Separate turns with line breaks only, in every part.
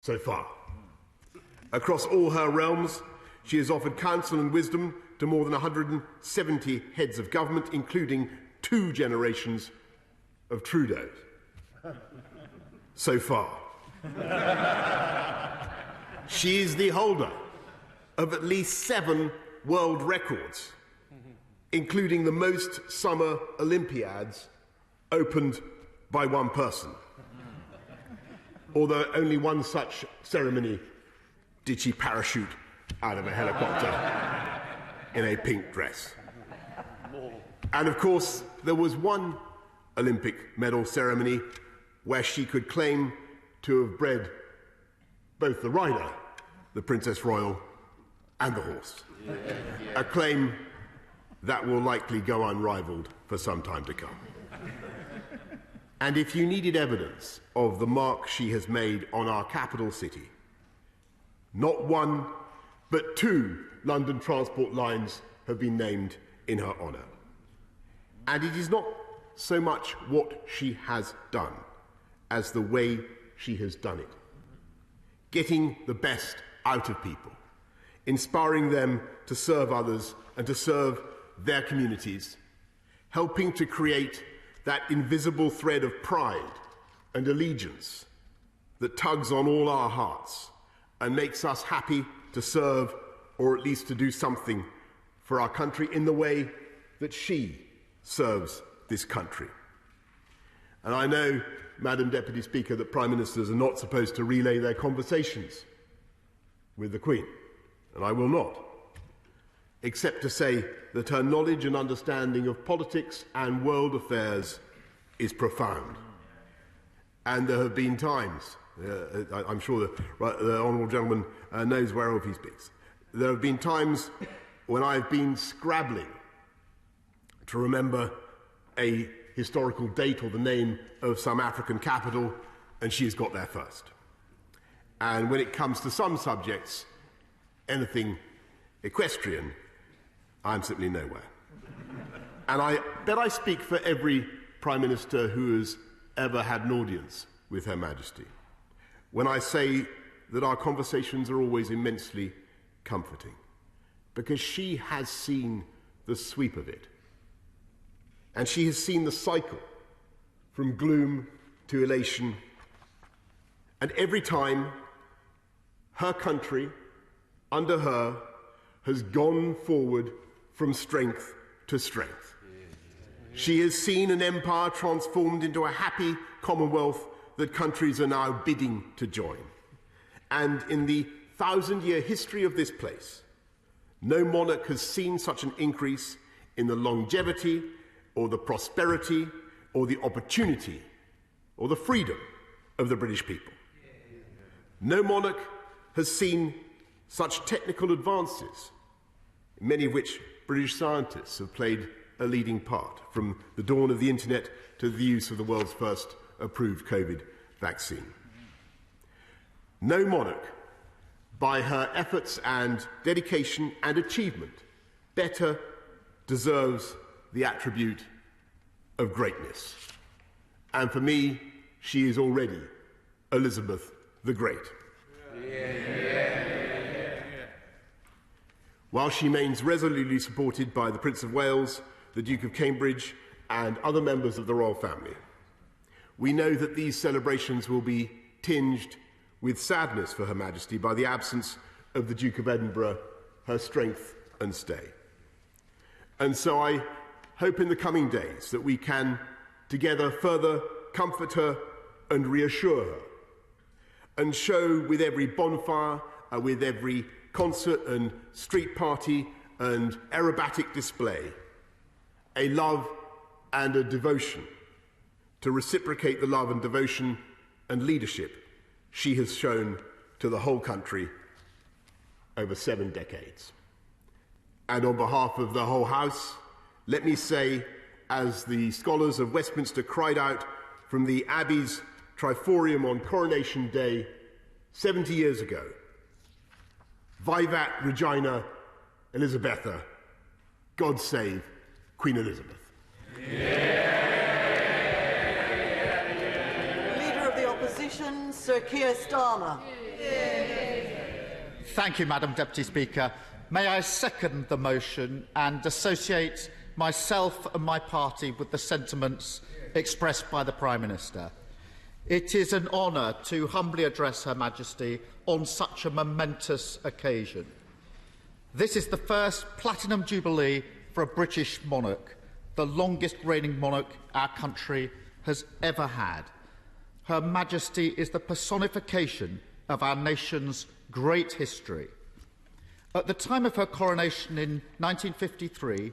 so far. Across all her realms, she has offered counsel and wisdom to more than 170 heads of government, including 2 generations of Trudeau's. So far. She is the holder of at least 7 world records, including the most summer Olympiads opened by one person. Although only one such ceremony did she parachute out of a helicopter in a pink dress. And of course, there was one Olympic medal ceremony where she could claim to have bred both the rider, the Princess Royal, and the horse. A claim that will likely go unrivaled for some time to come. And if you needed evidence of the mark she has made on our capital city, not 1, but 2 London transport lines have been named in her honour. And it is not so much what she has done as the way she has done it. Getting the best out of people, inspiring them to serve others and to serve their communities, helping to create that invisible thread of pride and allegiance that tugs on all our hearts and makes us happy to serve, or at least to do something for our country in the way that she serves this country. And I know, Madam Deputy Speaker, that Prime Ministers are not supposed to relay their conversations with the Queen, and I will not, except to say that her knowledge and understanding of politics and world affairs is profound. And there have been times, I'm sure the honourable gentleman knows whereof he speaks, there have been times when I've been scrabbling to remember a historical date or the name of some African capital, and she has got there first. And when it comes to some subjects, anything equestrian, I'm simply nowhere. And I bet I speak for every Prime Minister who has ever had an audience with Her Majesty when I say that our conversations are always immensely comforting, because she has seen the sweep of it. And she has seen the cycle from gloom to elation. And every time, her country, under her, has gone forward from strength to strength. She has seen an empire transformed into a happy commonwealth that countries are now bidding to join. And in the 1,000-year history of this place, no monarch has seen such an increase in the longevity or the prosperity or the opportunity or the freedom of the British people. No monarch has seen such technical advances, many of which British scientists have played a leading part, from the dawn of the internet to the use of the world's first approved COVID vaccine. No monarch, by her efforts and dedication and achievement, better deserves the attribute of greatness. And for me, she is already Elizabeth the Great. While she remains resolutely supported by the Prince of Wales, the Duke of Cambridge, and other members of the royal family, we know that these celebrations will be tinged with sadness for Her Majesty by the absence of the Duke of Edinburgh, her strength and stay. And so I hope in the coming days that we can together further comfort her and reassure her, and show with every bonfire, with every concert and street party and aerobatic display, a love and a devotion to reciprocate the love and devotion and leadership she has shown to the whole country over 7 decades. And on behalf of the whole House, let me say, as the scholars of Westminster cried out from the Abbey's Triforium on Coronation Day 70 years ago, Vivat Regina Elizabetha, God save Queen Elizabeth.
Leader of the Opposition, Sir Keir Starmer. Thank you, Madam Deputy Speaker. May I second the motion and associate myself and my party with the sentiments expressed by the Prime Minister. It is an honour to humbly address Her Majesty on such a momentous occasion. This is the first Platinum Jubilee for a British monarch, the longest reigning monarch our country has ever had. Her Majesty is the personification of our nation's great history. At the time of her coronation in 1953,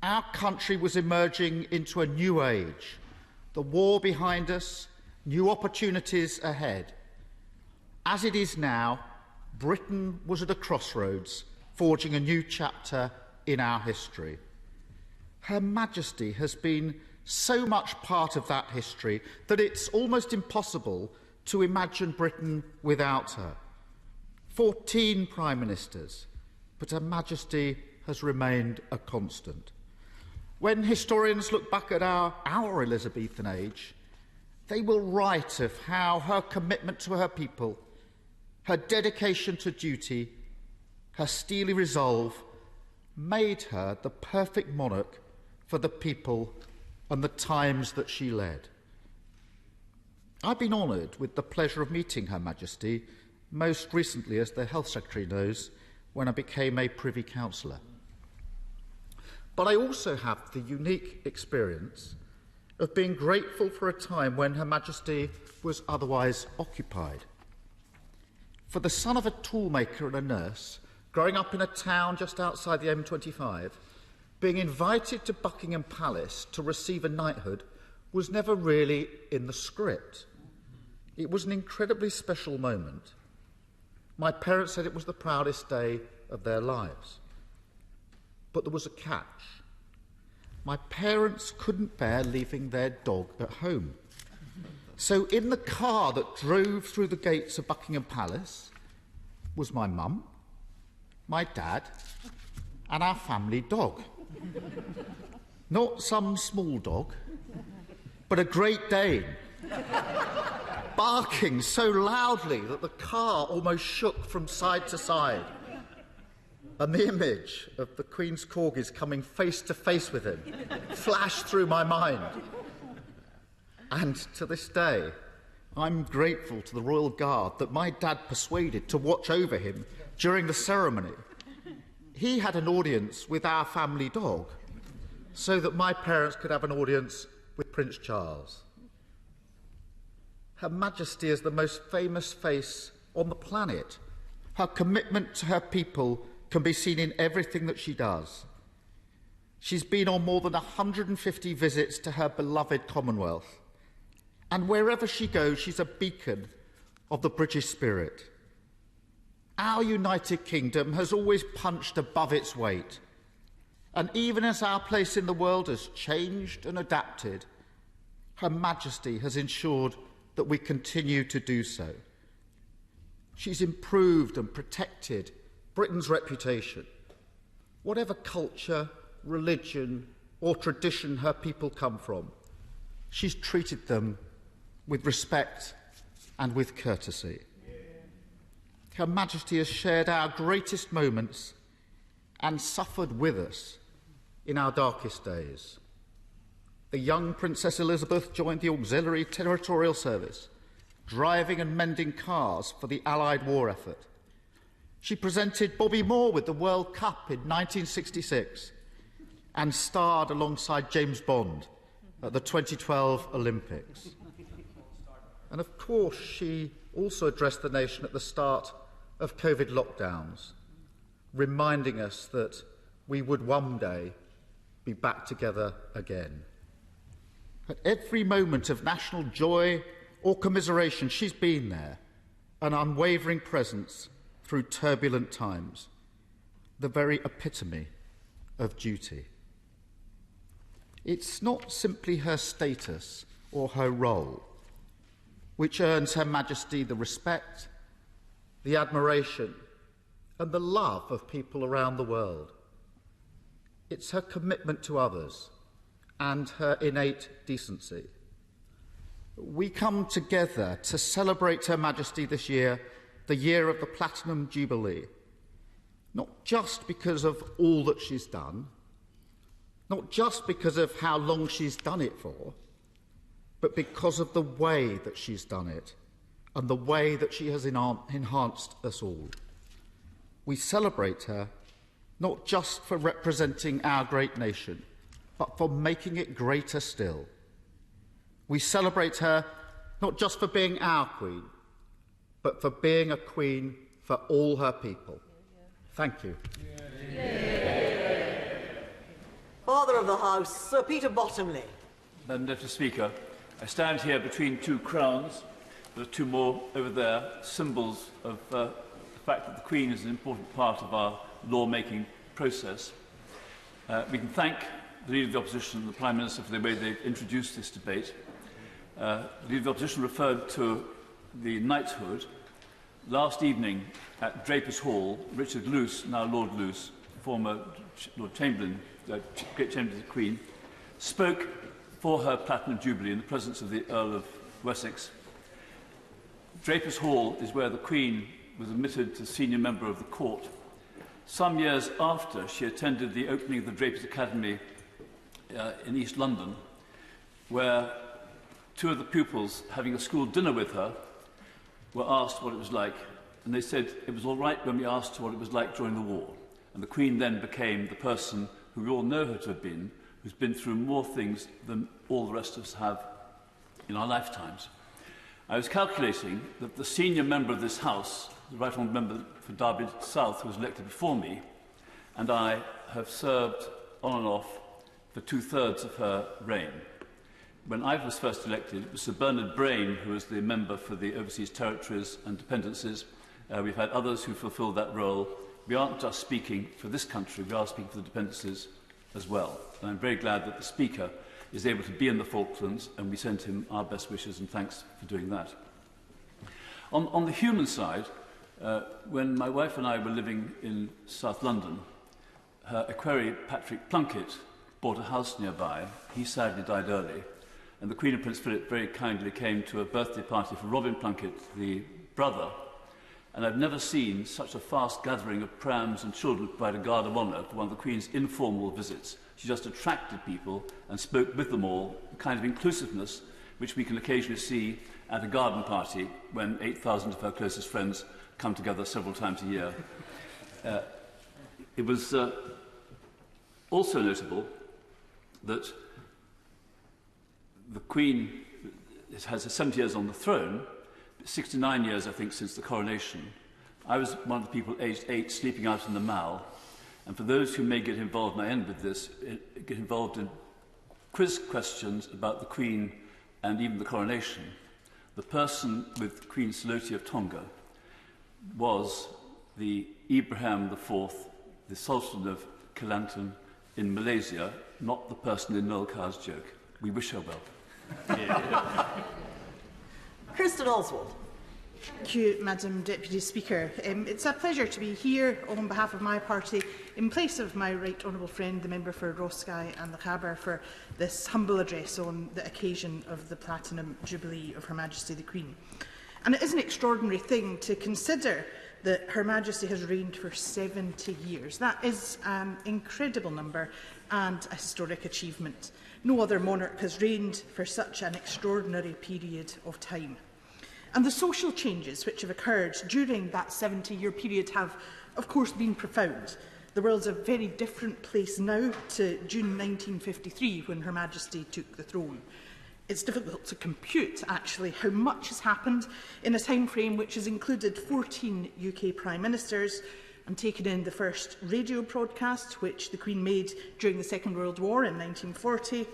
our country was emerging into a new age. The war behind us, new opportunities ahead. As it is now, Britain was at a crossroads, forging a new chapter in our history. Her Majesty has been so much part of that history that it's almost impossible to imagine Britain without her. 14 Prime Ministers, but Her Majesty has remained a constant. When historians look back at our Elizabethan age, they will write of how her commitment to her people, her dedication to duty, her steely resolve made her the perfect monarch for the people and the times that she led. I've been honoured with the pleasure of meeting Her Majesty, most recently, as the Health Secretary knows, when I became a Privy Councillor. But I also have the unique experience of being grateful for a time when Her Majesty was otherwise occupied. For the son of a toolmaker and a nurse, growing up in a town just outside the M25, being invited to Buckingham Palace to receive a knighthood was never really in the script. It was an incredibly special moment. My parents said it was the proudest day of their lives. But there was a catch. My parents couldn't bear leaving their dog at home. So in the car that drove through the gates of Buckingham Palace was my mum, my dad, and our family dog. Not some small dog, but a Great Dane, barking so loudly that the car almost shook from side to side. And the image of the Queen's corgis coming face to face with him flashed through my mind. And to this day, I'm grateful to the Royal Guard that my dad persuaded to watch over him during the ceremony. He had an audience with our family dog so that my parents could have an audience with Prince Charles. Her Majesty is the most famous face on the planet. Her commitment to her people can be seen in everything that she does. She's been on more than 150 visits to her beloved Commonwealth. And wherever she goes, she's a beacon of the British spirit. Our United Kingdom has always punched above its weight. And even as our place in the world has changed and adapted, Her Majesty has ensured that we continue to do so. She's improved and protected Britain's reputation. Whatever culture, religion, or tradition her people come from, she's treated them with respect and with courtesy. Her Majesty has shared our greatest moments and suffered with us in our darkest days. The young Princess Elizabeth joined the Auxiliary Territorial Service, driving and mending cars for the Allied war effort. She presented Bobby Moore with the World Cup in 1966 and starred alongside James Bond at the 2012 Olympics. And of course, she also addressed the nation at the start of COVID lockdowns, reminding us that we would one day be back together again. At every moment of national joy or commiseration, she's been there, an unwavering presence through turbulent times, the very epitome of duty. It's not simply her status or her role which earns Her Majesty the respect, the admiration, and the love of people around the world. It's her commitment to others and her innate decency. We come together to celebrate Her Majesty this year the year of the Platinum Jubilee, not just because of all that she's done, not just because of how long she's done it for, but because of the way that she's done it and the way that she has enhanced us all. We celebrate her not just for representing our great nation, but for making it greater still. We celebrate her not just for being our Queen, but for being a Queen for all her people. Thank you.
Father of the House, Sir Peter Bottomley.
Madam Deputy Speaker, I stand here between two crowns. There are two more over there, symbols of the fact that the Queen is an important part of our law-making process. We can thank the Leader of the Opposition and the Prime Minister for the way they've introduced this debate. The Leader of the Opposition referred to the knighthood. Last evening at Drapers Hall, Richard Luce, now Lord Luce, former Lord Chamberlain, Great Chamberlain of the Queen, spoke for her Platinum Jubilee in the presence of the Earl of Wessex. Drapers Hall is where the Queen was admitted as senior member of the court. Some years after, she attended the opening of the Drapers Academy in East London, where two of the pupils, having a school dinner with her, were asked what it was like, and they said it was all right when we asked what it was like during the war. And the Queen then became the person who we all know her to have been, who's been through more things than all the rest of us have in our lifetimes. I was calculating that the senior member of this House, the Right Honourable Member for Derby South, who was elected before me, and I have served on and off for two-thirds of her reign. When I was first elected, it was Sir Bernard Brain who was the member for the overseas territories and dependencies. We've had others who fulfilled that role. We aren't just speaking for this country, we are speaking for the dependencies as well. And I'm very glad that the Speaker is able to be in the Falklands, and we send him our best wishes and thanks for doing that. On the human side, when my wife and I were living in South London, her equerry, Patrick Plunkett, bought a house nearby. He sadly died early. And the Queen and Prince Philip very kindly came to a birthday party for Robin Plunkett, the brother. And I've never seen such a fast gathering of prams and children provide a guard of honour for one of the Queen's informal visits. She just attracted people and spoke with them all, the kind of inclusiveness which we can occasionally see at a garden party when 8,000 of her closest friends come together several times a year. It was also notable that the Queen has 70 years on the throne, 69 years, I think, since the coronation. I was one of the people aged 8 sleeping out in the Mall. And for those who may get involved, and I end with this, get involved in quiz questions about the Queen and even the coronation, the person with Queen Saloti of Tonga was the Ibrahim IV, the Sultan of Kelantan in Malaysia, not the person in Noel Carr's joke. We wish her well.
Kristen Oswald.
Thank you, Madam Deputy Speaker. It's a pleasure to be here on behalf of my party in place of my right honourable friend, the member for Roskillie and the Caber, for this humble address on the occasion of the Platinum Jubilee of Her Majesty the Queen. And it is an extraordinary thing to consider that Her Majesty has reigned for 70 years. That is an incredible number and a historic achievement. No other monarch has reigned for such an extraordinary period of time. And the social changes which have occurred during that 70-year period have, of course, been profound. The world's a very different place now to June 1953, when Her Majesty took the throne. It's difficult to compute, actually, how much has happened in a time frame which has included 14 UK Prime Ministers and taken in the first radio broadcast, which the Queen made during the Second World War in 1940,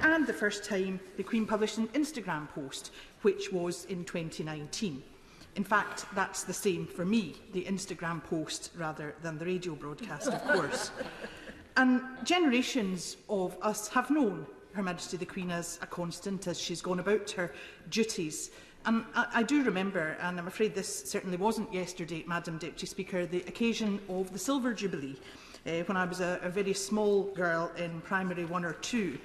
and the first time the Queen published an Instagram post, which was in 2019. In fact, that's the same for me, the Instagram post rather than the radio broadcast, of course. And generations of us have known Her Majesty the Queen as a constant as she's gone about her duties. And I do remember, and I'm afraid this certainly wasn't yesterday, Madam Deputy Speaker, the occasion of the Silver Jubilee, when I was a very small girl in primary 1 or 2.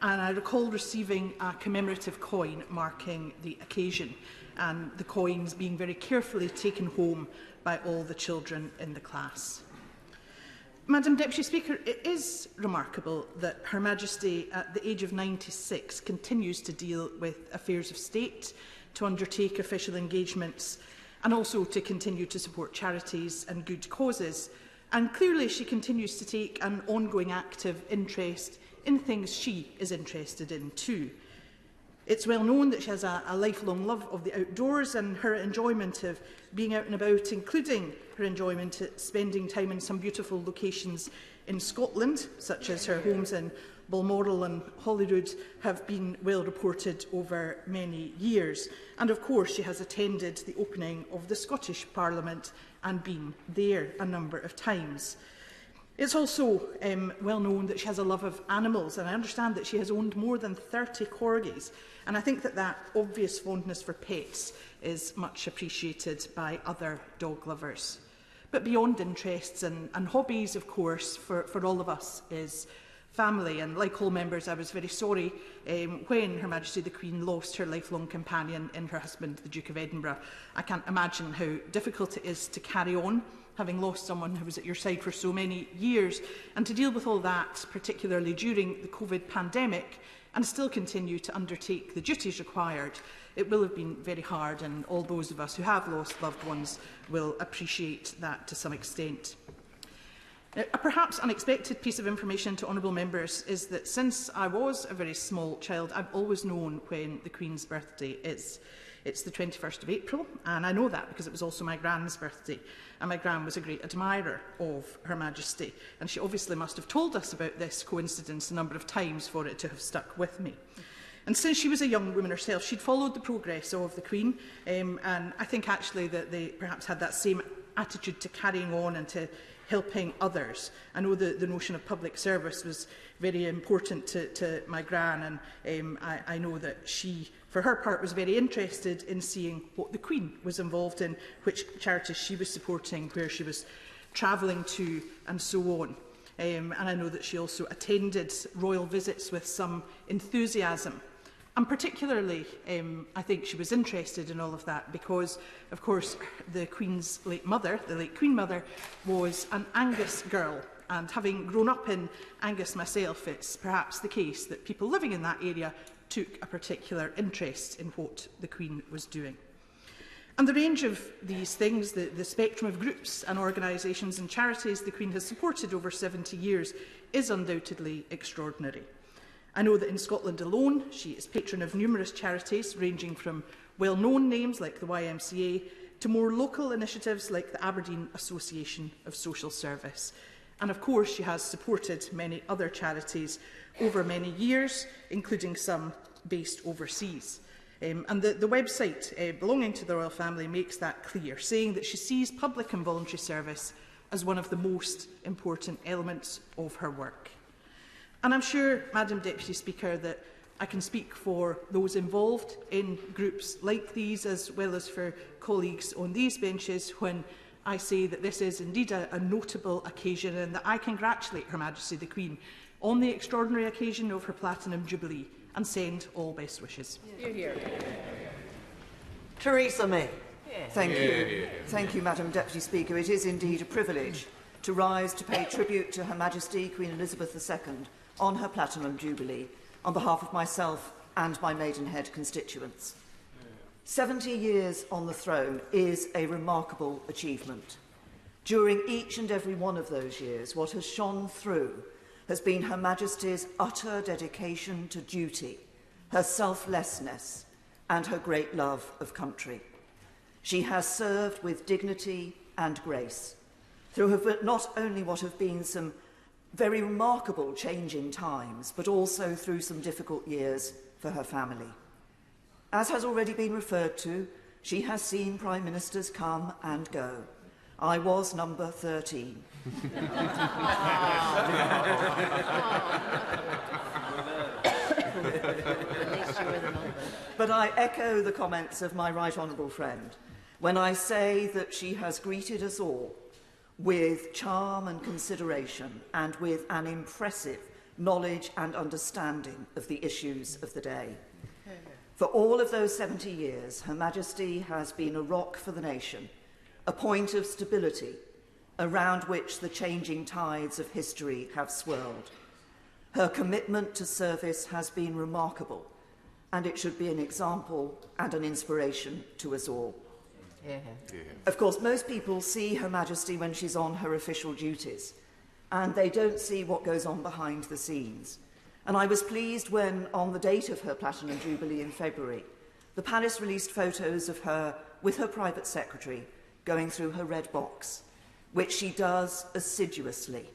And I recall receiving a commemorative coin marking the occasion. and the coins being very carefully taken home by all the children in the class. Madam Deputy Speaker, it is remarkable that Her Majesty, at the age of 96, continues to deal with affairs of state, to undertake official engagements, and also to continue to support charities and good causes. And clearly she continues to take an ongoing active interest in things she is interested in too. It's well known that she has a lifelong love of the outdoors, and her enjoyment of being out and about, including her enjoyment at spending time in some beautiful locations in Scotland, such as her homes in Balmoral and Holyrood, have been well reported over many years. And of course she has attended the opening of the Scottish Parliament and been there a number of times. It's also well known that she has a love of animals, and I understand that she has owned more than 30 corgis, and I think that that obvious fondness for pets is much appreciated by other dog lovers. But beyond interests and hobbies, of course, for all of us is family, and like all members, I was very sorry when Her Majesty the Queen lost her lifelong companion in her husband, the Duke of Edinburgh. I can't imagine how difficult it is to carry on, having lost someone who was at your side for so many years, and to deal with all that, particularly during the COVID pandemic, and still continue to undertake the duties required. It will have been very hard, and all those of us who have lost loved ones will appreciate that to some extent. Now, a perhaps unexpected piece of information to honourable members is that since I was a very small child, I've always known when the Queen's birthday is. It's the 21st of April, and I know that because it was also my Gran's birthday, and my Gran was a great admirer of Her Majesty, and she obviously must have told us about this coincidence a number of times for it to have stuck with me. And since she was a young woman herself, she'd followed the progress of the Queen, and I think actually that they perhaps had that same attitude to carrying on and to helping others. I know the notion of public service was very important to my Gran, and I know that she, for her part, was very interested in seeing what the Queen was involved in, which charities she was supporting, where she was travelling to, and so on. And I know that she also attended royal visits with some enthusiasm. And particularly, I think she was interested in all of that because, of course, the Queen's late mother, the late Queen Mother, was an Angus girl. And having grown up in Angus myself, it's perhaps the case that people living in that area took a particular interest in what the Queen was doing. And the range of these things, the spectrum of groups and organisations and charities the Queen has supported over 70 years is undoubtedly extraordinary. I know that in Scotland alone, she is patron of numerous charities, ranging from well-known names like the YMCA to more local initiatives like the Aberdeen Association of Social Service. And of course, she has supported many other charities over many years, including some based overseas. And the website belonging to the royal family makes that clear, saying that she sees public and voluntary service as one of the most important elements of her work. And I'm sure, Madam Deputy Speaker, that I can speak for those involved in groups like these, as well as for colleagues on these benches, when I say that this is indeed a notable occasion, and that I congratulate Her Majesty the Queen on the extraordinary occasion of her Platinum Jubilee and send all best wishes.
Hear, hear. Theresa May.
Thank you. Thank you, Madam Deputy Speaker. It is indeed a privilege to rise to pay tribute to Her Majesty Queen Elizabeth II on her Platinum Jubilee on behalf of myself and my Maidenhead constituents. 70 years on the throne is a remarkable achievement. During each and every one of those years, what has shone through has been Her Majesty's utter dedication to duty, her selflessness, and her great love of country. She has served with dignity and grace through not only what have been some very remarkable changing times, but also through some difficult years for her family. As has already been referred to, she has seen Prime Ministers come and go. I was number 13. But I echo the comments of my right honourable friend when I say that she has greeted us all with charm and consideration, and with an impressive knowledge and understanding of the issues of the day. For all of those 70 years, Her Majesty has been a rock for the nation, a point of stability around which the changing tides of history have swirled. Her commitment to service has been remarkable, and it should be an example and an inspiration to us all. Yeah. Yeah. Of course, most people see Her Majesty when she's on her official duties, and they don't see what goes on behind the scenes. And I was pleased when, on the date of her Platinum Jubilee in February, the Palace released photos of her with her private secretary going through her red box, which she does assiduously,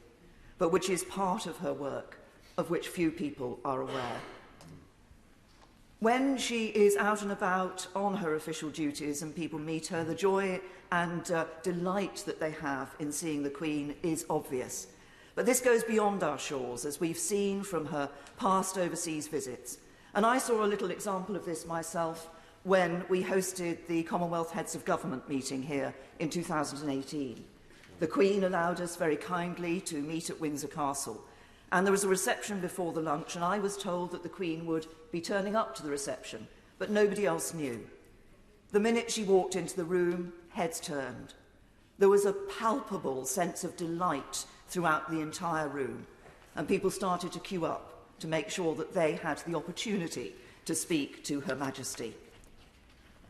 but which is part of her work, of which few people are aware. When she is out and about on her official duties and people meet her, the joy and delight that they have in seeing the Queen is obvious. But this goes beyond our shores, as we've seen from her past overseas visits. And I saw a little example of this myself when we hosted the Commonwealth Heads of Government meeting here in 2018. The Queen allowed us very kindly to meet at Windsor Castle. And there was a reception before the lunch, and I was told that the Queen would be turning up to the reception, but nobody else knew. The minute she walked into the room, heads turned. There was a palpable sense of delight throughout the entire room, and people started to queue up to make sure that they had the opportunity to speak to Her Majesty.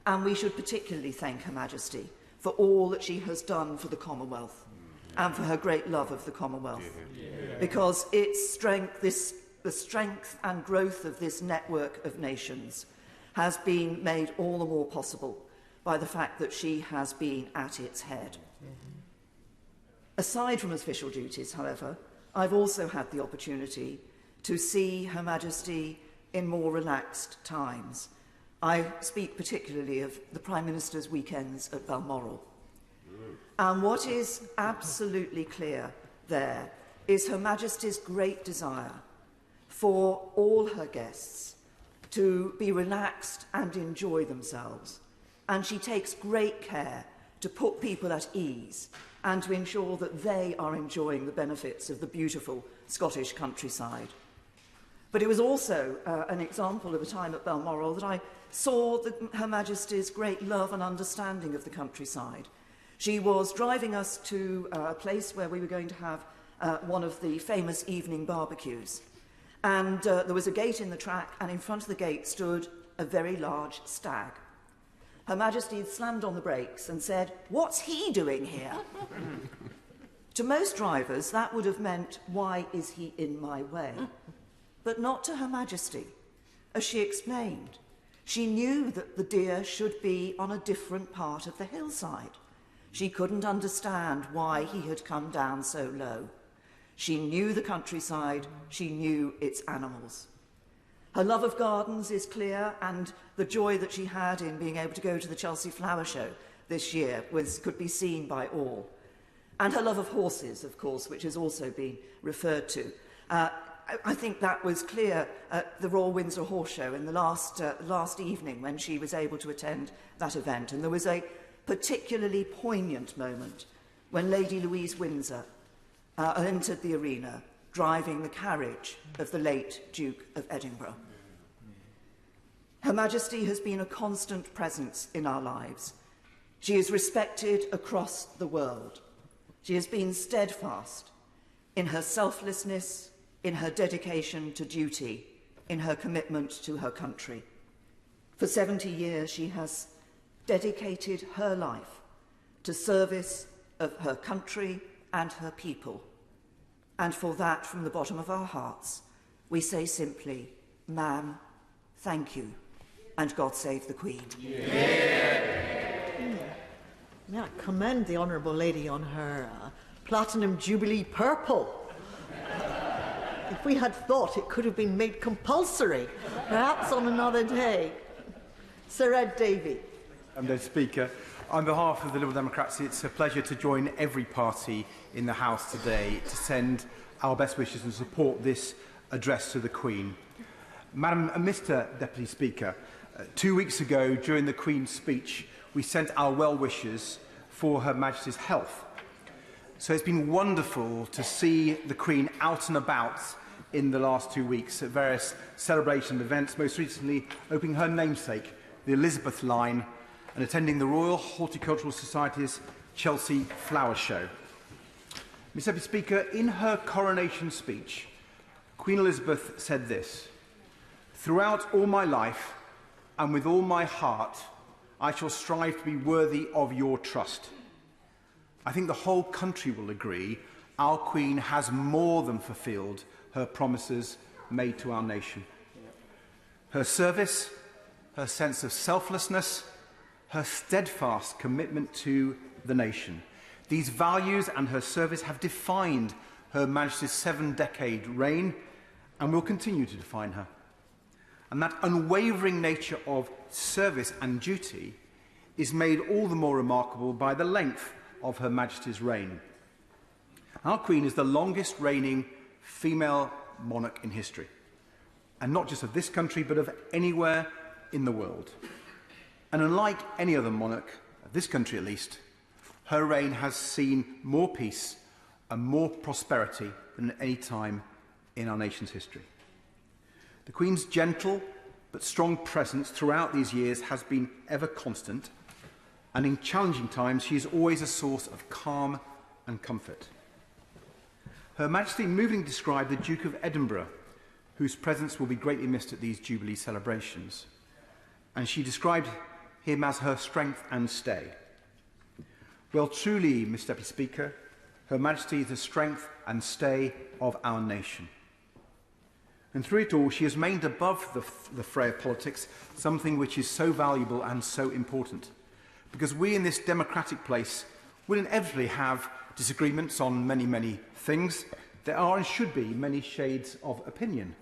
And we should particularly thank Her Majesty for all that she has done for the Commonwealth and for her great love of the Commonwealth. Because its strength, the strength and growth of this network of nations has been made all the more possible by the fact that she has been at its head. Aside from official duties, however, I've also had the opportunity to see Her Majesty in more relaxed times. I speak particularly of the Prime Minister's weekends at Balmoral. And what is absolutely clear there is Her Majesty's great desire for all her guests to be relaxed and enjoy themselves. And she takes great care to put people at ease and to ensure that they are enjoying the benefits of the beautiful Scottish countryside. But it was also an example of a time at Balmoral that I saw Her Majesty's great love and understanding of the countryside. She was driving us to a place where we were going to have one of the famous evening barbecues. And there was a gate in the track, and in front of the gate stood a very large stag. Her Majesty had slammed on the brakes and said, "What's he doing here?" To most drivers, that would have meant, "Why is he in my way?" But not to Her Majesty. As she explained, she knew that the deer should be on a different part of the hillside. She couldn't understand why he had come down so low. She knew the countryside, she knew its animals. Her love of gardens is clear, and the joy that she had in being able to go to the Chelsea Flower Show this year could be seen by all. And her love of horses, of course, which has also been referred to. I think that was clear at the Royal Windsor Horse Show in the last evening when she was able to attend that event. And there was a particularly poignant moment when Lady Louise Windsor entered the arena driving the carriage of the late Duke of Edinburgh. Her Majesty has been a constant presence in our lives. She is respected across the world. She has been steadfast in her selflessness, in her dedication to duty, in her commitment to her country. For 70 years, she has dedicated her life to service of her country and her people. And for that, from the bottom of our hearts, we say simply, "Ma'am, thank you, and God save the Queen."
May I commend the Honourable Lady on her Platinum Jubilee Purple. If we had thought it could have been made compulsory, perhaps on another day. Sir Ed Davey.
Mr. Speaker, on behalf of the Liberal Democrats, it's a pleasure to join every party in the House today to send our best wishes and support this address to the Queen. Madam and Mr. Deputy Speaker, 2 weeks ago, during the Queen's speech, we sent our well wishes for Her Majesty's health. So it's been wonderful to see the Queen out and about in the last 2 weeks at various celebration events, most recently opening her namesake, the Elizabeth Line, and attending the Royal Horticultural Society's Chelsea Flower Show. Mr. Deputy Speaker, in her coronation speech, Queen Elizabeth said this: "Throughout all my life and with all my heart, I shall strive to be worthy of your trust." I think the whole country will agree our Queen has more than fulfilled her promises made to our nation. Her service, her sense of selflessness, her steadfast commitment to the nation. These values and her service have defined Her Majesty's 7-decade reign and will continue to define her. And that unwavering nature of service and duty is made all the more remarkable by the length of Her Majesty's reign. Our Queen is the longest reigning female monarch in history, and not just of this country, but of anywhere in the world. And unlike any other monarch, of this country at least, her reign has seen more peace and more prosperity than at any time in our nation's history. The Queen's gentle but strong presence throughout these years has been ever constant, and in challenging times she is always a source of calm and comfort. Her Majesty movingly described the Duke of Edinburgh, whose presence will be greatly missed at these Jubilee celebrations, and she described him as her strength and stay. Well, truly, Mr. Deputy Speaker, Her Majesty is the strength and stay of our nation. And through it all, she has remained above the fray of politics, something which is so valuable and so important. Because we in this democratic place will inevitably have disagreements on many, many things. There are and should be many shades of opinion.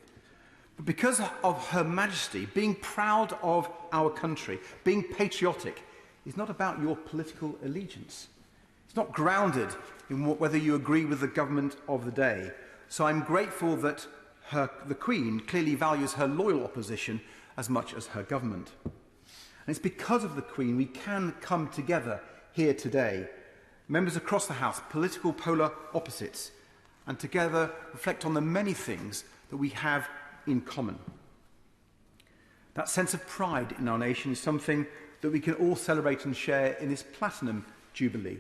But because of Her Majesty, being proud of our country, being patriotic, is not about your political allegiance. It's not grounded in whether you agree with the government of the day. So I'm grateful that the Queen clearly values her loyal opposition as much as her government. And it's because of the Queen we can come together here today, members across the House, political polar opposites, and together reflect on the many things that we have in common. That sense of pride in our nation is something that we can all celebrate and share in this Platinum Jubilee.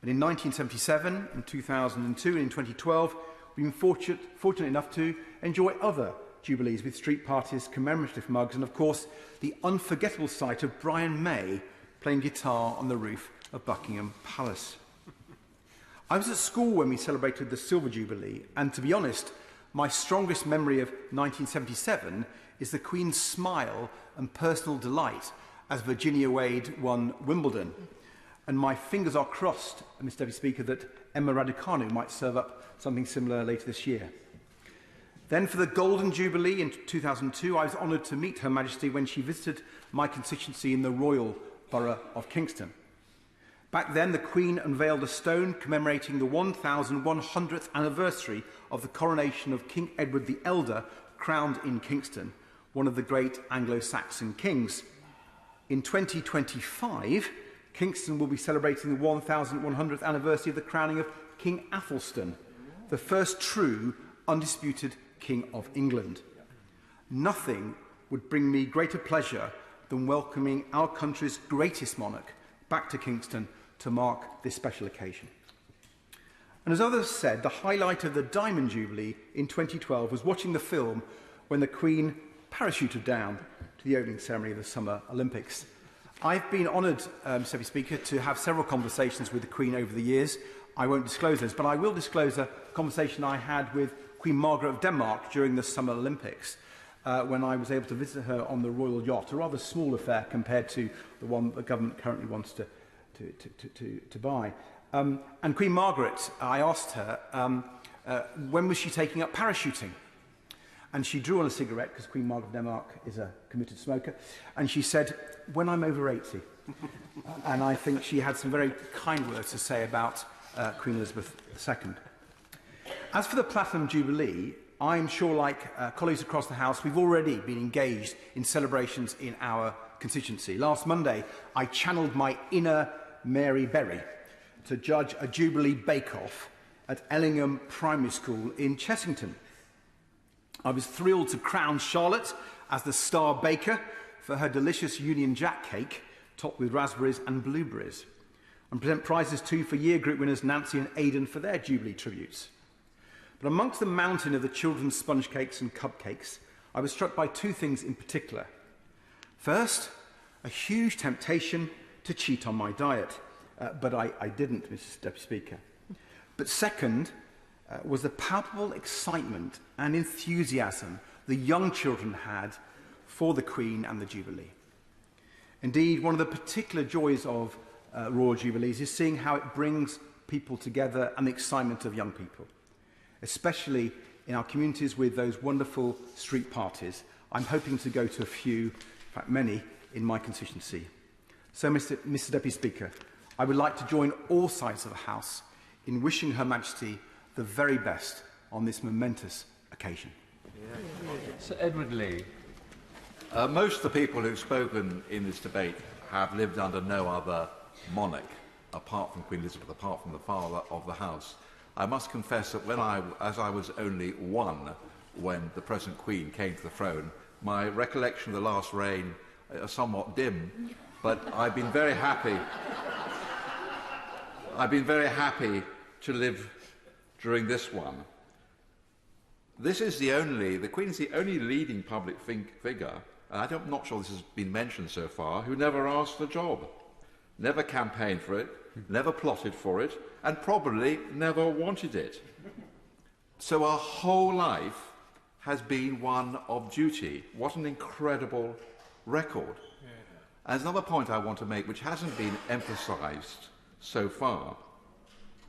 And in 1977, in 2002 and in 2012, we've been fortunate enough to enjoy other Jubilees with street parties, commemorative mugs, and of course the unforgettable sight of Brian May playing guitar on the roof of Buckingham Palace. I was at school when we celebrated the Silver Jubilee, and to be honest, my strongest memory of 1977 is the Queen's smile and personal delight as Virginia Wade won Wimbledon. And my fingers are crossed, Mr. Deputy Speaker, that Emma Raducanu might serve up something similar later this year. Then for the Golden Jubilee in 2002, I was honoured to meet Her Majesty when she visited my constituency in the Royal Borough of Kingston. Back then, the Queen unveiled a stone commemorating the 1100th anniversary of the coronation of King Edward the Elder, crowned in Kingston, one of the great Anglo-Saxon kings. In 2025, Kingston will be celebrating the 1100th anniversary of the crowning of King Athelstan, the first true, undisputed King of England. Nothing would bring me greater pleasure than welcoming our country's greatest monarch back to Kingston to mark this special occasion. And as others said, the highlight of the Diamond Jubilee in 2012 was watching the film when the Queen parachuted down to the opening ceremony of the Summer Olympics. I've been honoured, Mr. Deputy Speaker, to have several conversations with the Queen over the years. I won't disclose those, but I will disclose a conversation I had with Queen Margaret of Denmark during the Summer Olympics, when I was able to visit her on the royal yacht, a rather small affair compared to the one the government currently wants to buy. And Queen Margaret, I asked her, when was she taking up parachuting? And she drew on a cigarette, because Queen Margaret of Denmark is a committed smoker, and she said, when I'm over 80. And I think she had some very kind words to say about Queen Elizabeth II. As for the Platinum Jubilee, I'm sure, like colleagues across the House, we've already been engaged in celebrations in our constituency. Last Monday, I channeled my inner Mary Berry to judge a Jubilee bake-off at Ellingham Primary School in Chessington, I was thrilled to crown Charlotte as the star baker for her delicious Union Jack cake, topped with raspberries and blueberries, and present prizes too for year group winners Nancy and Aidan for their Jubilee tributes. But amongst the mountain of the children's sponge cakes and cupcakes, I was struck by two things in particular. First, a huge temptation to cheat on my diet, but I didn't, Mrs. Deputy Speaker. But second, was the palpable excitement and enthusiasm the young children had for the Queen and the Jubilee. Indeed, one of the particular joys of Royal Jubilees is seeing how it brings people together and the excitement of young people, especially in our communities with those wonderful street parties. I'm hoping to go to a few, in fact many, in my constituency. So, Mr. Deputy Speaker, I would like to join all sides of the House in wishing Her Majesty the very best on this momentous occasion.
Sir Edward Lee.
Most of the people who've spoken in this debate have lived under no other monarch apart from Queen Elizabeth, apart from the father of the House. I must confess that as I was only one when the present Queen came to the throne, my recollection of the last reign is somewhat dim, but I've been very happy. I've been very happy to live during this one. The Queen is the only leading public figure, and I'm not sure this has been mentioned so far, who never asked for a job, never campaigned for it, never plotted for it, and probably never wanted it. So her whole life has been one of duty. What an incredible record. And there's another point I want to make which hasn't been emphasised so far.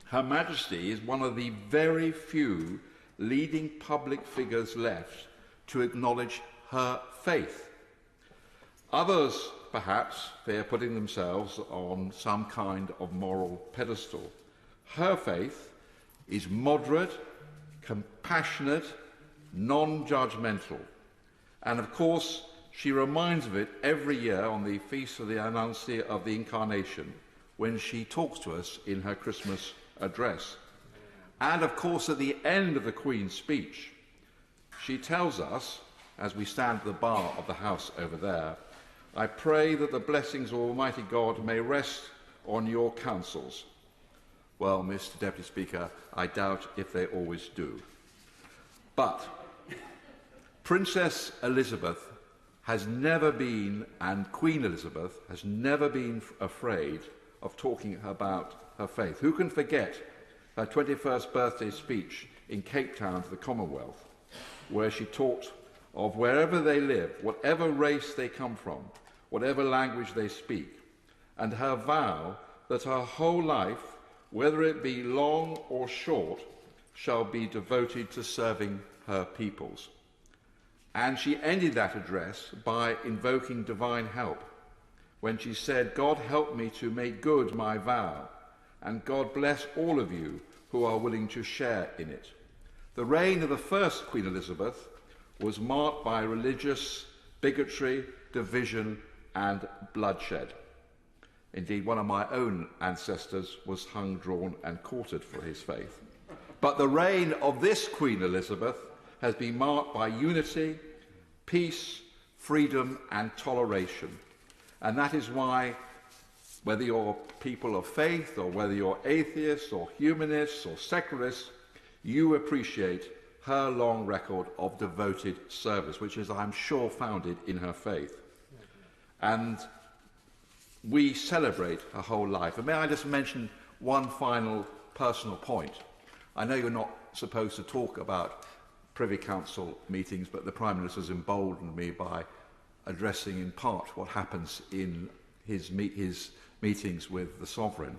Her Majesty is one of the very few leading public figures left to acknowledge her faith. Others, perhaps, fear putting themselves on some kind of moral pedestal. Her faith is moderate, compassionate, non-judgmental. And of course, she reminds of it every year on the Feast of the Incarnation when she talks to us in her Christmas address. And of course, at the end of the Queen's speech, she tells us, as we stand at the bar of the House over there, I pray that the blessings of Almighty God may rest on your councils. Well, Mr. Deputy Speaker, I doubt if they always do. But Princess Elizabeth has never been, and Queen Elizabeth has never been afraid of talking about her faith. Who can forget her 21st birthday speech in Cape Town to the Commonwealth, where she talked of wherever they live, whatever race they come from, whatever language they speak, and her vow that her whole life, whether it be long or short, shall be devoted to serving her peoples. And she ended that address by invoking divine help when she said, God help me to make good my vow, and God bless all of you who are willing to share in it. The reign of the first Queen Elizabeth was marked by religious bigotry, division, and bloodshed. Indeed, one of my own ancestors was hung, drawn, and quartered for his faith. But the reign of this Queen Elizabeth has been marked by unity, peace, freedom, and toleration. And that is why, whether you're people of faith, or whether you're atheists, or humanists, or secularists, you appreciate her long record of devoted service, which is, I'm sure, founded in her faith. And we celebrate her whole life. And may I just mention one final personal point? I know you're not supposed to talk about Privy Council meetings, but the Prime Minister has emboldened me by addressing in part what happens in his meetings with the Sovereign.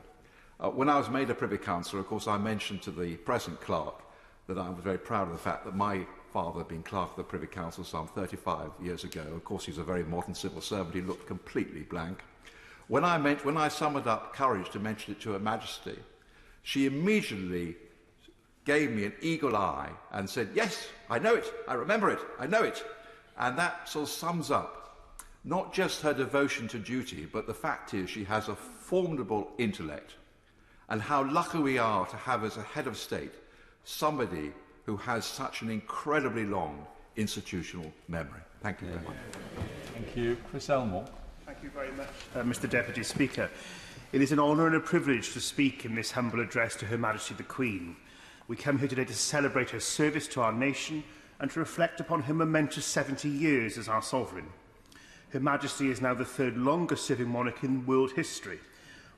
When I was made a Privy Councillor, of course, I mentioned to the present clerk that I was very proud of the fact that my father had been clerk of the Privy Council some 35 years ago. Of course, he's a very modern civil servant. He looked completely blank. When I summoned up courage to mention it to Her Majesty, she immediately gave me an eagle eye and said, yes, I know it, I remember it, I know it. And that sort of sums up not just her devotion to duty, but the fact is she has a formidable intellect. And how lucky we are to have as a head of state somebody who has such an incredibly long institutional memory. Thank you very much.
Thank you. Chris Elmore.
Thank you very much, Mr Deputy Speaker. It is an honour and a privilege to speak in this humble address to Her Majesty the Queen. We come here today to celebrate her service to our nation and to reflect upon her momentous 70 years as our sovereign. Her Majesty is now the third longest serving monarch in world history.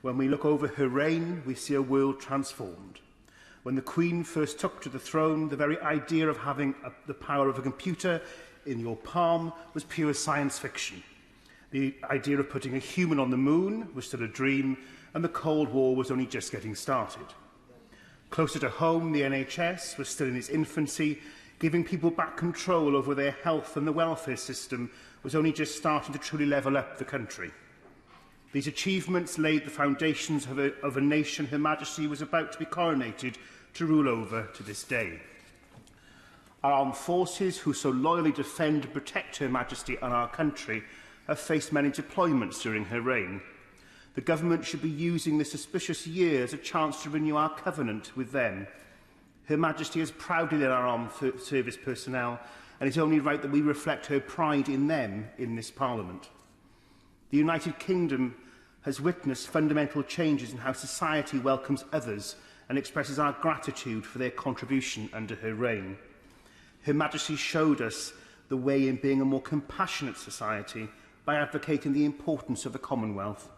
When we look over her reign, we see a world transformed. When the Queen first took to the throne, the very idea of having the power of a computer in your palm was pure science fiction. The idea of putting a human on the moon was still a dream, and the Cold War was only just getting started. Closer to home, the NHS was still in its infancy. Giving people back control over their health and the welfare system was only just starting to truly level up the country. These achievements laid the foundations of a nation Her Majesty was about to be coronated to rule over to this day. Our armed forces, who so loyally defend and protect Her Majesty and our country, have faced many deployments during her reign. The government should be using this auspicious year as a chance to renew our covenant with them. Her Majesty has proudly led our armed service personnel, and it's only right that we reflect her pride in them in this Parliament. The United Kingdom has witnessed fundamental changes in how society welcomes others and expresses our gratitude for their contribution under her reign. Her Majesty showed us the way in being a more compassionate society by advocating the importance of the Commonwealth.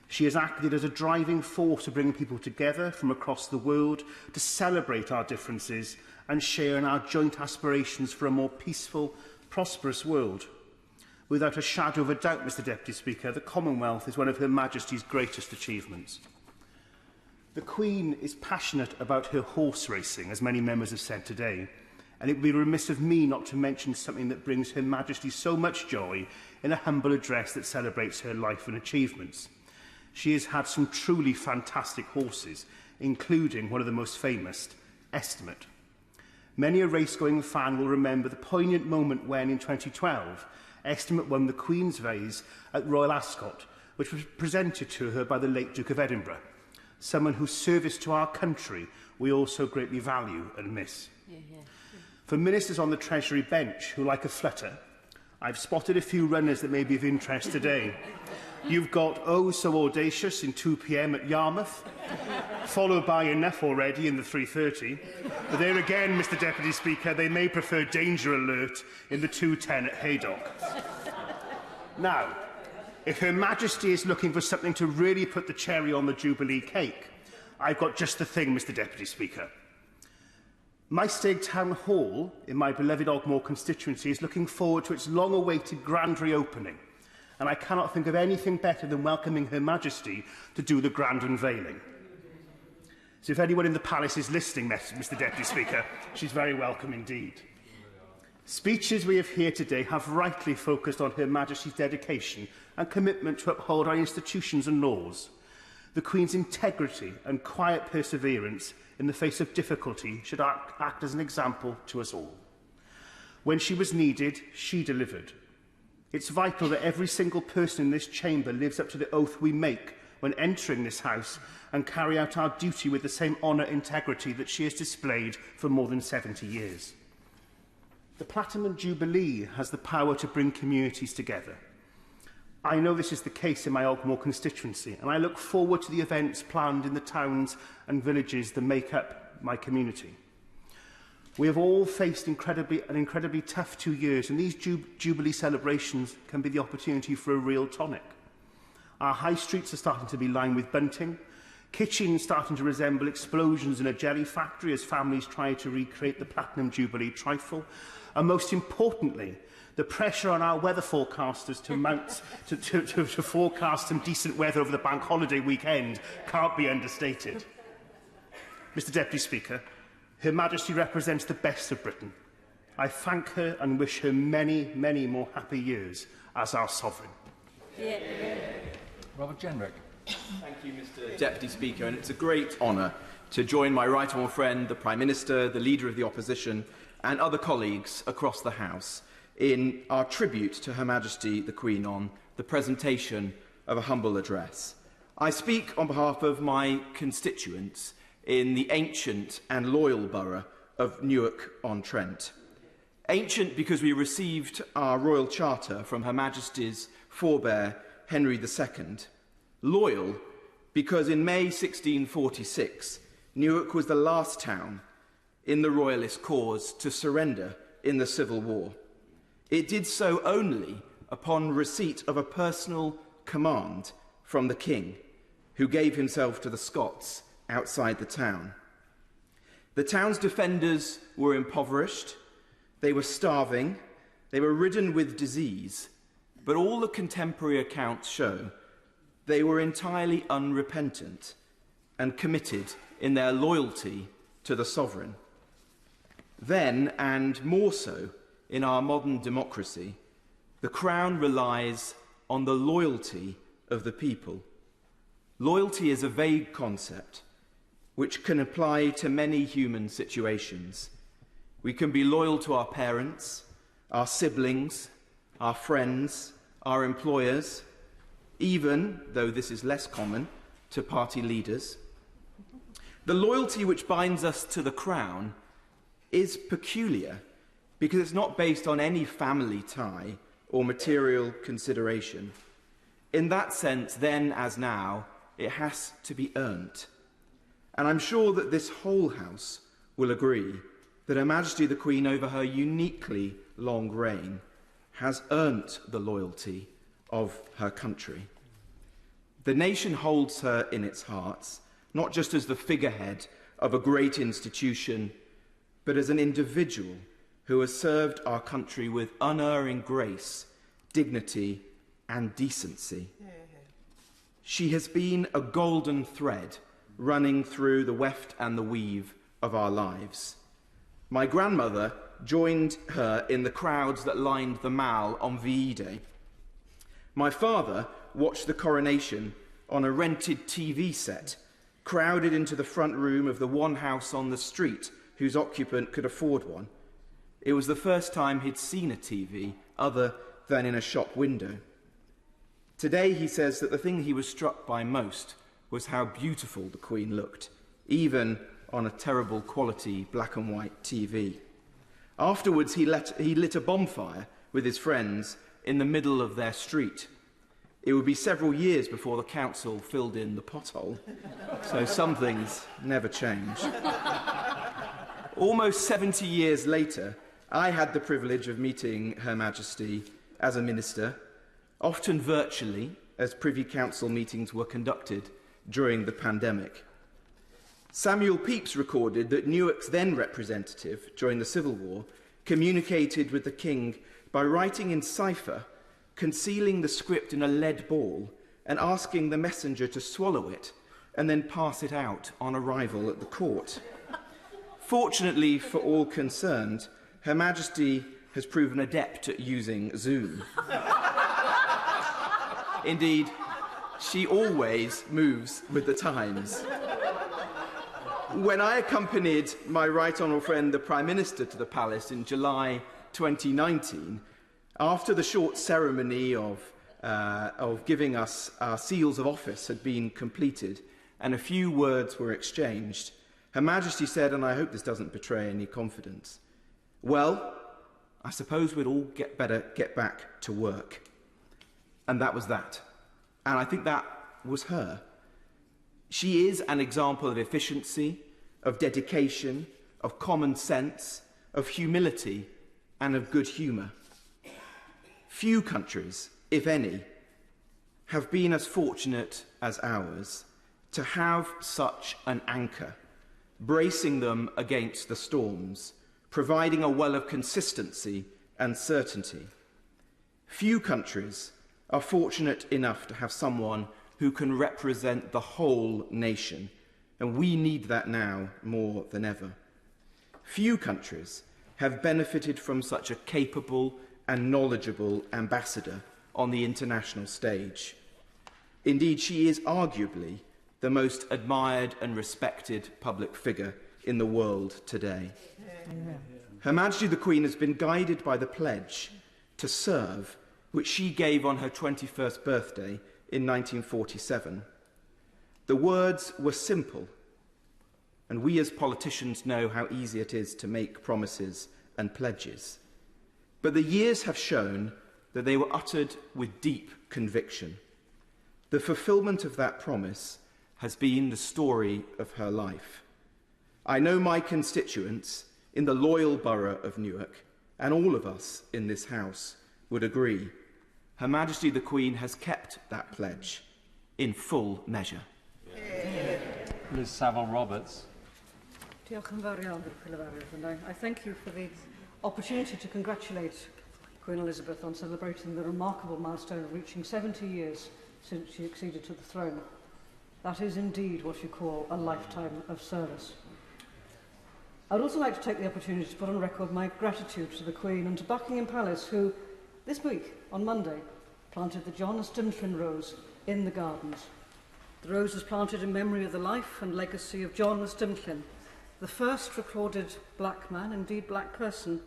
She has acted as a driving force to bring people together from across the world to celebrate our differences and share in our joint aspirations for a more peaceful, prosperous world. Without a shadow of a doubt, Mr Deputy Speaker, the Commonwealth is one of Her Majesty's greatest achievements. The Queen is passionate about her horse racing, as many members have said today, and it would be remiss of me not to mention something that brings Her Majesty so much joy in a humble address that celebrates her life and achievements. She has had some truly fantastic horses, including one of the most famous, Estimate. Many a race-going fan will remember the poignant moment when, in 2012, Estimate won the Queen's Vase at Royal Ascot, which was presented to her by the late Duke of Edinburgh, someone whose service to our country we also greatly value and miss. For ministers on the Treasury bench who like a flutter, I've spotted a few runners that may be of interest today. You've got Oh So Audacious in 2 p.m. at Yarmouth, followed by Enough Already in the 3:30. But there again, Mr Deputy Speaker, they may prefer Danger Alert in the 2:10 at Haydock. Now, if Her Majesty is looking for something to really put the cherry on the Jubilee cake, I've got just the thing, Mr Deputy Speaker. Maesteg Town Hall, in my beloved Ogmore constituency, is looking forward to its long-awaited grand reopening, and I cannot think of anything better than welcoming Her Majesty to do the grand unveiling. So if anyone in the palace is listening, Mr Deputy Speaker, she's very welcome indeed. Speeches we have here today have rightly focused on Her Majesty's dedication and commitment to uphold our institutions and laws. The Queen's integrity and quiet perseverance in the face of difficulty should act as an example to us all. When she was needed, she delivered. It's vital that every single person in this chamber lives up to the oath we make when entering this House and carry out our duty with the same honour and integrity that she has displayed for more than 70 years. The Platinum Jubilee has the power to bring communities together. I know this is the case in my Ogmore constituency, and I look forward to the events planned in the towns and villages that make up my community. We have all faced an incredibly tough 2 years, and these Jubilee celebrations can be the opportunity for a real tonic. Our high streets are starting to be lined with bunting, kitchens starting to resemble explosions in a jelly factory as families try to recreate the Platinum Jubilee trifle, and most importantly, the pressure on our weather forecasters to forecast some decent weather over the bank holiday weekend can't be understated. Mr Deputy Speaker, Her Majesty represents the best of Britain. I thank her and wish her many, many more happy years as our sovereign.
Robert Jenrick.
Thank you, Mr Deputy Speaker, and it's a great honour to join my right honourable friend, the Prime Minister, the Leader of the Opposition and other colleagues across the House in our tribute to Her Majesty the Queen on the presentation of a humble address. I speak on behalf of my constituents in the ancient and loyal borough of Newark-on-Trent. Ancient because we received our royal charter from Her Majesty's forebear Henry II. Loyal because in May 1646, Newark was the last town in the royalist cause to surrender in the Civil War. It did so only upon receipt of a personal command from the king, who gave himself to the Scots outside the town. The town's defenders were impoverished, they were starving, they were ridden with disease, but all the contemporary accounts show they were entirely unrepentant and committed in their loyalty to the sovereign. Then, and more so in our modern democracy, the Crown relies on the loyalty of the people. Loyalty is a vague concept which can apply to many human situations. We can be loyal to our parents, our siblings, our friends, our employers, even, though this is less common, to party leaders. The loyalty which binds us to the Crown is peculiar because it's not based on any family tie or material consideration. In that sense, then as now, it has to be earned. And I'm sure that this whole House will agree that Her Majesty the Queen, over her uniquely long reign, has earned the loyalty of her country. The nation holds her in its hearts, not just as the figurehead of a great institution, but as an individual who has served our country with unerring grace, dignity, and decency. She has been a golden thread running through the weft and the weave of our lives. My grandmother joined her in the crowds that lined the Mall on VE Day. My father watched the coronation on a rented TV set, crowded into the front room of the one house on the street whose occupant could afford one. It was the first time he'd seen a TV other than in a shop window. Today he says that the thing he was struck by most was how beautiful the Queen looked, even on a terrible quality black and white TV. Afterwards he lit a bonfire with his friends in the middle of their street. It would be several years before the council filled in the pothole, so some things never change. Almost 70 years later, I had the privilege of meeting Her Majesty as a minister, often virtually, as Privy Council meetings were conducted during the pandemic. Samuel Pepys recorded that Newark's then representative during the Civil War communicated with the King by writing in cipher, concealing the script in a lead ball and asking the messenger to swallow it and then pass it out on arrival at the court. Fortunately for all concerned, Her Majesty has proven adept at using Zoom. Indeed, she always moves with the times. When I accompanied my Right Honourable friend, the Prime Minister, to the Palace in July 2019, after the short ceremony of giving us our seals of office had been completed and a few words were exchanged, Her Majesty said, and I hope this doesn't betray any confidence, "Well, I suppose we'd all better get back to work." And that was that. And I think that was her. She is an example of efficiency, of dedication, of common sense, of humility, and of good humour. Few countries, if any, have been as fortunate as ours to have such an anchor, bracing them against the storms, providing a well of consistency and certainty. Few countries are fortunate enough to have someone who can represent the whole nation, and we need that now more than ever. Few countries have benefited from such a capable and knowledgeable ambassador on the international stage. Indeed, she is arguably the most admired and respected public figure in the world today. Her Majesty the Queen has been guided by the pledge to serve, which she gave on her 21st birthday in 1947. The words were simple, and we as politicians know how easy it is to make promises and pledges. but the years have shown that they were uttered with deep conviction. The fulfilment of that promise has been the story of her life. I know my constituents in the loyal borough of Newark, and all of us in this House, would agree. Her Majesty the Queen has kept that pledge in full measure.
Liz Saville-Roberts.
Diolch yn fawr iawn, and I thank you for the opportunity to congratulate Queen Elizabeth on celebrating the remarkable milestone of reaching 70 years since she acceded to the throne. That is indeed what you call a lifetime of service. I would also like to take the opportunity to put on record my gratitude to the Queen and to Buckingham Palace, who, this week, on Monday, planted the John Stimson rose in the gardens. The rose was planted in memory of the life and legacy of John Stimson, the first recorded black man, indeed black person,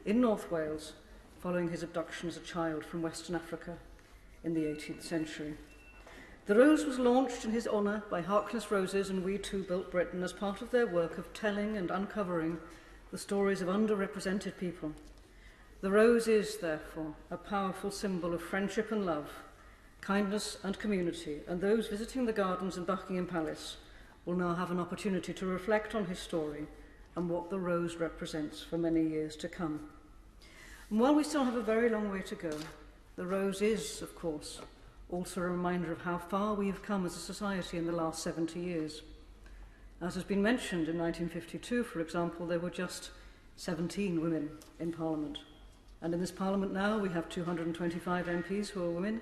in North Wales, following his abduction as a child from Western Africa in the 18th century. The rose was launched in his honour by Harkness Roses and We Too Built Britain as part of their work of telling and uncovering the stories of underrepresented people. The rose is, therefore, a powerful symbol of friendship and love, kindness and community, and those visiting the gardens in Buckingham Palace will now have an opportunity to reflect on his story and what the rose represents for many years to come. And while we still have a very long way to go, the rose is, of course, also a reminder of how far we have come as a society in the last 70 years. As has been mentioned, in 1952, for example, there were just 17 women in Parliament. And in this Parliament now, we have 225 MPs who are women,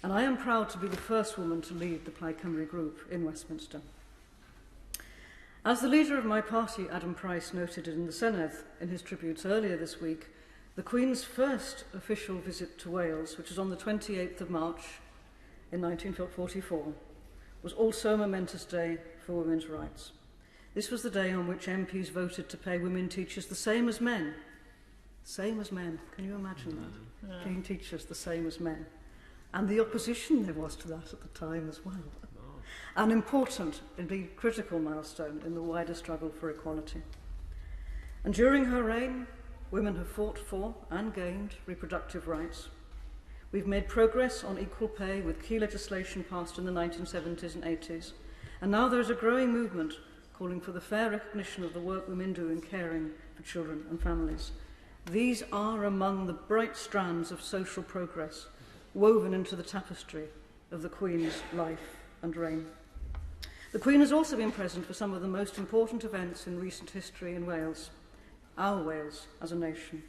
and I am proud to be the first woman to lead the Plaid Cymru group in Westminster. As the leader of my party, Adam Price, noted in the Senedd in his tributes earlier this week, the Queen's first official visit to Wales, which was on the 28th of March in 1944, was also a momentous day for women's rights. This was the day on which MPs voted to pay women teachers the same as men. Same as men. Can you imagine that? Yeah. Paying teachers the same as men. And the opposition there was to that at the time as well. An important, indeed critical milestone in the wider struggle for equality. And during her reign, women have fought for and gained reproductive rights. We've made progress on equal pay with key legislation passed in the 1970s and 80s. And now there is a growing movement calling for the fair recognition of the work women do in caring for children and families. These are among the bright strands of social progress woven into the tapestry of the Queen's life and reign. The Queen has also been present for some of the most important events in recent history in Wales, our Wales as a nation.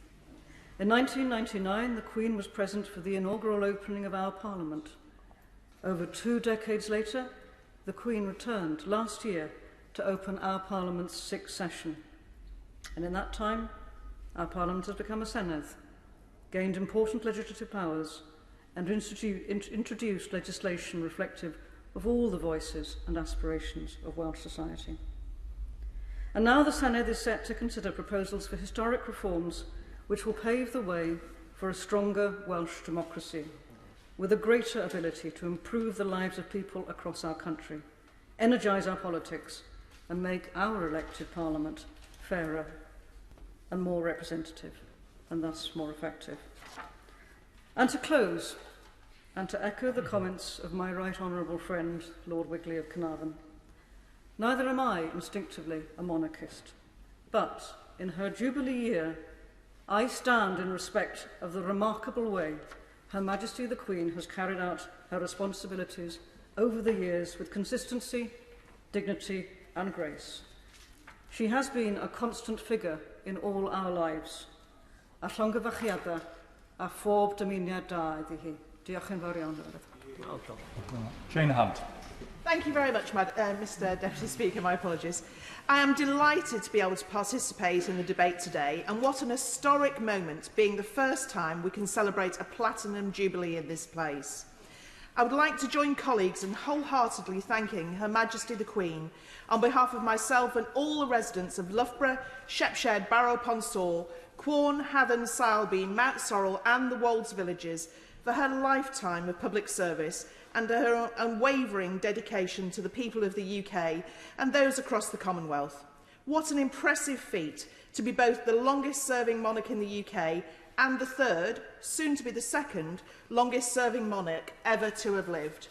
In 1999, the Queen was present for the inaugural opening of our Parliament. Over 2 decades later, the Queen returned last year to open our Parliament's 6th session. And in that time, our Parliament has become a Senedd, gained important legislative powers, and introduced legislation reflective of all the voices and aspirations of Welsh society. And now the Senedd is set to consider proposals for historic reforms which will pave the way for a stronger Welsh democracy, with a greater ability to improve the lives of people across our country, energise our politics, and make our elected Parliament fairer and more representative, and thus more effective. And to close, and to echo the comments of my right honourable friend, Lord Wigley of Carnarvon, neither am I instinctively a monarchist, but in her Jubilee year, I stand in respect of the remarkable way Her Majesty the Queen has carried out her responsibilities over the years with consistency, dignity and grace. She has been a constant figure in all our lives. A llongyfachiadau a phob dymuniad da iddi hi. Diolch yn fawr iawn.
Jane Hunt.
Thank you very much, Mr Deputy Speaker. My apologies. I am delighted to be able to participate in the debate today, and what an historic moment, being the first time we can celebrate a Platinum Jubilee in this place. I would like to join colleagues in wholeheartedly thanking Her Majesty the Queen on behalf of myself and all the residents of Loughborough, Shepshed, Barrow-upon-Soar, Quorn, Haddon, Sileby, Mount Sorrel and the Wolds villages for her lifetime of public service and her unwavering dedication to the people of the UK and those across the Commonwealth. What an impressive feat to be both the longest-serving monarch in the UK and the third, soon to be the second, longest-serving monarch ever to have lived.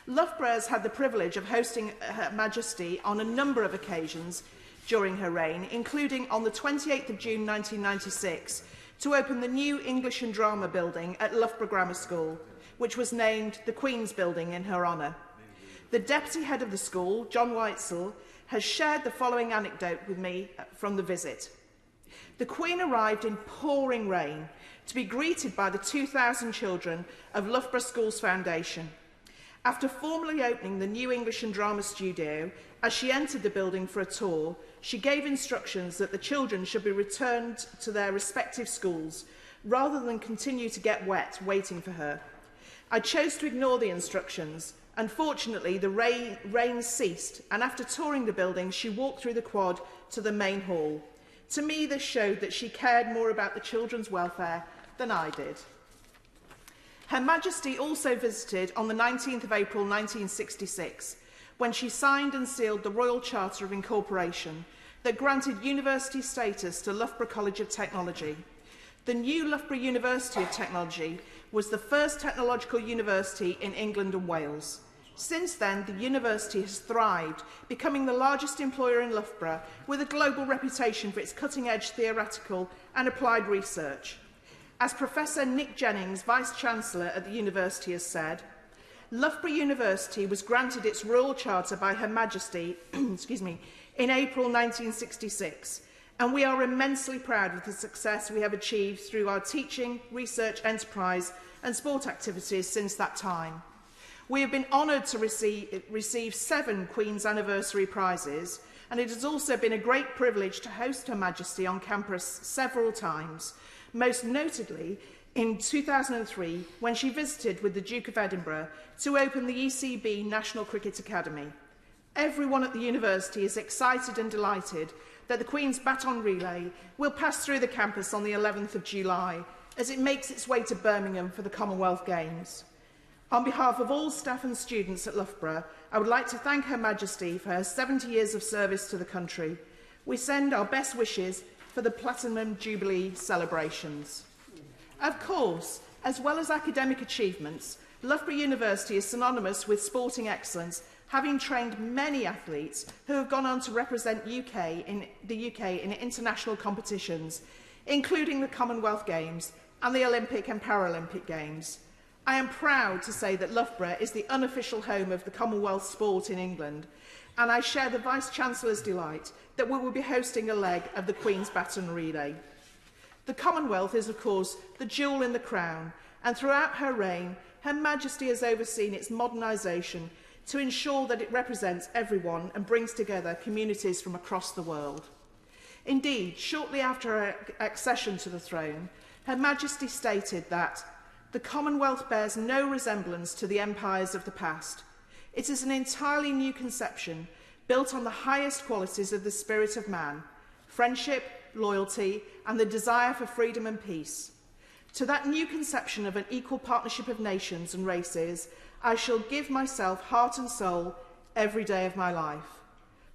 Loughborough has had the privilege of hosting Her Majesty on a number of occasions during her reign, including on the 28th of June 1996, to open the new English and Drama building at Loughborough Grammar School, which was named the Queen's Building in her honour. The deputy head of the school, John Whitesell, has shared the following anecdote with me from the visit. The Queen arrived in pouring rain to be greeted by the 2,000 children of Loughborough Schools Foundation. After formally opening the new English and Drama studio, as she entered the building for a tour, she gave instructions that the children should be returned to their respective schools, rather than continue to get wet waiting for her. I chose to ignore the instructions. Unfortunately, the rain ceased, and after touring the building, she walked through the quad to the main hall. To me, this showed that she cared more about the children's welfare than I did. Her Majesty also visited on the 19th of April 1966, when she signed and sealed the Royal Charter of Incorporation that granted university status to Loughborough College of Technology. The new Loughborough University of Technology was the first technological university in England and Wales. Since then, the university has thrived, becoming the largest employer in Loughborough, with a global reputation for its cutting-edge theoretical and applied research. As Professor Nick Jennings, Vice-Chancellor at the university, has said, Loughborough University was granted its Royal Charter by Her Majesty in April 1966, and we are immensely proud of the success we have achieved through our teaching, research, enterprise and sport activities since that time. We have been honoured to receive 7 Queen's Anniversary Prizes, and it has also been a great privilege to host Her Majesty on campus several times, most notably in 2003 when she visited with the Duke of Edinburgh to open the ECB National Cricket Academy. Everyone at the university is excited and delighted that the Queen's baton relay will pass through the campus on the 11th of July as it makes its way to Birmingham for the Commonwealth Games. On behalf of all staff and students at Loughborough, I would like to thank Her Majesty for her 70 years of service to the country. We send our best wishes for the Platinum Jubilee celebrations. Of course, as well as academic achievements, Loughborough University is synonymous with sporting excellence, having trained many athletes who have gone on to represent the UK in international competitions, including the Commonwealth Games and the Olympic and Paralympic Games. I am proud to say that Loughborough is the unofficial home of the Commonwealth sport in England, and I share the Vice-Chancellor's delight that we will be hosting a leg of the Queen's Baton Relay. The Commonwealth is, of course, the jewel in the crown, and throughout her reign, Her Majesty has overseen its modernisation to ensure that it represents everyone and brings together communities from across the world. Indeed, shortly after her accession to the throne, Her Majesty stated that the Commonwealth bears no resemblance to the empires of the past. It is an entirely new conception built on the highest qualities of the spirit of man, friendship, loyalty, and the desire for freedom and peace. To that new conception of an equal partnership of nations and races, I shall give myself heart and soul every day of my life.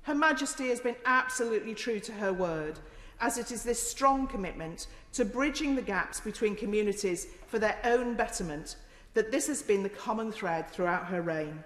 Her Majesty has been absolutely true to her word, as it is this strong commitment to bridging the gaps between communities for their own betterment that this has been the common thread throughout her reign.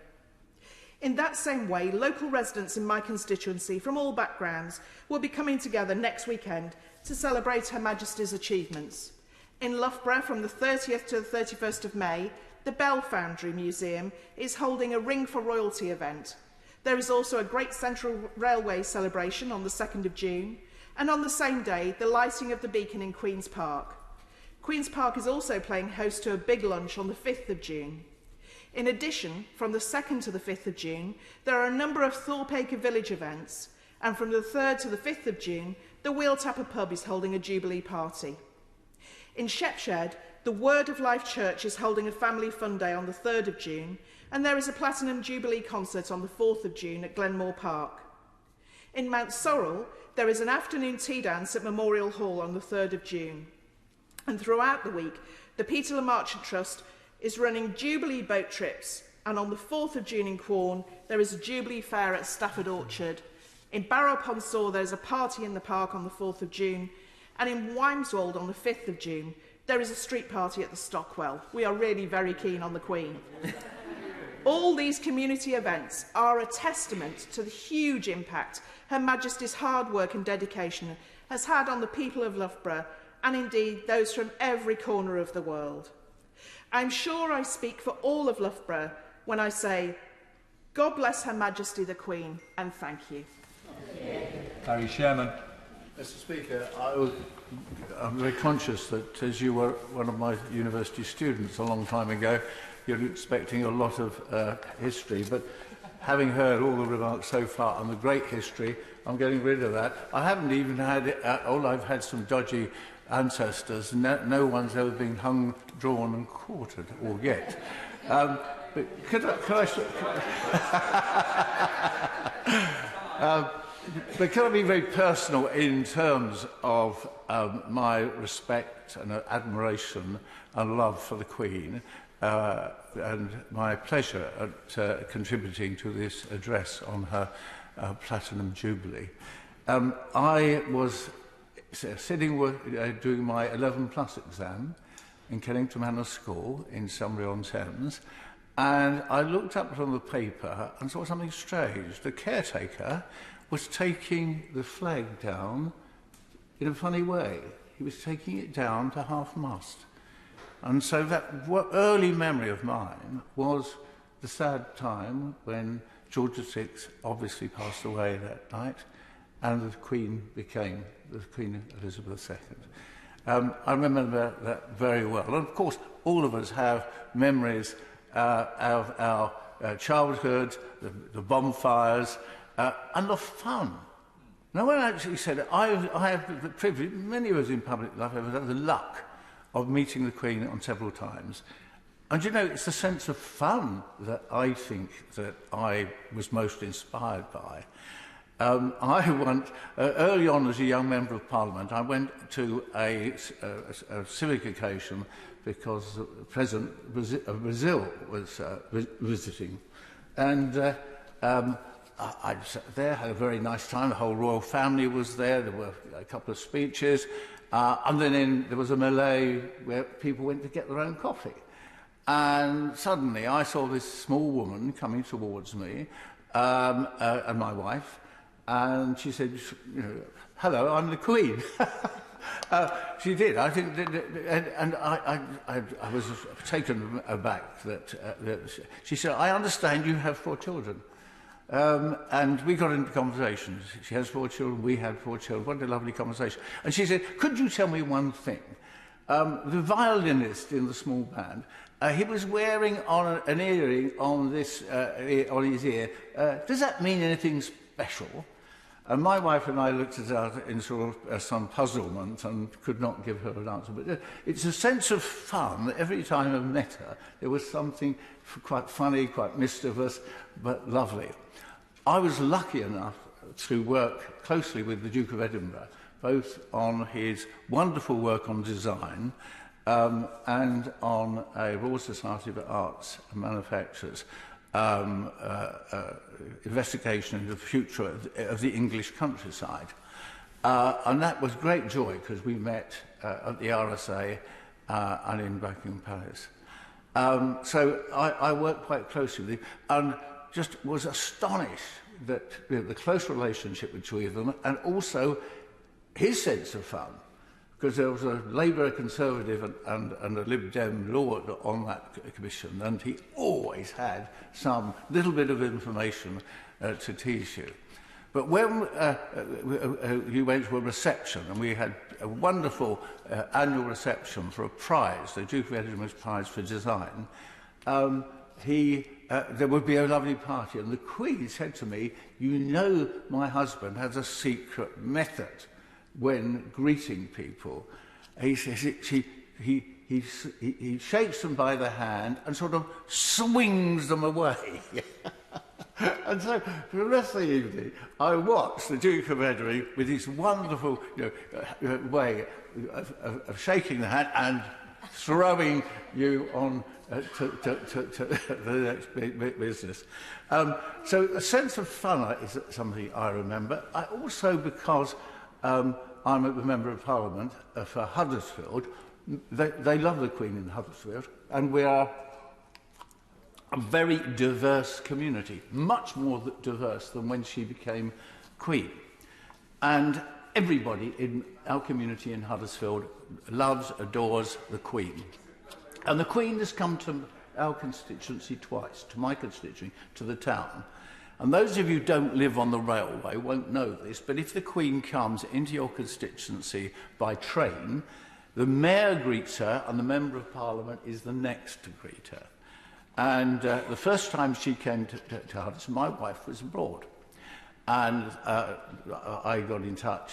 In that same way, local residents in my constituency from all backgrounds will be coming together next weekend to celebrate Her Majesty's achievements. In Loughborough, from the 30th to the 31st of May, the Bell Foundry Museum is holding a Ring for Royalty event. There is also a Great Central Railway celebration on the 2nd of June, and on the same day, the lighting of the beacon in Queen's Park. Queen's Park is also playing host to a big lunch on the 5th of June. In addition, from the 2nd to the 5th of June, there are a number of Thorpeacre Village events, and from the 3rd to the 5th of June, the Wheeltapper Pub is holding a Jubilee party. In Shepshed, the Word of Life Church is holding a family fun day on the 3rd of June, and there is a Platinum Jubilee concert on the 4th of June at Glenmore Park. In Mount Sorrel, there is an afternoon tea dance at Memorial Hall on the 3rd of June. And throughout the week, the Peter Le Marchant Trust is running Jubilee boat trips, and on the 4th of June in Quorn, there is a Jubilee fair at Stafford Orchard. In Barrow-upon-Soar, there is a party in the park on the 4th of June, And in Wymswold on the 5th of June, there is a street party at the Stockwell. We are really very keen on the Queen. All these community events are a testament to the huge impact Her Majesty's hard work and dedication has had on the people of Loughborough, and indeed those from every corner of the world. I'm sure I speak for all of Loughborough when I say, God bless Her Majesty the Queen, and thank you.
Harry Sherman.
Mr. Speaker, I'm very conscious that as you were one of my university students a long time ago, you're expecting a lot of history, but having heard all the remarks so far on the great history, I'm getting rid of that. I haven't even had, I've had some dodgy ancestors, no one's ever been hung, drawn and quartered, or yet. But could I be very personal in terms of my respect and admiration and love for the Queen, and my pleasure at contributing to this address on her Platinum Jubilee. I was sitting doing my 11+ exam in Kennington Manor School in Sunbury-on-Thames, and I looked up from the paper and saw something strange. The caretaker was taking the flag down in a funny way. He was taking it down to half-mast. And so that early memory of mine was the sad time when George VI obviously passed away that night, and the Queen became the Queen Elizabeth II. I remember that very well. And of course, all of us have memories of our childhood, the bonfires, and the fun. No one actually said it. I have the privilege, many of us in public life have had the luck of meeting the Queen on several times. And you know, it's the sense of fun that I think that I was most inspired by. I went, early on as a young member of Parliament, I went to a civic occasion because the President of Brazil was visiting. And I sat there, had a very nice time. The whole royal family was there. There were a couple of speeches. And then there was a melee where people went to get their own coffee. And suddenly I saw this small woman coming towards me, and my wife, and she said, you know, hello, I'm the Queen. She did. I think, and I was taken aback that she said, I understand you have 4 children. And we got into conversations. She has 4 children, we had 4 children. What a lovely conversation. And she said, could you tell me one thing? The violinist in the small band, he was wearing an earring on his ear. Does that mean anything special? And my wife and I looked at it in sort of some puzzlement and could not give her an answer. But it's a sense of fun. Every time I met her, there was something quite funny, quite mischievous, but lovely. I was lucky enough to work closely with the Duke of Edinburgh, both on his wonderful work on design and on a Royal Society of Arts and Manufacturers investigation into the future of the English countryside. And that was great joy because we met at the RSA and in Buckingham Palace. So I worked quite closely with him and just was astonished that the close relationship between them and also his sense of fun, because there was a Labour, a Conservative and a Lib Dem Lord on that commission, and he always had some little bit of information to tease you. But when you went to a reception, and we had a wonderful annual reception for a prize, the Duke of Edinburgh's Prize for Design, there would be a lovely party, and the Queen said to me, you know my husband has a secret method when greeting people. He says he shakes them by the hand and sort of swings them away. And so for the rest of the evening, I watched the Duke of Edinburgh with his wonderful way of shaking the hand and throwing you on to the next business. So a sense of fun is something I remember. Also because I'm a Member of Parliament for Huddersfield. They love the Queen in Huddersfield, and we are a very diverse community, much more diverse than when she became Queen. And everybody in our community in Huddersfield loves, adores the Queen. And the Queen has come to our constituency twice, to my constituency, to the town. And those of you who don't live on the railway won't know this, but if the Queen comes into your constituency by train, the Mayor greets her and the Member of Parliament is the next to greet her. And the first time she came to Huddersfield, my wife was abroad. And I got in touch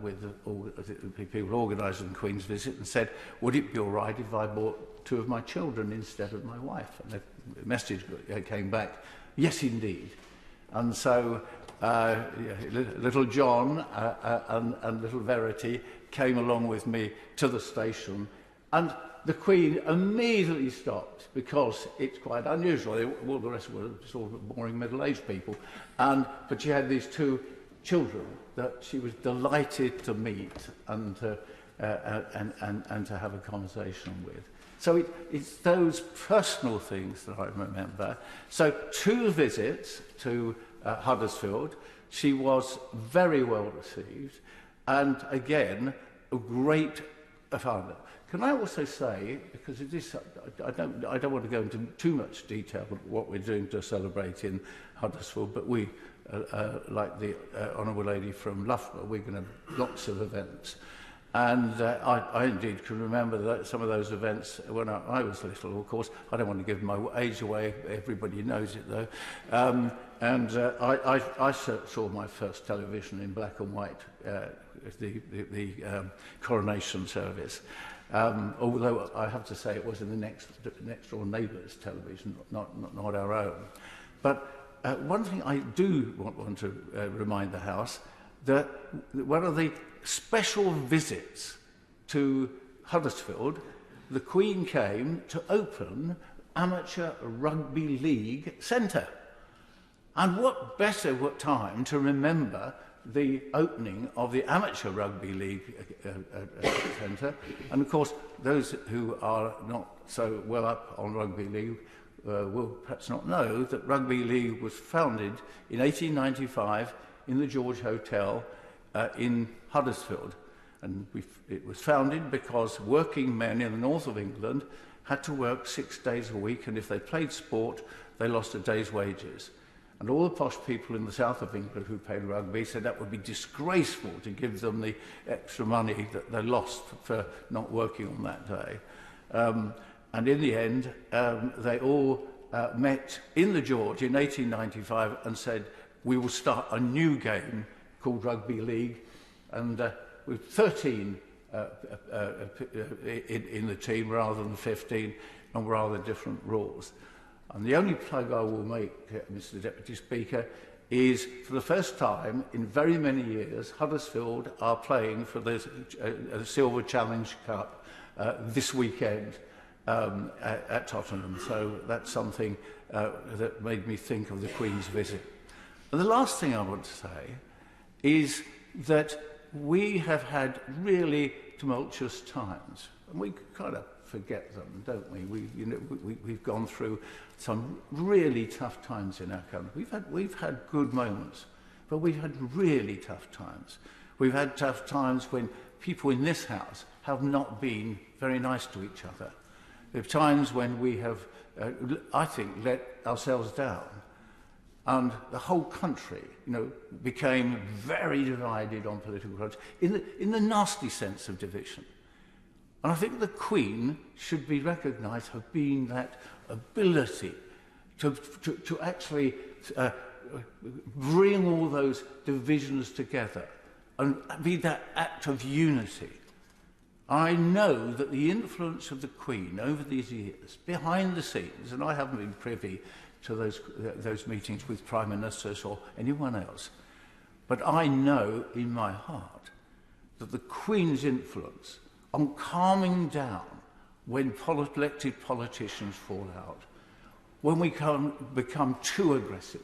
with the people organising the Queen's visit and said, would it be all right if I brought 2 of my children instead of my wife? And the message came back, yes, indeed. And so little John and little Verity came along with me to the station, and the Queen immediately stopped because it's quite unusual. All the rest were sort of boring middle-aged people, but she had these 2 children that she was delighted to meet and to have a conversation with. So it's those personal things that I remember. So 2 visits to Huddersfield. She was very well received, and again, a great founder. Can I also say, because of this, I don't want to go into too much detail of what we're doing to celebrate in Huddersfield, but we, like the Honourable Lady from Loughborough, we're going to have lots of events. And I indeed can remember that some of those events when I was little. Of course, I don't want to give my age away. Everybody knows it, though. I saw my first television in black and white, the coronation service. Although I have to say it was in the next door neighbour's television, not our own. But one thing I do want to remind the House, that one of the special visits to Huddersfield, the Queen came to open Amateur Rugby League Centre. And what better time to remember the opening of the Amateur Rugby League Centre. And of course, those who are not so well up on Rugby League will perhaps not know that Rugby League was founded in 1895 in the George Hotel in Huddersfield. And it was founded because working men in the north of England had to work 6 days a week, and if they played sport, they lost a day's wages. And all the posh people in the south of England who played rugby said that would be disgraceful to give them the extra money that they lost for not working on that day. And in the end, they all met in the George in 1895 and said, we will start a new game called Rugby League, and with 13 in the team rather than 15, and rather different rules. And the only plug I will make, Mr. Deputy Speaker, is for the first time in very many years, Huddersfield are playing for the Silver Challenge Cup this weekend at Tottenham. So that's something that made me think of the Queen's visit. And the last thing I want to say is that we have had really tumultuous times, and we kind of forget them, don't we? We've gone through some really tough times in our country. We've had good moments, but we've had really tough times. We've had tough times when people in this House have not been very nice to each other. There are times when we have, I think, let ourselves down. And the whole country, became very divided on political grounds, in the nasty sense of division. And I think the Queen should be recognised for being that ability to actually bring all those divisions together and be that act of unity. I know that the influence of the Queen over these years, behind the scenes, and I haven't been privy to those meetings with Prime Ministers or anyone else, but I know in my heart that the Queen's influence on calming down when elected politicians fall out when we become too aggressive,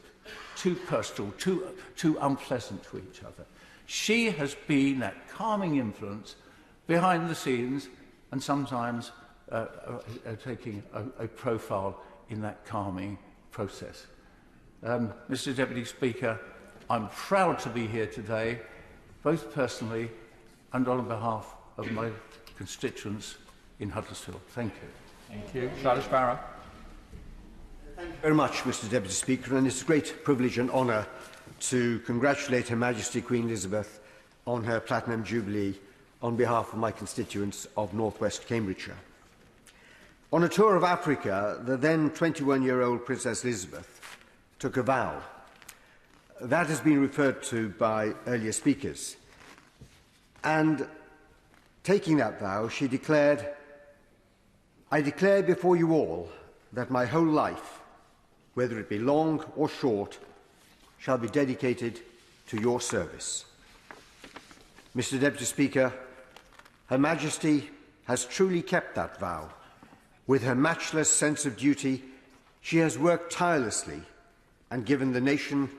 too personal, too unpleasant to each other. She has been that calming influence behind the scenes and sometimes taking a profile in that calming process. Mr. Deputy Speaker, I'm proud to be here today, both personally and on behalf of my constituents in Huddersfield. Thank you.
Thank you. Charles Barrow.
Thank you very much, Mr. Deputy Speaker, and it's a great privilege and honour to congratulate Her Majesty Queen Elizabeth on her Platinum Jubilee on behalf of my constituents of North West Cambridgeshire. On a tour of Africa, the then 21-year-old Princess Elizabeth took a vow. That has been referred to by earlier speakers. And taking that vow, she declared, "I declare before you all that my whole life, whether it be long or short, shall be dedicated to your service." Mr. Deputy Speaker, Her Majesty has truly kept that vow. With her matchless sense of duty, she has worked tirelessly and given the nation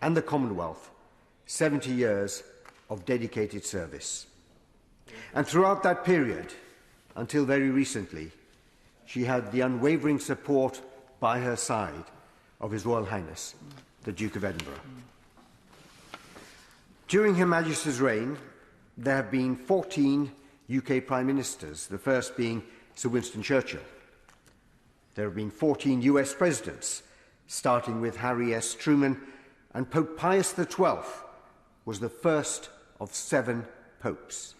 and the Commonwealth 70 years of dedicated service. And throughout that period, until very recently, she had the unwavering support by her side of His Royal Highness, the Duke of Edinburgh. During Her Majesty's reign, there have been 14 UK Prime Ministers, the first being Sir Winston Churchill. There have been 14 US Presidents, starting with Harry S. Truman, and Pope Pius XII was the first of 7 popes.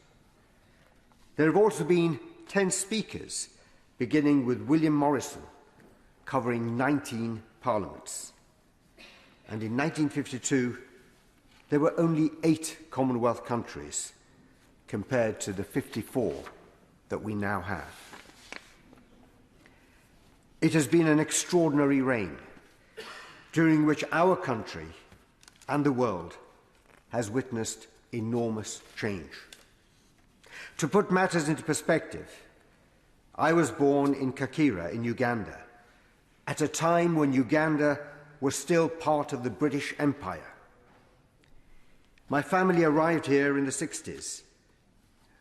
There have also been 10 speakers, beginning with William Morrison, covering 19 parliaments. And in 1952, there were only 8 Commonwealth countries, compared to the 54 that we now have. It has been an extraordinary reign, during which our country and the world has witnessed enormous change. To put matters into perspective, I was born in Kakira in Uganda, at a time when Uganda was still part of the British Empire. My family arrived here in the 60s,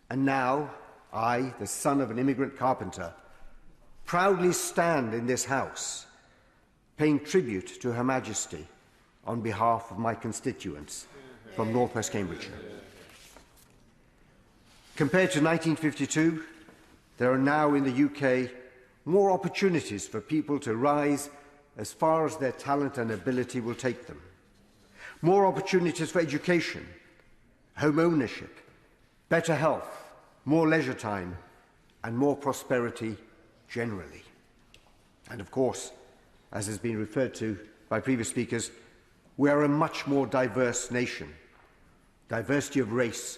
and now I, the son of an immigrant carpenter, proudly stand in this House, paying tribute to Her Majesty on behalf of my constituents from North West Cambridgeshire. Compared to 1952, there are now in the UK more opportunities for people to rise as far as their talent and ability will take them. More opportunities for education, home ownership, better health, more leisure time, and more prosperity generally. And of course, as has been referred to by previous speakers, we are a much more diverse nation. Diversity of race,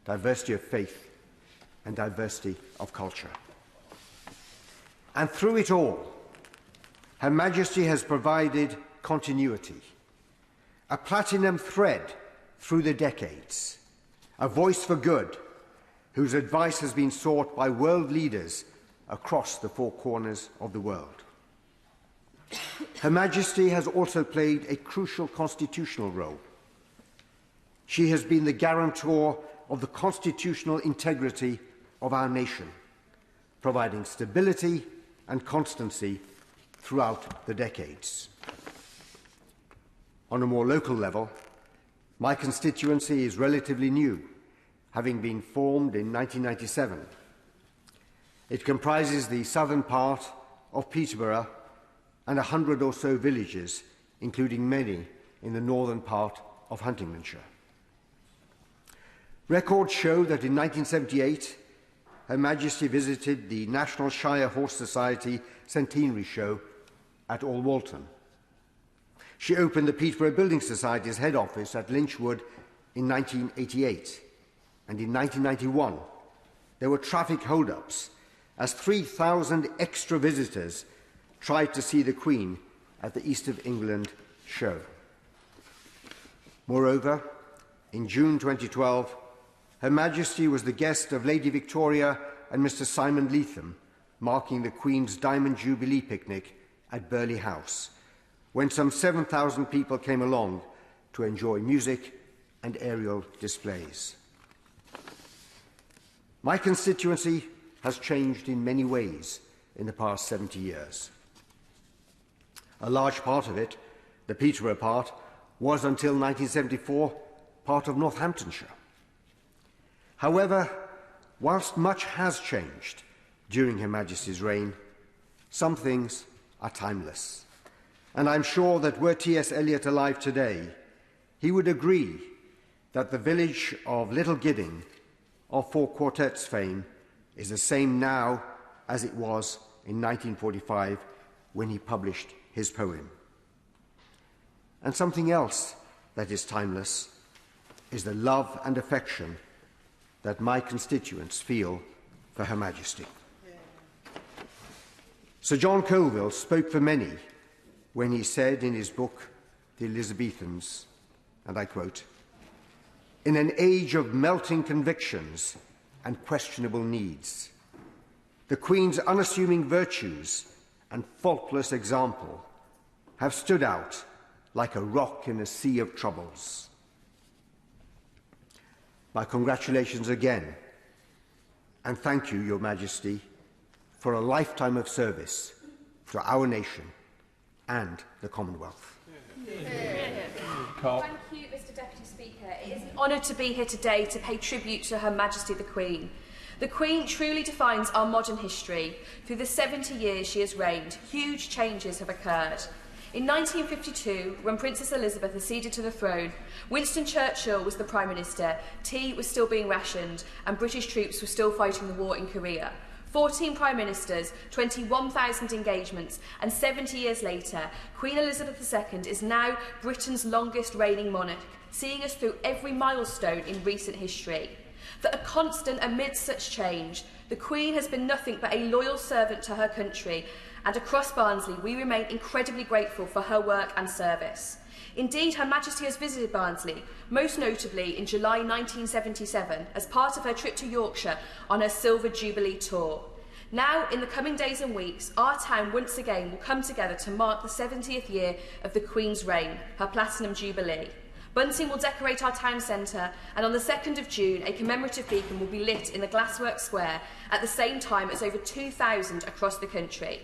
diversity of faith, and diversity of culture. And through it all, Her Majesty has provided continuity, a platinum thread through the decades, a voice for good, whose advice has been sought by world leaders across the 4 corners of the world. Her Majesty has also played a crucial constitutional role. She has been the guarantor of the constitutional integrity of our nation, providing stability and constancy throughout the decades. On a more local level, my constituency is relatively new, having been formed in 1997. It comprises the southern part of Peterborough and 100 or so villages, including many in the northern part of Huntingdonshire. Records show that in 1978, Her Majesty visited the National Shire Horse Society Centenary Show at Alwalton. She opened the Peterborough Building Society's head office at Lynchwood in 1988. And in 1991, there were traffic hold-ups as 3,000 extra visitors tried to see the Queen at the East of England show. Moreover, in June 2012, Her Majesty was the guest of Lady Victoria and Mr. Simon Leatham, marking the Queen's Diamond Jubilee picnic at Burghley House, when some 7,000 people came along to enjoy music and aerial displays. My constituency has changed in many ways in the past 70 years. A large part of it, the Peterborough part, was until 1974 part of Northamptonshire. However, whilst much has changed during Her Majesty's reign, some things are timeless. And I'm sure that were T.S. Eliot alive today, he would agree that the village of Little Gidding, of Four Quartets fame, is the same now as it was in 1945 when he published his poem. And something else that is timeless is the love and affection that my constituents feel for Her Majesty. Sir John Colville spoke for many when he said in his book, The Elizabethans, and I quote, "In an age of melting convictions and questionable needs, the Queen's unassuming virtues and faultless example have stood out like a rock in a sea of troubles." My congratulations again, and thank you, Your Majesty, for a lifetime of service to our nation and the Commonwealth.
Thank you, Mr. Deputy Speaker. It is an honour to be here today to pay tribute to Her Majesty the Queen. The Queen truly defines our modern history. Through the 70 years she has reigned, huge changes have occurred. In 1952, when Princess Elizabeth acceded to the throne, Winston Churchill was the Prime Minister, tea was still being rationed, and British troops were still fighting the war in Korea. 14 Prime Ministers, 21,000 engagements, and 70 years later, Queen Elizabeth II is now Britain's longest reigning monarch, seeing us through every milestone in recent history. For a constant amidst such change, the Queen has been nothing but a loyal servant to her country, and across Barnsley we remain incredibly grateful for her work and service. Indeed, Her Majesty has visited Barnsley, most notably in July 1977, as part of her trip to Yorkshire on her Silver Jubilee tour. Now, in the coming days and weeks, our town once again will come together to mark the 70th year of the Queen's reign, her Platinum Jubilee. Bunting will decorate our town centre, and on the 2nd of June, a commemorative beacon will be lit in the Glassworks Square at the same time as over 2,000 across the country.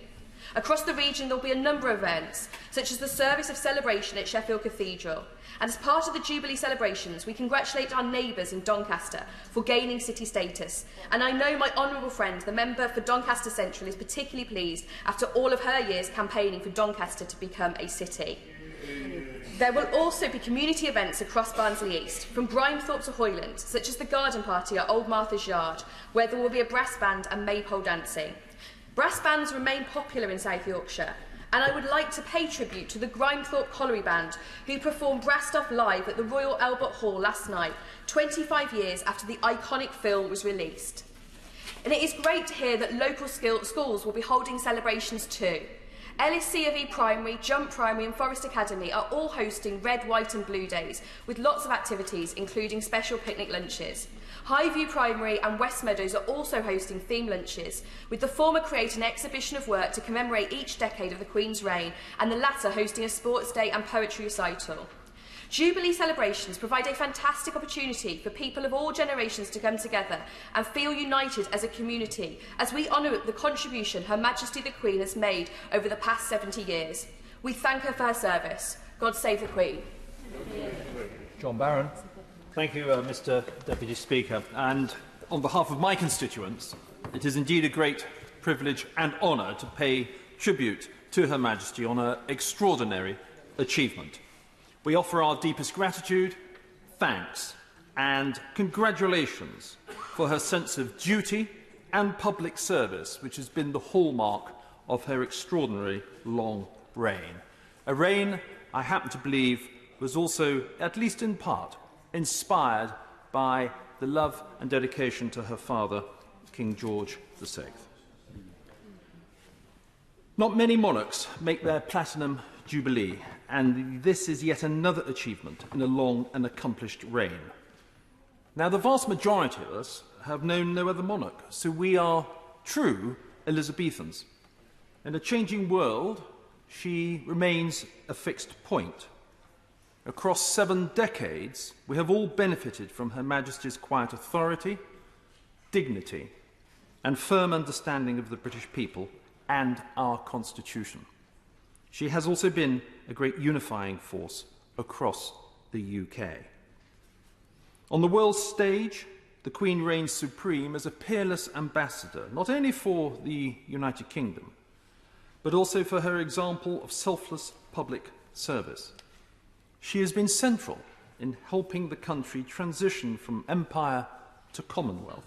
Across the region, there will be a number of events, such as the service of celebration at Sheffield Cathedral. And as part of the Jubilee celebrations, we congratulate our neighbours in Doncaster for gaining city status. And I know my honourable friend, the member for Doncaster Central, is particularly pleased after all of her years campaigning for Doncaster to become a city. There will also be community events across Barnsley East, from Grimethorpe to Hoyland, such as the Garden Party at Old Martha's Yard, where there will be a brass band and maypole dancing. Brass bands remain popular in South Yorkshire, and I would like to pay tribute to the Grimethorpe Colliery Band, who performed Brass Stuff live at the Royal Albert Hall last night, 25 years after the iconic film was released. And it is great to hear that local schools will be holding celebrations too. LSCOV Primary, Jump Primary and Forest Academy are all hosting Red, White and Blue Days, with lots of activities, including special picnic lunches. Highview Primary and West Meadows are also hosting theme lunches, with the former creating an exhibition of work to commemorate each decade of the Queen's reign, and the latter hosting a sports day and poetry recital. Jubilee celebrations provide a fantastic opportunity for people of all generations to come together and feel united as a community, as we honour the contribution Her Majesty the Queen has made over the past 70 years. We thank her for her service. God save the Queen.
John Barron.
Thank you, Mr. Deputy Speaker. And on behalf of my constituents, it is indeed a great privilege and honour to pay tribute to Her Majesty on her extraordinary achievement. We offer our deepest gratitude, thanks and congratulations for her sense of duty and public service, which has been the hallmark of her extraordinary long reign. A reign, I happen to believe, was also, at least in part, inspired by the love and dedication to her father, King George VI. Not many monarchs make their Platinum Jubilee, and this is yet another achievement in a long and accomplished reign. Now, the vast majority of us have known no other monarch, so we are true Elizabethans. In a changing world,
she remains a fixed point. Across 7 decades, we have all benefited from Her Majesty's quiet authority, dignity, and firm understanding of the British people and our Constitution. She has also been a great unifying force across the UK. On the world stage, the Queen reigns supreme as a peerless ambassador, not only for the United Kingdom, but also for her example of selfless public service. She has been central in helping the country transition from empire to Commonwealth,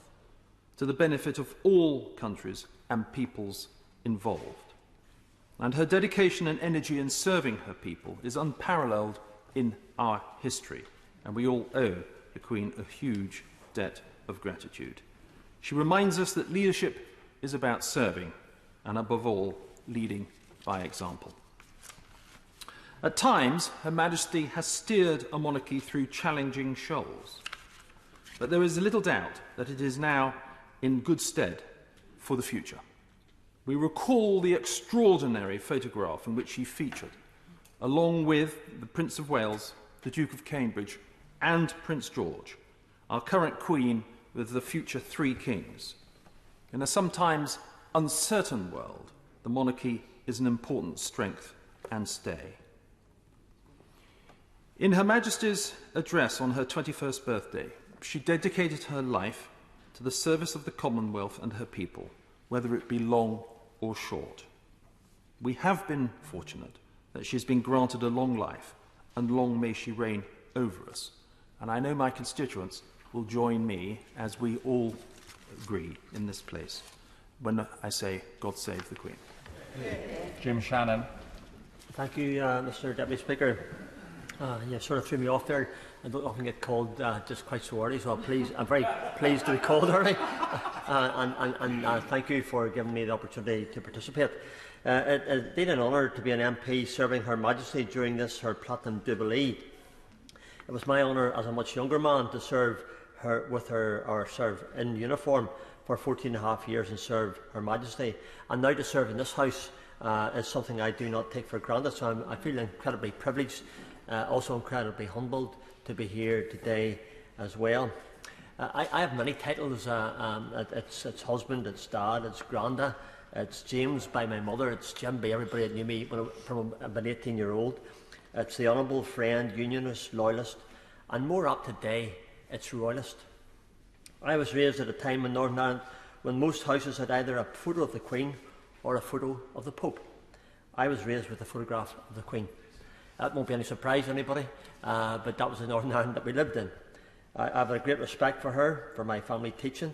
to the benefit of all countries and peoples involved. And her dedication and energy in serving her people is unparalleled in our history, and we all owe the Queen a huge debt of gratitude. She reminds us that leadership is about serving, and above all, leading by example. At times, Her Majesty has steered a monarchy through challenging shoals, but there is little doubt that it is now in good stead for the future. We recall the extraordinary photograph in which she featured, along with the Prince of Wales, the Duke of Cambridge, and Prince George, our current Queen with the future 3 kings. In a sometimes uncertain world, the monarchy is an important strength and stay. In Her Majesty's address on her 21st birthday, she dedicated her life to the service of the Commonwealth and her people, whether it be long or short. We have been fortunate that she has been granted a long life, and long may she reign over us. And I know my constituents will join me as we all agree in this place when I say, God save the Queen.
Jim Shannon.
Thank you, Mr. Deputy Speaker. You sort of threw me off there. I don't often get called just quite so early, so I'm very pleased to be called early. And thank you for giving me the opportunity to participate. It's been an honour to be an MP serving Her Majesty during this, her Platinum Jubilee. It was my honour as a much younger man to serve her with her, or serve in uniform for 14.5 years and serve Her Majesty. And now to serve in this House is something I do not take for granted, so I feel incredibly privileged, also incredibly humbled to be here today as well. I have many titles. It's husband, it's dad, it's granda, it's James by my mother, it's Jim by everybody that knew me from about 18-year-old. It's the honourable friend, unionist, loyalist, and more up today, it's royalist. I was raised at a time in Northern Ireland when most houses had either a photo of the Queen or a photo of the Pope. I was raised with a photograph of the Queen. That won't be any surprise to anybody, but that was the Northern Ireland that we lived in. I have a great respect for her, for my family teaching,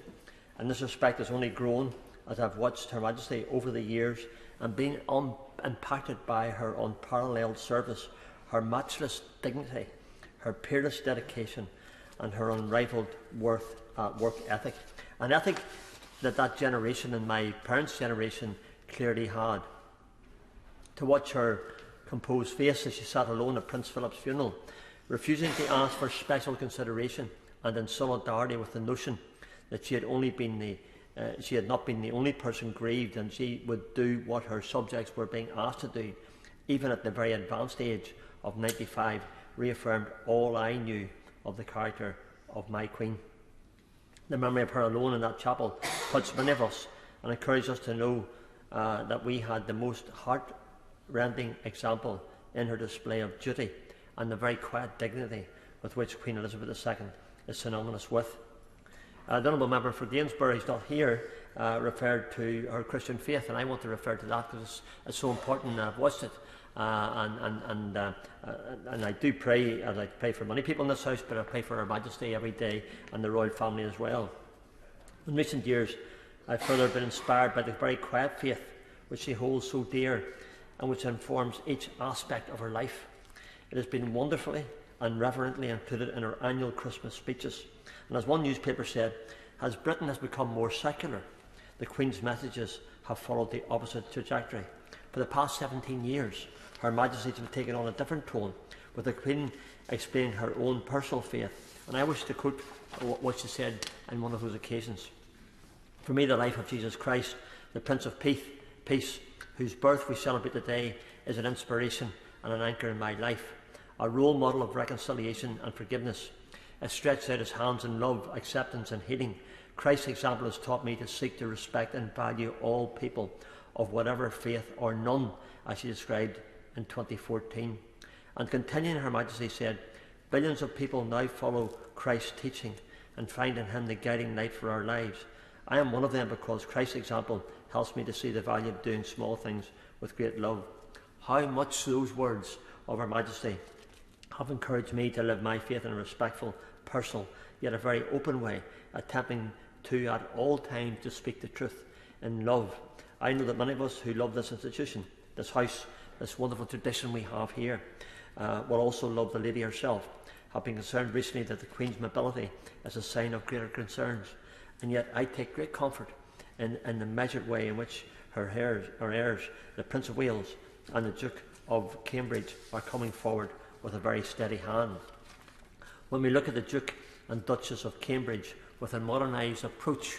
and this respect has only grown as I've watched Her Majesty over the years and been impacted by her unparalleled service, her matchless dignity, her peerless dedication, and her unrivalled work ethic. An ethic that generation and my parents' generation clearly had. To watch her composed face as she sat alone at Prince Philip's funeral, refusing to ask for special consideration, and in solidarity with the notion that she had not been the only person grieved, and she would do what her subjects were being asked to do, even at the very advanced age of 95, reaffirmed all I knew of the character of my Queen. The memory of her alone in that chapel touched many of us and encouraged us to know that we had the most heart-rending example in her display of duty and the very quiet dignity with which Queen Elizabeth II is synonymous with. The honourable member for Gainsborough, who's not here, referred to her Christian faith, and I want to refer to that because it's so important. I've watched it, and I do pray, as I pray for many people in this House, but I pray for Her Majesty every day and the royal family as well. In recent years, I've further been inspired by the very quiet faith which she holds so dear and which informs each aspect of her life. It has been wonderfully and reverently included in her annual Christmas speeches. And as one newspaper said, as Britain has become more secular, the Queen's messages have followed the opposite trajectory. For the past 17 years, Her Majesty has taken on a different tone, with the Queen explaining her own personal faith. And I wish to quote what she said on one of those occasions. For me, the life of Jesus Christ, the Prince of Peace, whose birth we celebrate today, is an inspiration and an anchor in my life, a role model of reconciliation and forgiveness. It stretched out his hands in love, acceptance and healing. Christ's example has taught me to seek to respect and value all people of whatever faith or none, as she described in 2014. And continuing, Her Majesty said, billions of people now follow Christ's teaching and find in him the guiding light for our lives. I am one of them because Christ's example helps me to see the value of doing small things with great love. How much those words of Her Majesty have encouraged me to live my faith in a respectful, personal, yet a very open way, attempting to at all times to speak the truth in love. I know that many of us who love this institution, this house, this wonderful tradition we have here, will also love the lady herself, have been concerned recently that the Queen's mobility is a sign of greater concerns, and yet I take great comfort in the measured way in which her heirs, the Prince of Wales and the Duke of Cambridge, are coming forward with a very steady hand. When we look at the Duke and Duchess of Cambridge with a modernised approach,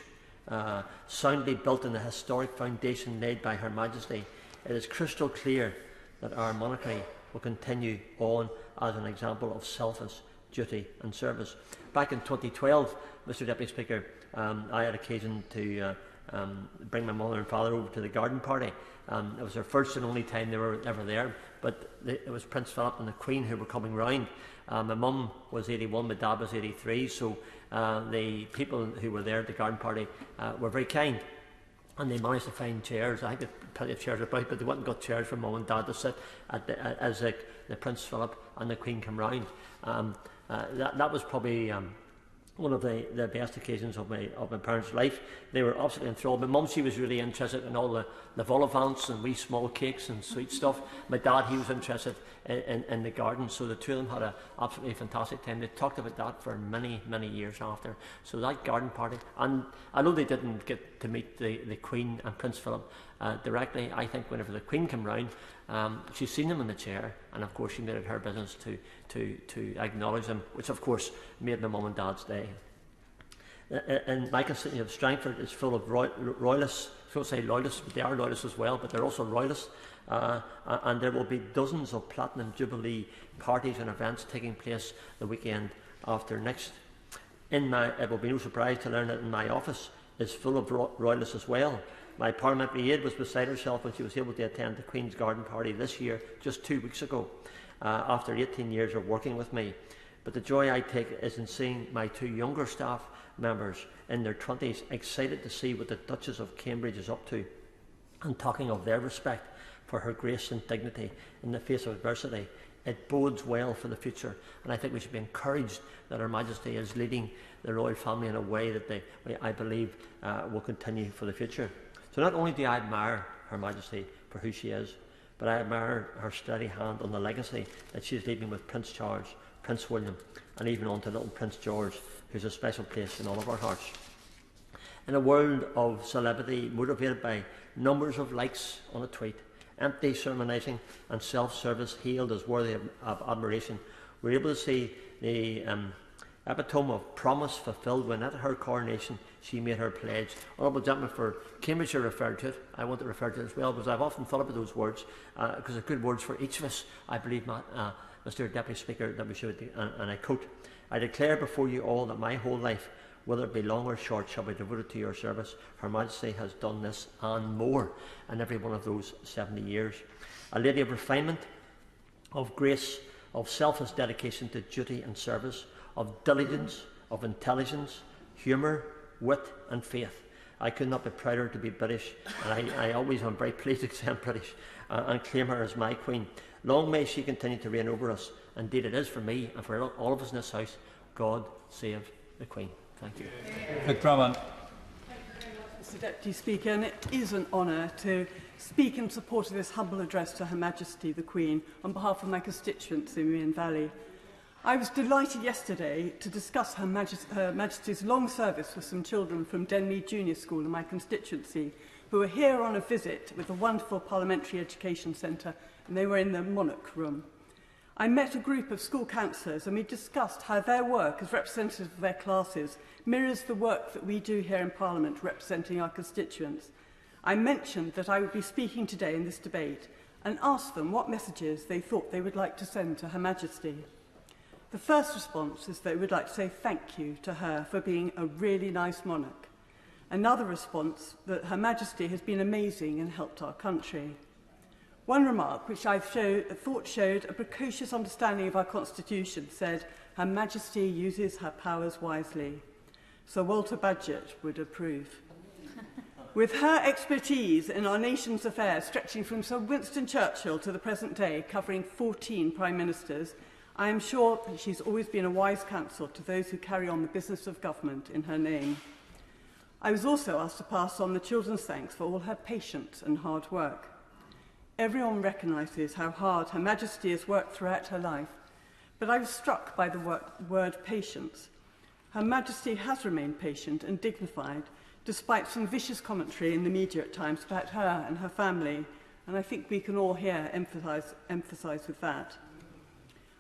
soundly built in the historic foundation laid by Her Majesty, it is crystal clear that our monarchy will continue on as an example of selfless duty and service. Back in 2012, Mr Deputy Speaker, I had occasion to bring my mother and father over to the garden party. It was their first and only time they were ever there, but it was Prince Philip and the Queen who were coming round. My mum was 81, my dad was 83, so the people who were there at the garden party were very kind. And they managed to find chairs. I think there's plenty of chairs about, but they went and got chairs for Mum and Dad to sit at as the Prince Philip and the Queen come round. That was probably one of the best occasions of my parents' life. They were absolutely enthralled. My mum, she was really interested in all the vol-au-vents and wee small cakes and sweet stuff. My dad, he was interested in the garden, so the two of them had an absolutely fantastic time. They talked about that for many, many years after. So that garden party, and I know they didn't get to meet the Queen and Prince Philip directly. I think whenever the Queen came round, she's seen them in the chair, and of course she made it her business to acknowledge them, which of course made my mum and dad's day. And my constituency of Strangford is full of royalists. I don't say loyalists, but they are loyalists as well, but they're also royalists. And there will be dozens of Platinum Jubilee parties and events taking place the weekend after next. It will be no surprise to learn that in my office is full of royalists as well. My parliamentary aide was beside herself when she was able to attend the Queen's Garden Party this year, just 2 weeks ago, after 18 years of working with me. But the joy I take is in seeing my two younger staff members in their 20s excited to see what the Duchess of Cambridge is up to, and talking of their respect for her grace and dignity in the face of adversity. It bodes well for the future, and I think we should be encouraged that Her Majesty is leading the royal family in a way that I believe will continue for the future. So not only do I admire Her Majesty for who she is, but I admire her steady hand on the legacy that she is leaving with Prince Charles, Prince William, and even on to little Prince George, who's a special place in all of our hearts. In a world of celebrity motivated by numbers of likes on a tweet, empty sermonising and self-service hailed as worthy of admiration, we're able to see the epitome of promise fulfilled when at her coronation she made her pledge. Honourable Gentleman for Cambridgeshire referred to it. I want to refer to it as well, because I've often thought about those words, because they're good words for each of us, I believe, Mr Deputy Speaker, that we should, and I quote, "I declare before you all that my whole life, whether it be long or short, shall be devoted to your service. Her Majesty has done this and more in every one of those 70 years. A lady of refinement, of grace, of selfless dedication to duty and service, of diligence, of intelligence, humour, wit and faith. I could not be prouder to be British, and I always am very pleased to say I'm British, and claim her as my Queen. Long may she continue to reign over us. Indeed it is for me and for all of us in this House. God save the Queen." Thank you.
Mr Deputy Speaker, and it is an honour to speak in support of this humble address to Her Majesty the Queen on behalf of my constituents in Meon Valley. I was delighted yesterday to discuss Her Majesty's long service with some children from Denmead Junior School in my constituency, who were here on a visit with the wonderful Parliamentary Education Centre, and they were in the Monarch Room. I met a group of school counsellors and we discussed how their work as representatives of their classes mirrors the work that we do here in Parliament representing our constituents. I mentioned that I would be speaking today in this debate and asked them what messages they thought they would like to send to Her Majesty. The first response is they would like to say thank you to her for being a really nice monarch. Another response that Her Majesty has been amazing and helped our country. One remark, which I thought showed a precocious understanding of our Constitution, said, Her Majesty uses her powers wisely. Sir Walter Bagehot would approve. With her expertise in our nation's affairs, stretching from Sir Winston Churchill to the present day, covering 14 Prime Ministers, I am sure that she's always been a wise counsel to those who carry on the business of government in her name. I was also asked to pass on the children's thanks for all her patience and hard work. Everyone recognises how hard Her Majesty has worked throughout her life, but I was struck by the word patience. Her Majesty has remained patient and dignified, despite some vicious commentary in the media at times about her and her family, and I think we can all here empathise with that.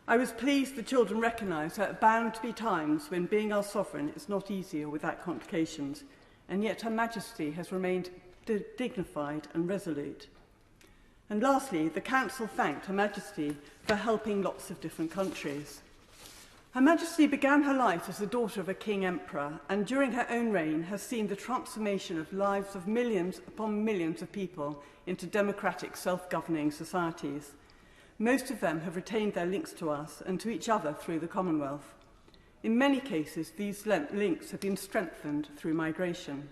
I was pleased the children recognise there are bound to be times when being our sovereign is not easy or without complications, and yet Her Majesty has remained dignified and resolute. And lastly, the Council thanked Her Majesty for helping lots of different countries. Her Majesty began her life as the daughter of a king emperor, and during her own reign has seen the transformation of lives of millions upon millions of people into democratic, self-governing societies. Most of them have retained their links to us and to each other through the Commonwealth. In many cases, these links have been strengthened through migration.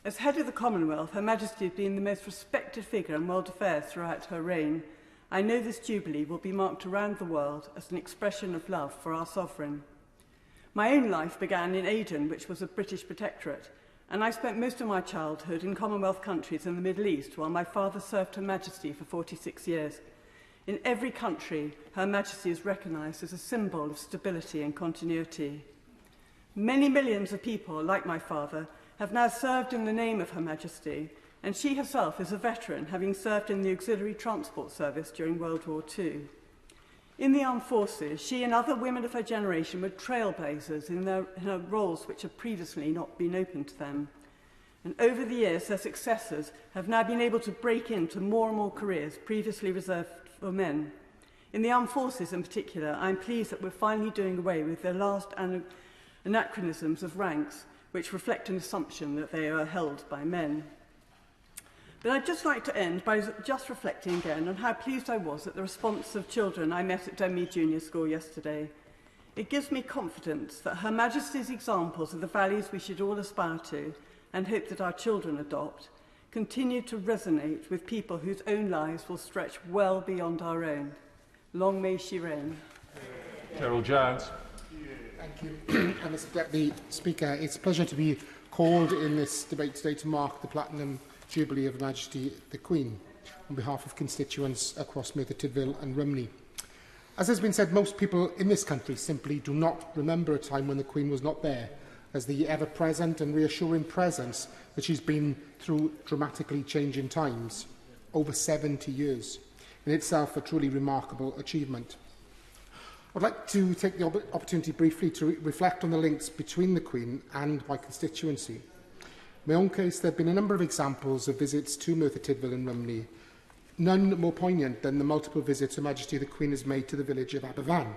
As head of the Commonwealth, Her Majesty has been the most respected figure in world affairs throughout her reign. I know this Jubilee will be marked around the world as an expression of love for our sovereign. My own life began in Aden, which was a British protectorate, and I spent most of my childhood in Commonwealth countries in the Middle East, while my father served Her Majesty for 46 years. In every country, Her Majesty is recognised as a symbol of stability and continuity. Many millions of people, like my father, have now served in the name of Her Majesty, and she herself is a veteran, having served in the Auxiliary Transport Service during World War II. In the armed forces, she and other women of her generation were trailblazers in their roles which had previously not been open to them. And over the years, their successors have now been able to break into more and more careers previously reserved for men. In the armed forces in particular, I'm pleased that we're finally doing away with the last anachronisms of ranks, which reflect an assumption that they are held by men. But I'd just like to end by just reflecting again on how pleased I was at the response of children I met at Denmead Junior School yesterday. It gives me confidence that Her Majesty's examples of the values we should all aspire to and hope that our children adopt continue to resonate with people whose own lives will stretch well beyond our own. Long may she reign.
Gerald Jones.
Thank you, Mr Deputy Speaker. It's a pleasure to be called in this debate today to mark the Platinum Jubilee of Her Majesty the Queen on behalf of constituents across Merthyr Tydfil and Rhymney. As has been said, most people in this country simply do not remember a time when the Queen was not there, as the ever-present and reassuring presence that she's been through dramatically changing times, over 70 years, in itself a truly remarkable achievement. I'd like to take the opportunity briefly to reflect on the links between the Queen and my constituency. In my own case, there have been a number of examples of visits to Merthyr Tydfil and Rhymney, none more poignant than the multiple visits Her Majesty the Queen has made to the village of Aberfan.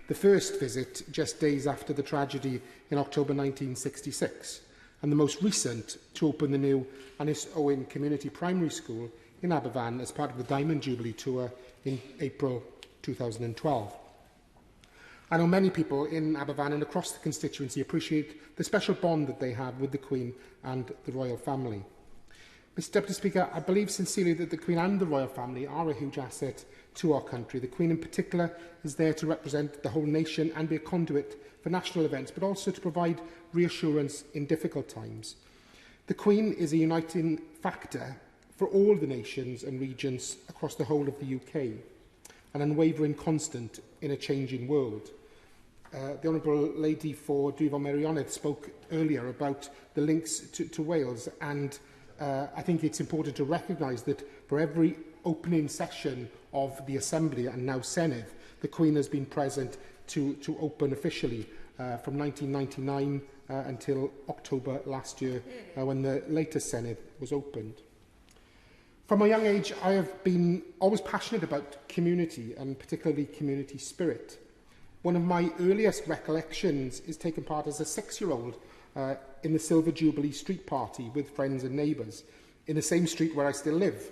The first visit just days after the tragedy in October 1966, and the most recent to open the new Anis Owen Community Primary School in Aberfan as part of the Diamond Jubilee Tour in April 2012. I know many people in Aberfan and across the constituency appreciate the special bond that they have with the Queen and the royal family. Mr Deputy Speaker, I believe sincerely that the Queen and the royal family are a huge asset to our country. The Queen in particular is there to represent the whole nation and be a conduit for national events, but also to provide reassurance in difficult times. The Queen is a uniting factor for all the nations and regions across the whole of the UK, an unwavering constant in a changing world. The Honourable Lady for Dwyfol Meirionnydd spoke earlier about the links to Wales, and I think it's important to recognise that for every opening session of the Assembly and now Senedd, the Queen has been present to open officially from 1999 until October last year, when the latest Senedd was opened. From a young age, I have been always passionate about community, and particularly community spirit. One of my earliest recollections is taking part as a 6-year-old in the Silver Jubilee Street Party with friends and neighbours in the same street where I still live,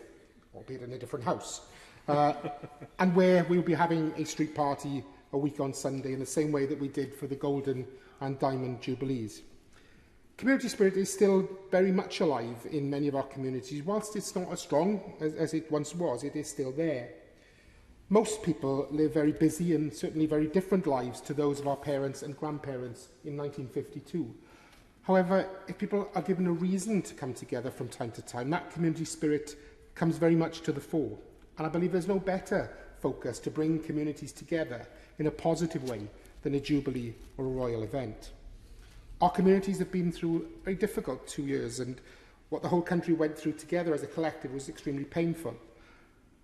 albeit in a different house, and where we will be having a street party a week on Sunday in the same way that we did for the Golden and Diamond Jubilees. Community spirit is still very much alive in many of our communities. Whilst it's not as strong as it once was, it is still there. Most people live very busy and certainly very different lives to those of our parents and grandparents in 1952. However, if people are given a reason to come together from time to time, that community spirit comes very much to the fore. And I believe there's no better focus to bring communities together in a positive way than a Jubilee or a royal event. Our communities have been through a very difficult 2 years, and what the whole country went through together as a collective was extremely painful.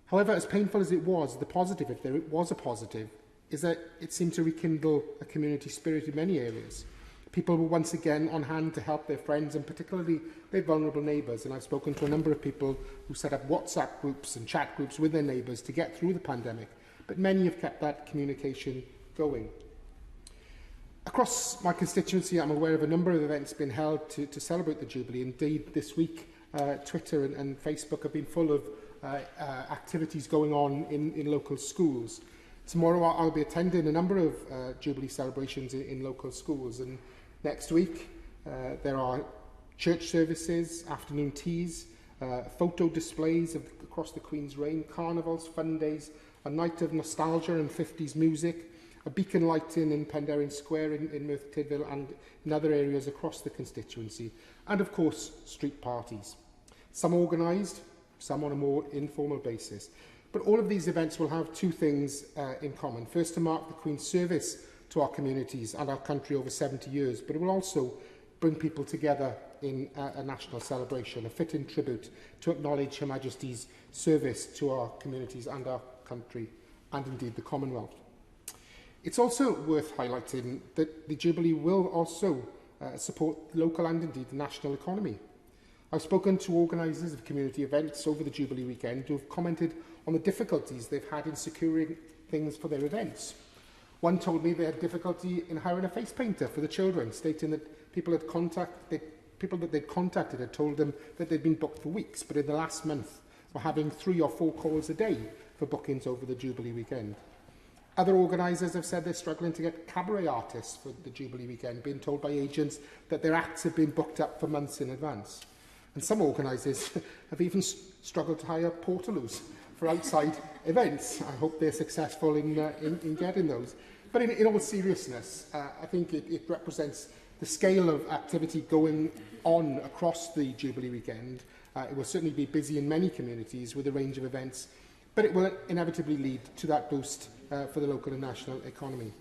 However, as painful as it was, the positive, if there was a positive, is that it seemed to rekindle a community spirit in many areas. People were once again on hand to help their friends and particularly their vulnerable neighbours, and I've spoken to a number of people who set up WhatsApp groups and chat groups with their neighbours to get through the pandemic, but many have kept that communication going. Across my constituency, I'm aware of a number of events being held to celebrate the Jubilee. Indeed, this week, Twitter and Facebook have been full of activities going on in local schools. Tomorrow, I'll be attending a number of Jubilee celebrations in local schools. And next week, there are church services, afternoon teas, photo displays across the Queen's Reign, carnivals, fun days, a night of nostalgia and 50s music, a beacon lighting in Penderyn Square in Merthyr Tydfil and in other areas across the constituency, and of course street parties. Some organised, some on a more informal basis. But all of these events will have two things in common. First, to mark the Queen's service to our communities and our country over 70 years, but it will also bring people together in a national celebration, a fitting tribute to acknowledge Her Majesty's service to our communities and our country, and indeed the Commonwealth. It's also worth highlighting that the Jubilee will also support the local and indeed the national economy. I've spoken to organisers of community events over the Jubilee weekend who have commented on the difficulties they've had in securing things for their events. One told me they had difficulty in hiring a face painter for the children, stating that people that they'd contacted had told them that they'd been booked for weeks, but in the last month were having 3 or 4 calls a day for bookings over the Jubilee weekend. Other organisers have said they're struggling to get cabaret artists for the Jubilee weekend, being told by agents that their acts have been booked up for months in advance. And some organisers have even struggled to hire portaloos for outside events. I hope they're successful in getting those. But in all seriousness, I think it represents the scale of activity going on across the Jubilee weekend. It will certainly be busy in many communities with a range of events, but it will inevitably lead to that boost for the local and national economy.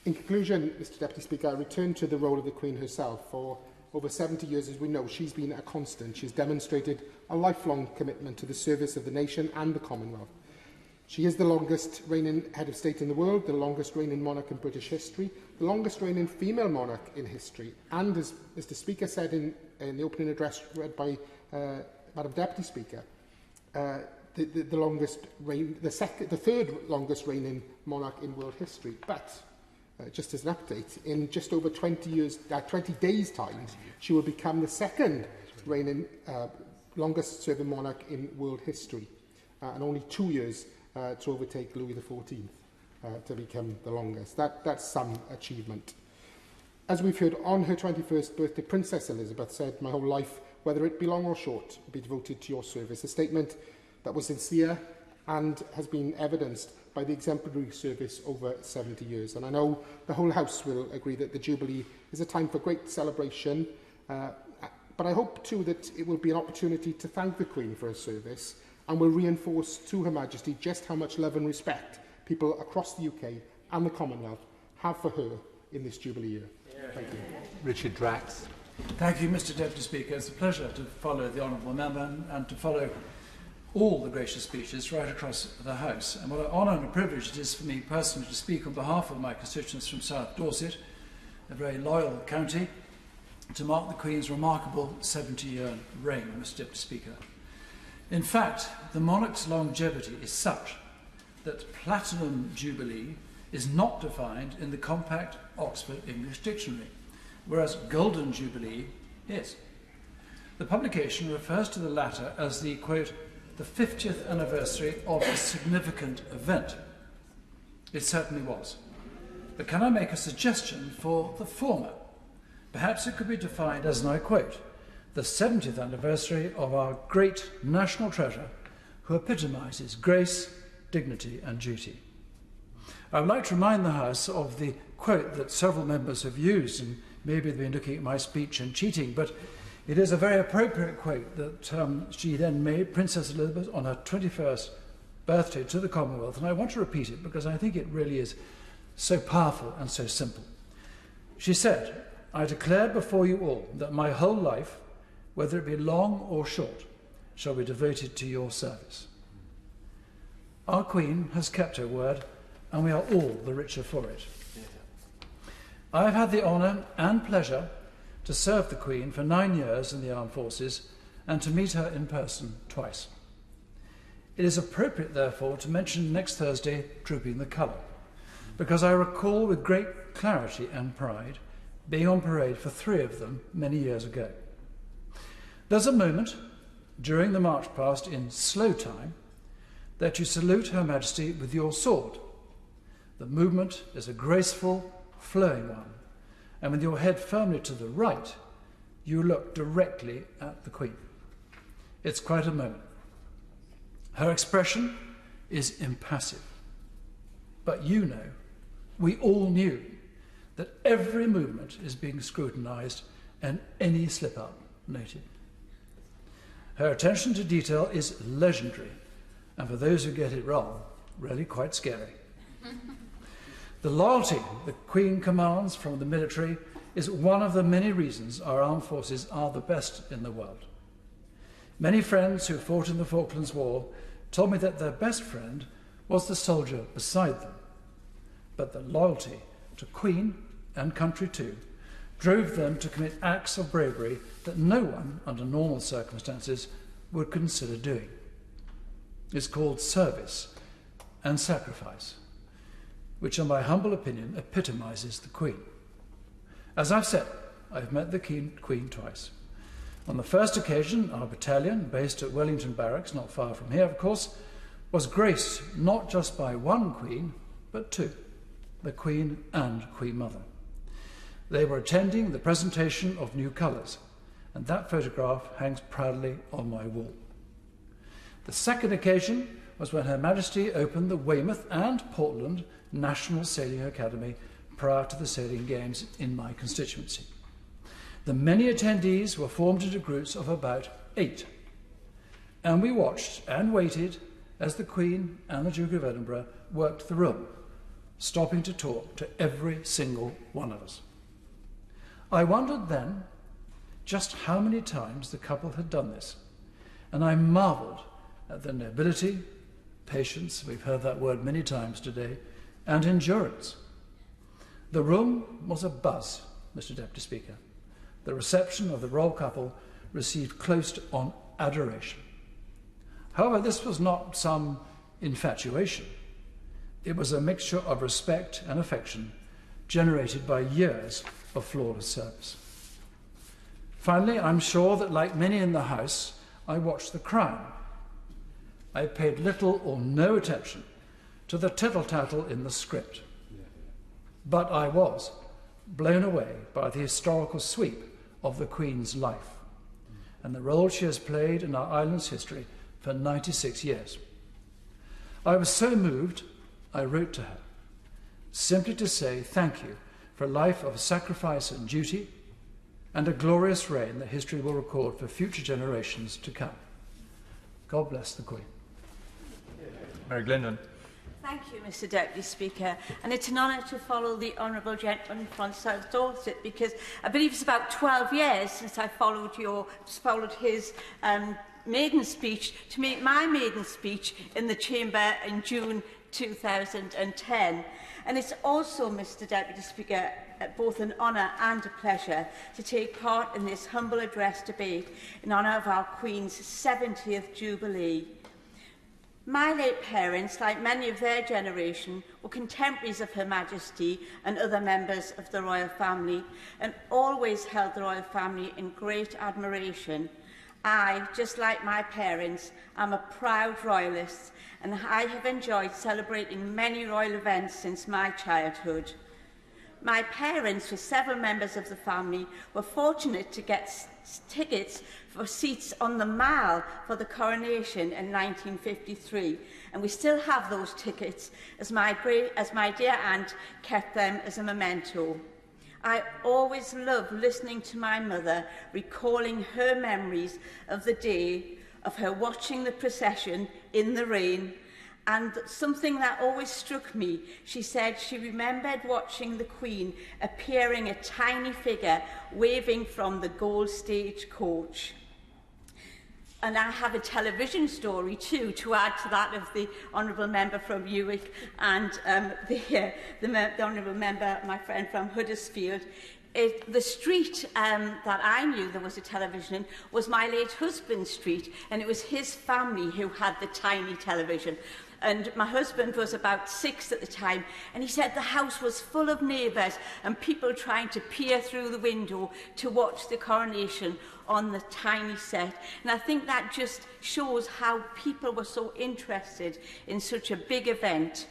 In conclusion, Mr Deputy Speaker, I return to the role of the Queen herself. For over 70 years, as we know, she's been a constant. She's demonstrated a lifelong commitment to the service of the nation and the Commonwealth. She is the longest reigning head of state in the world, the longest reigning monarch in British history, the longest reigning female monarch in history, and, as Mr Speaker said in the opening address read by Madam Deputy Speaker, the third longest reigning monarch in world history. But just as an update, in just over 20 days' time, she will become the second reigning longest serving monarch in world history, and only 2 years to overtake Louis XIV to become the longest. That's some achievement. As we've heard, on her 21st birthday, Princess Elizabeth said, "My whole life, whether it be long or short, will be devoted to your service." A statement that was sincere and has been evidenced by the exemplary service over 70 years. And I know the whole House will agree that the Jubilee is a time for great celebration, but I hope too that it will be an opportunity to thank the Queen for her service and will reinforce to Her Majesty just how much love and respect people across the UK and the Commonwealth have for her in this Jubilee year. Thank you.
Richard Drax.
Thank you, Mr Deputy Speaker. It's a pleasure to follow the Honourable Member and to follow all the gracious speeches right across the House. And what an honour and a privilege it is for me personally to speak on behalf of my constituents from South Dorset, a very loyal county, to mark the Queen's remarkable 70-year reign, Mr Deputy Speaker. In fact, the monarch's longevity is such that Platinum Jubilee is not defined in the compact Oxford English Dictionary, whereas Golden Jubilee is. The publication refers to the latter as the, quote, the 50th anniversary of a significant event. It certainly was. But can I make a suggestion for the former? Perhaps it could be defined as, and I quote, the 70th anniversary of our great national treasure who epitomises grace, dignity and duty. I would like to remind the House of the quote that several members have used, and maybe they've been looking at my speech and cheating, but it is a very appropriate quote that she then made, Princess Elizabeth, on her 21st birthday to the Commonwealth, and I want to repeat it because I think it really is so powerful and so simple. She said, I declare before you all that my whole life, whether it be long or short, shall be devoted to your service. Our Queen has kept her word, and we are all the richer for it. I have had the honour and pleasure to serve the Queen for 9 years in the armed forces and to meet her in person twice. It is appropriate, therefore, to mention next Thursday Trooping the Colour, because I recall with great clarity and pride being on parade for 3 of them many years ago. There's a moment during the march past in slow time that you salute Her Majesty with your sword. The movement is a graceful, flowing one, and with your head firmly to the right, you look directly at the Queen. It's quite a moment. Her expression is impassive. But you know, we all knew, that every movement is being scrutinised and any slip-up noted. Her attention to detail is legendary, and for those who get it wrong, really quite scary. The loyalty the Queen commands from the military is one of the many reasons our armed forces are the best in the world. Many friends who fought in the Falklands War told me that their best friend was the soldier beside them. But the loyalty to Queen and country too drove them to commit acts of bravery that no one, under normal circumstances, would consider doing. It's called service and sacrifice, which in my humble opinion epitomises the Queen. As I've said, I've met the Queen twice. On the first occasion, our battalion, based at Wellington Barracks, not far from here of course, was graced not just by one Queen, but 2, the Queen and Queen Mother. They were attending the presentation of new colours, and that photograph hangs proudly on my wall. The second occasion was when Her Majesty opened the Weymouth and Portland National Sailing Academy prior to the Sailing Games in my constituency. The many attendees were formed into groups of about 8, and we watched and waited as the Queen and the Duke of Edinburgh worked the room, stopping to talk to every single one of us. I wondered then just how many times the couple had done this, and I marvelled at their nobility, patience, we've heard that word many times today, and endurance. The room was abuzz, Mr. Deputy Speaker. The reception of the royal couple received close on adoration. However, this was not some infatuation. It was a mixture of respect and affection generated by years of flawless service. Finally, I'm sure that like many in the House, I watched The Crown. I paid little or no attention to the tittle-tattle in the script. But I was blown away by the historical sweep of the Queen's life and the role she has played in our island's history for 96 years. I was so moved, I wrote to her, simply to say thank you for a life of sacrifice and duty and a glorious reign that history will record for future generations to come. God bless the Queen.
Mary Glendon.
Thank you, Mr. Deputy Speaker. And it's an honour to follow the Honourable Gentleman from South Dorset, because I believe it's about 12 years since I followed his maiden speech to make my maiden speech in the Chamber in June 2010. And it's also, Mr. Deputy Speaker, both an honour and a pleasure to take part in this humble address debate in honour of our Queen's 70th Jubilee. My late parents, like many of their generation, were contemporaries of Her Majesty and other members of the royal family, and always held the royal family in great admiration. I, just like my parents, am a proud royalist, and I have enjoyed celebrating many royal events since my childhood. My parents, with several members of the family, were fortunate to get tickets for seats on the Mall for the coronation in 1953, and we still have those tickets as my dear aunt kept them as a memento. I always loved listening to my mother recalling her memories of the day, of her watching the procession in the rain, and something that always struck me, she said she remembered watching the Queen appearing a tiny figure waving from the gold stage coach. And I have a television story too to add to that of the honourable member from Uwick and the honourable member, my friend from Huddersfield. The street that I knew there was a television in was my late husband's street, and it was his family who had the tiny television. And my husband was about 6 at the time, and he said the house was full of neighbours and people trying to peer through the window to watch the coronation on the tiny set. And I think that just shows how people were so interested in such a big event.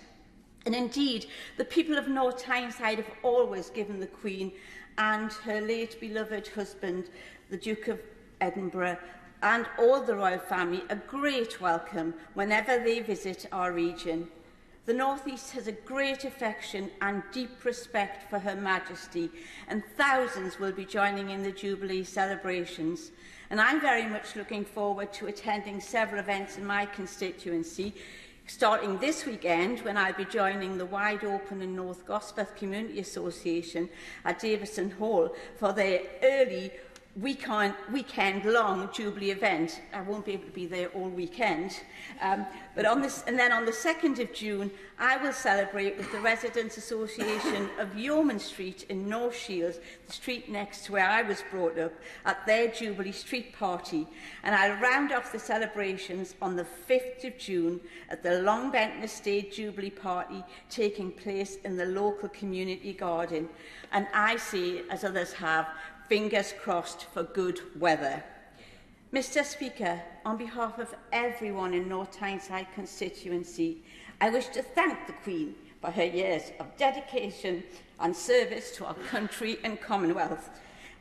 And indeed, the people of North Tyneside have always given the Queen and her late beloved husband, the Duke of Edinburgh, and all the royal family a great welcome whenever they visit our region. The North East has a great affection and deep respect for Her Majesty, and thousands will be joining in the Jubilee celebrations. And I'm very much looking forward to attending several events in my constituency, starting this weekend when I'll be joining the Wide Open and North Gosforth Community Association at Davison Hall for their early weekend-long Jubilee event. I won't be able to be there all weekend. But on the 2nd of June, I will celebrate with the Residents Association of Yeoman Street in North Shields, the street next to where I was brought up, at their Jubilee Street Party. And I'll round off the celebrations on the 5th of June at the Long Benton Estate Jubilee Party taking place in the local community garden. And I say, as others have, fingers crossed for good weather. Mr Speaker, on behalf of everyone in North Tyneside constituency, I wish to thank the Queen for her years of dedication and service to our country and Commonwealth,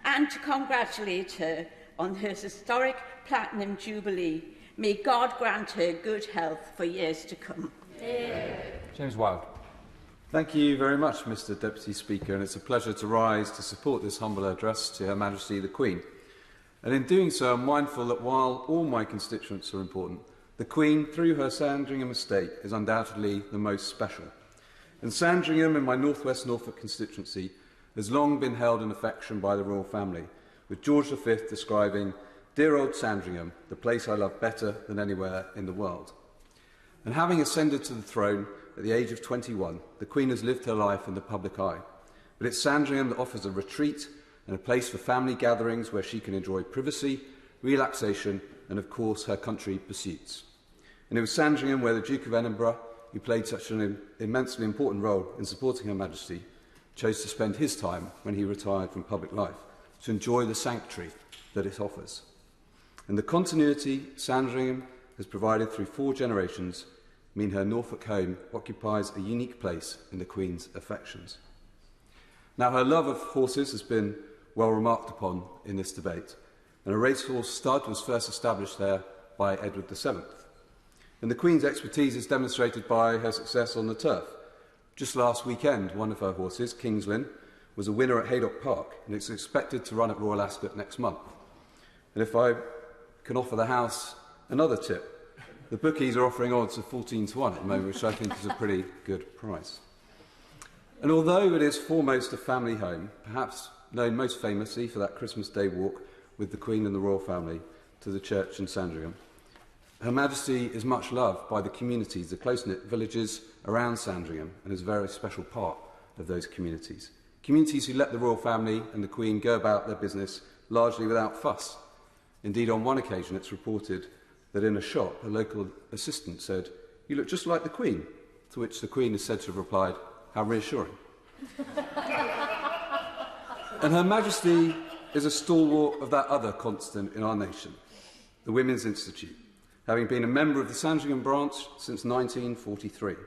and to congratulate her on her historic Platinum Jubilee. May God grant her good health for years to come.
James Wild.
Thank you very much, Mr Deputy Speaker, and it's a pleasure to rise to support this humble address to Her Majesty the Queen. And in doing so, I'm mindful that while all my constituents are important, the Queen, through her Sandringham estate, is undoubtedly the most special. And Sandringham, in my North West Norfolk constituency, has long been held in affection by the royal family, with George V describing, "Dear old Sandringham, the place I love better than anywhere in the world." And having ascended to the throne at the age of 21, the Queen has lived her life in the public eye. But it's Sandringham that offers a retreat and a place for family gatherings where she can enjoy privacy, relaxation, and of course her country pursuits. And it was Sandringham where the Duke of Edinburgh, who played such an immensely important role in supporting Her Majesty, chose to spend his time when he retired from public life, to enjoy the sanctuary that it offers. And the continuity Sandringham has provided through 4 generations mean her Norfolk home occupies a unique place in the Queen's affections. Now, her love of horses has been well remarked upon in this debate, and a racehorse stud was first established there by Edward VII. And the Queen's expertise is demonstrated by her success on the turf. Just last weekend, one of her horses, King's Lynn, was a winner at HAYLI.AM Park, and it's expected to run at Royal Ascot next month. And if I can offer the House another tip, the bookies are offering odds of 14-1 at the moment, which I think is a pretty good price. And although it is foremost a family home, perhaps known most famously for that Christmas Day walk with the Queen and the royal family to the church in Sandringham, Her Majesty is much loved by the communities, the close-knit villages around Sandringham, and is a very special part of those communities, communities who let the royal family and the Queen go about their business largely without fuss. Indeed, on one occasion it's reported that in a shop a local assistant said, "You look just like the Queen," to which the Queen is said to have replied, "How reassuring." And Her Majesty is a stalwart of that other constant in our nation, the Women's Institute, having been a member of the Sandringham branch since 1943.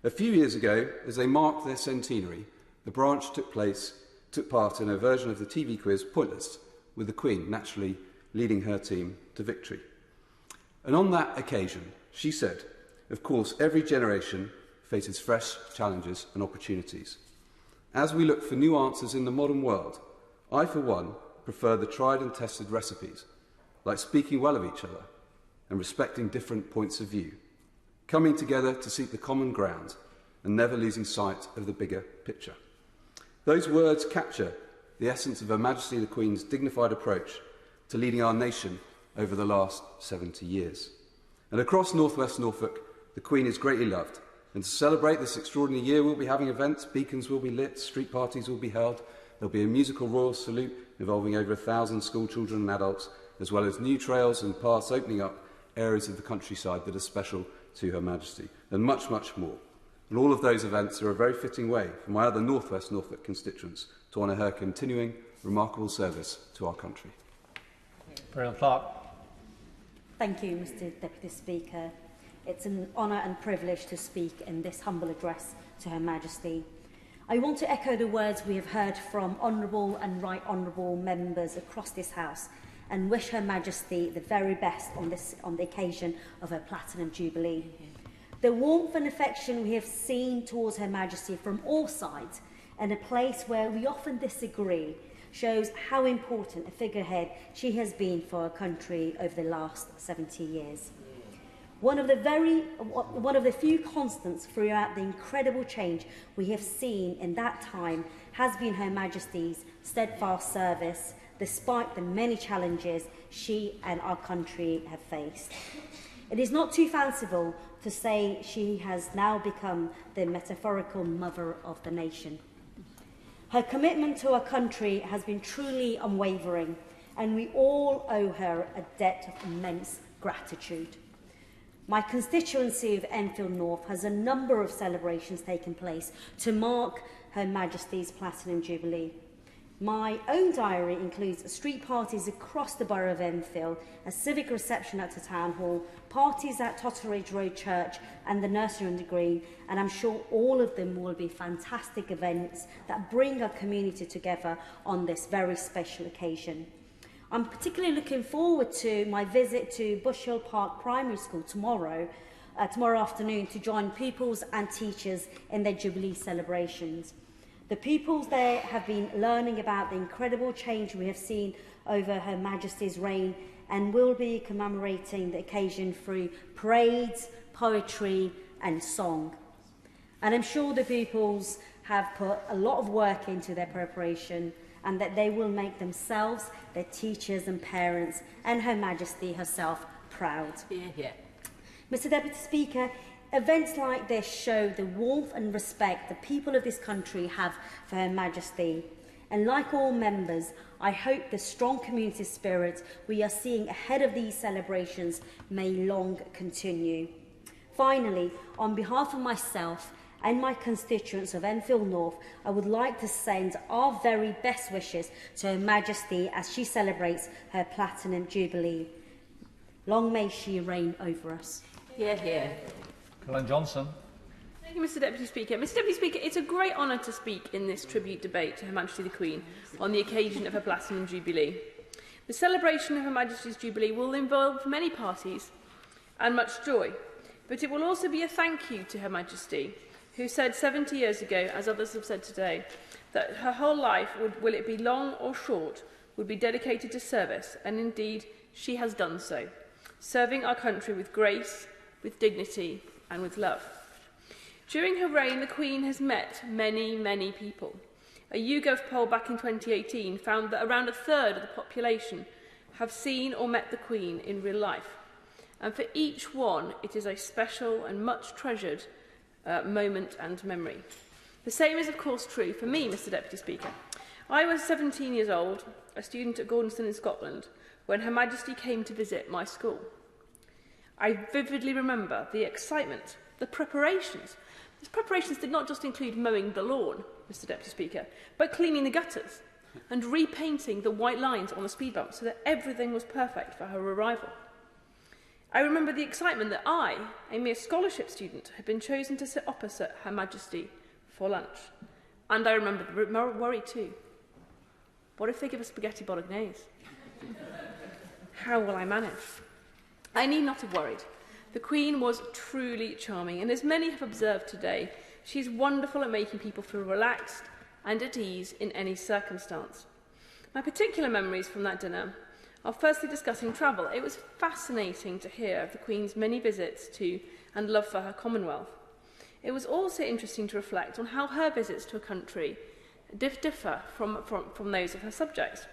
A few years ago, as they marked their centenary, the branch took part in a version of the TV quiz Pointless, with the Queen naturally leading her team to victory. And on that occasion, she said, "Of course, every generation faces fresh challenges and opportunities. As we look for new answers in the modern world, I, for one, prefer the tried and tested recipes, like speaking well of each other and respecting different points of view, coming together to seek the common ground and never losing sight of the bigger picture." Those words capture the essence of Her Majesty the Queen's dignified approach to leading our nation over the last 70 years. And across North West Norfolk, the Queen is greatly loved. And to celebrate this extraordinary year, we'll be having events, beacons will be lit, street parties will be held. There'll be a musical royal salute involving over 1,000 school children and adults, as well as new trails and paths opening up areas of the countryside that are special to Her Majesty, and much, much more. And all of those events are a very fitting way for my other North West Norfolk constituents to honour her continuing remarkable service to our country.
Clark.
Thank you, Mr Deputy Speaker. It's an honour and privilege to speak in this humble address to Her Majesty. I want to echo the words we have heard from honourable and right honourable members across this House and wish Her Majesty the very best on the occasion of her Platinum Jubilee. The warmth and affection we have seen towards Her Majesty from all sides, and a place where we often disagree, shows how important a figurehead she has been for our country over the last 70 years. One of the few constants throughout the incredible change we have seen in that time has been Her Majesty's steadfast service, despite the many challenges she and our country have faced. It is not too fanciful to say she has now become the metaphorical mother of the nation. Her commitment to our country has been truly unwavering, and we all owe her a debt of immense gratitude. My constituency of Enfield North has a number of celebrations taking place to mark Her Majesty's Platinum Jubilee. My own diary includes street parties across the borough of Enfield, a civic reception at the Town Hall, parties at Totteridge Road Church and the Nursery on the Green, and I'm sure all of them will be fantastic events that bring our community together on this very special occasion. I'm particularly looking forward to my visit to Bush Hill Park Primary School tomorrow afternoon to join pupils and teachers in their Jubilee celebrations. The pupils there have been learning about the incredible change we have seen over Her Majesty's reign and will be commemorating the occasion through parades, poetry and song. And I'm sure the pupils have put a lot of work into their preparation and that they will make themselves, their teachers and parents and Her Majesty herself proud. Mr Deputy Speaker, events like this show the warmth and respect the people of this country have for Her Majesty. And like all members, I hope the strong community spirit we are seeing ahead of these celebrations may long continue. Finally, on behalf of myself and my constituents of Enfield North, I would like to send our very best wishes to Her Majesty as she celebrates her Platinum Jubilee. Long may she reign over us.
Johnson.
Thank you, Mr Deputy Speaker. Mr Deputy Speaker, it's a great honour to speak in this tribute debate to Her Majesty the Queen on the occasion of her Platinum Jubilee. The celebration of Her Majesty's Jubilee will involve many parties and much joy, but it will also be a thank you to Her Majesty, who said 70 years ago, as others have said today, that her whole life, will it be long or short, would be dedicated to service, and indeed she has done so, serving our country with grace, with dignity and with love. During her reign, the Queen has met many, many people. A YouGov poll back in 2018 found that around a third of the population have seen or met the Queen in real life. And for each one, it is a special and much treasured moment and memory. The same is of course true for me, Mr Deputy Speaker. I was 17 years old, a student at Gordonstoun in Scotland, when Her Majesty came to visit my school. I vividly remember the excitement, the preparations. These preparations did not just include mowing the lawn, Mr Deputy Speaker, but cleaning the gutters and repainting the white lines on the speed bump so that everything was perfect for her arrival. I remember the excitement that I, a mere scholarship student, had been chosen to sit opposite Her Majesty for lunch. And I remember the worry too. What if they give us spaghetti bolognese? How will I manage? I need not have worried. The Queen was truly charming, and as many have observed today, she's wonderful at making people feel relaxed and at ease in any circumstance. My particular memories from that dinner are firstly discussing travel. It was fascinating to hear of the Queen's many visits to and love for her Commonwealth. It was also interesting to reflect on how her visits to a country differ from those of her subjects.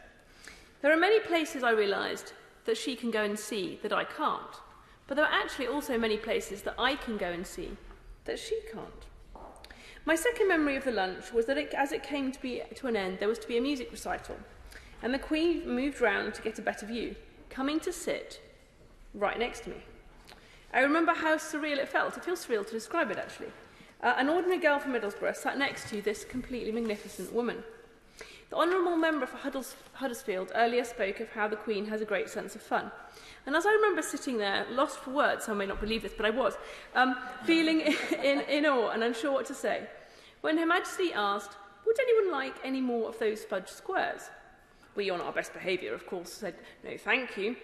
There are many places I realised that she can go and see that I can't, but there are actually also many places that I can go and see that she can't. My second memory of the lunch was that as it came to an end, there was to be a music recital, and the Queen moved round to get a better view, coming to sit right next to me. I remember how surreal it felt. It feels surreal to describe it, actually. An ordinary girl from Middlesbrough sat next to this completely magnificent woman. The Honourable Member for Huddersfield earlier spoke of how the Queen has a great sense of fun. And as I remember sitting there, lost for words, some may not believe this, but I was, feeling in awe and unsure what to say, when Her Majesty asked, would anyone like any more of those fudge squares? We, on our best behaviour, of course, said, no, thank you.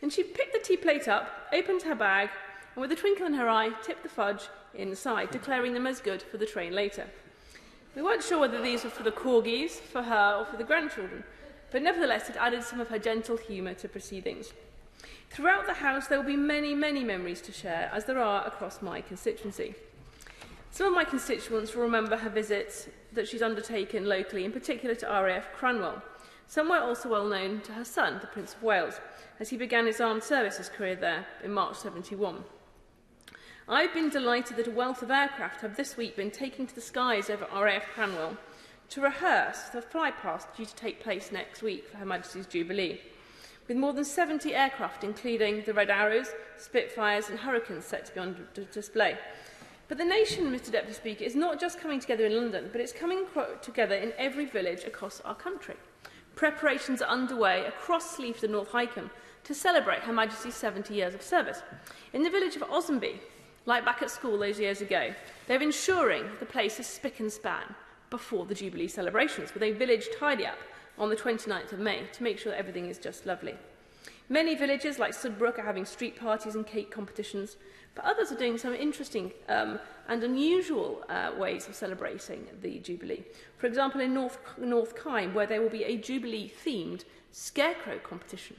And she picked the tea plate up, opened her bag, and with a twinkle in her eye, tipped the fudge inside, declaring them as good for the train later. We weren't sure whether these were for the corgis, for her, or for the grandchildren, but nevertheless it added some of her gentle humour to proceedings. Throughout the House there will be many, many memories to share, as there are across my constituency. Some of my constituents will remember her visits that she's undertaken locally, in particular to RAF Cranwell. Some were also well known to her son, the Prince of Wales, as he began his armed services career there in March 71. I've been delighted that a wealth of aircraft have this week been taken to the skies over RAF Cranwell to rehearse the flypast due to take place next week for Her Majesty's Jubilee, with more than 70 aircraft, including the Red Arrows, Spitfires and Hurricanes, set to be on display. But the nation, Mr Deputy Speaker, is not just coming together in London, but it's coming together in every village across our country. Preparations are underway across Sleaford and North Hykeham to celebrate Her Majesty's 70 years of service. In the village of Osenby, like back at school those years ago, they're ensuring the place is spick and span before the Jubilee celebrations, with a village tidy-up on the 29th of May to make sure that everything is just lovely. Many villages, like Sudbrook, are having street parties and cake competitions, but others are doing some interesting and unusual ways of celebrating the Jubilee. For example, in North Kyme, where there will be a Jubilee-themed scarecrow competition.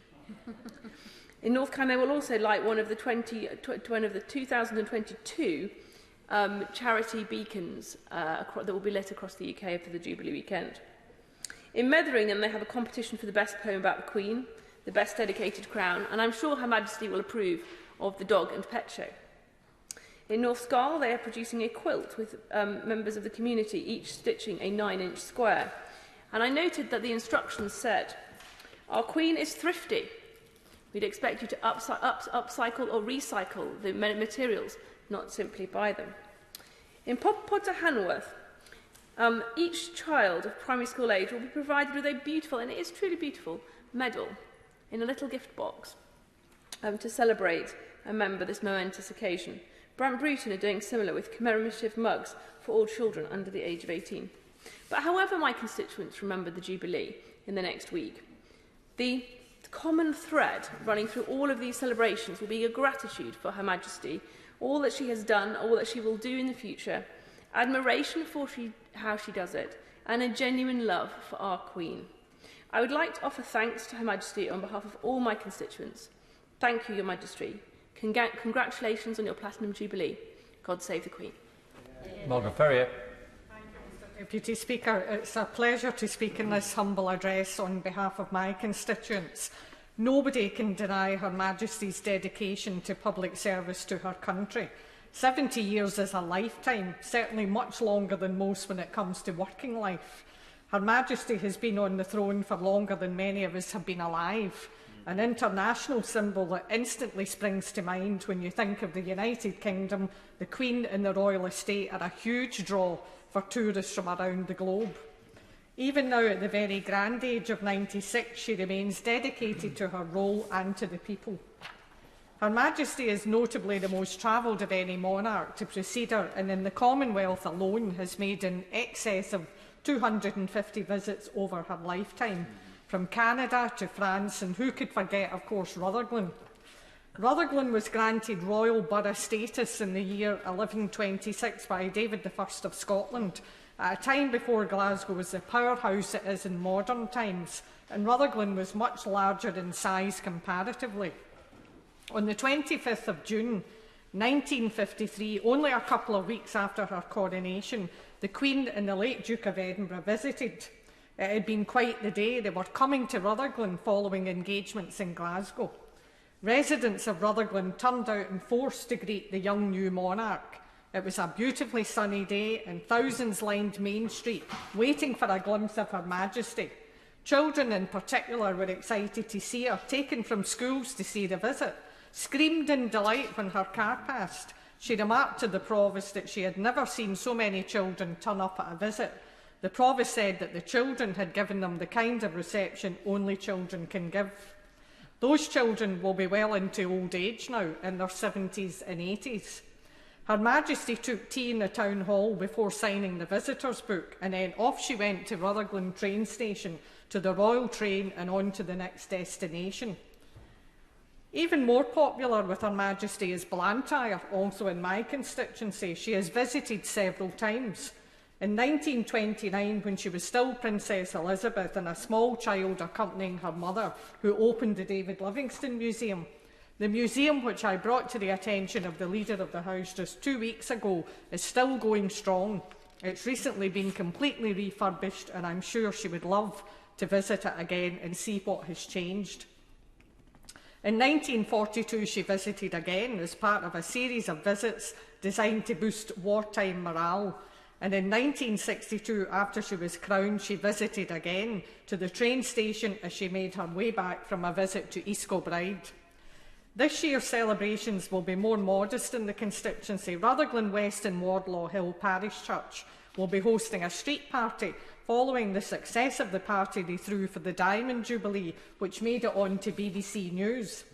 In North Kyme, they will also light one of the 2022 charity beacons that will be lit across the UK for the Jubilee weekend. In Metheringham, they have a competition for the best poem about the Queen, the best dedicated crown, and I'm sure Her Majesty will approve of the dog and pet show. In North Skyle, they are producing a quilt with members of the community, each stitching a 9-inch square. And I noted that the instructions said, our Queen is thrifty. We'd expect you to upcycle or recycle the materials, not simply buy them. In Potter Hanworth, each child of primary school age will be provided with a beautiful, and it is truly beautiful, medal in a little gift box to celebrate and remember this momentous occasion. Brant Bruton are doing similar with commemorative mugs for all children under the age of 18. But however my constituents remember the Jubilee in the next week, the common thread running through all of these celebrations will be a gratitude for Her Majesty, all that she has done, all that she will do in the future, admiration for how she does it, and a genuine love for our Queen. I would like to offer thanks to Her Majesty on behalf of all my constituents. Thank you, Your Majesty. Congratulations on your Platinum Jubilee. God save the Queen.
Margaret Ferrier.
Deputy Speaker, it's a pleasure to speak in this humble address on behalf of my constituents. Nobody can deny Her Majesty's dedication to public service to her country. 70 years is a lifetime, certainly much longer than most when it comes to working life. Her Majesty has been on the throne for longer than many of us have been alive. An international symbol that instantly springs to mind when you think of the United Kingdom, the Queen and the Royal Estate are a huge draw for tourists from around the globe. Even now, at the very grand age of 96, she remains dedicated to her role and to the people. Her Majesty is notably the most travelled of any monarch to precede her, and in the Commonwealth alone has made in excess of 250 visits over her lifetime, from Canada to France, and who could forget, of course, Rutherglen. Rutherglen was granted royal borough status in the year 1126 by David I of Scotland, at a time before Glasgow was the powerhouse it is in modern times, and Rutherglen was much larger in size comparatively. On the 25th of June 1953, only a couple of weeks after her coronation, the Queen and the late Duke of Edinburgh visited. It had been quite the day. They were coming to Rutherglen following engagements in Glasgow. Residents of Rutherglen turned out in force to greet the young new monarch. It was a beautifully sunny day, and thousands lined Main Street, waiting for a glimpse of Her Majesty. Children in particular were excited to see her, taken from schools to see the visit, screamed in delight when her car passed. She remarked to the Provost that she had never seen so many children turn up at a visit. The Provost said that the children had given them the kind of reception only children can give. Those children will be well into old age now, in their 70s and 80s. Her Majesty took tea in the town hall before signing the visitors' book, and then off she went to Rutherglen train station, to the Royal Train and on to the next destination. Even more popular with Her Majesty is Blantyre, also in my constituency. She has visited several times. In 1929, when she was still Princess Elizabeth and a small child accompanying her mother, who opened the David Livingstone Museum. The museum, which I brought to the attention of the Leader of the House just 2 weeks ago, is still going strong. It's recently been completely refurbished, and I'm sure she would love to visit it again and see what has changed. In 1942, she visited again as part of a series of visits designed to boost wartime morale. And in 1962, after she was crowned, she visited again to the train station as she made her way back from a visit to East Kilbride. This year's celebrations will be more modest in the constituency. Rutherglen West and Wardlaw Hill Parish Church will be hosting a street party following the success of the party they threw for the Diamond Jubilee, which made it on to BBC News.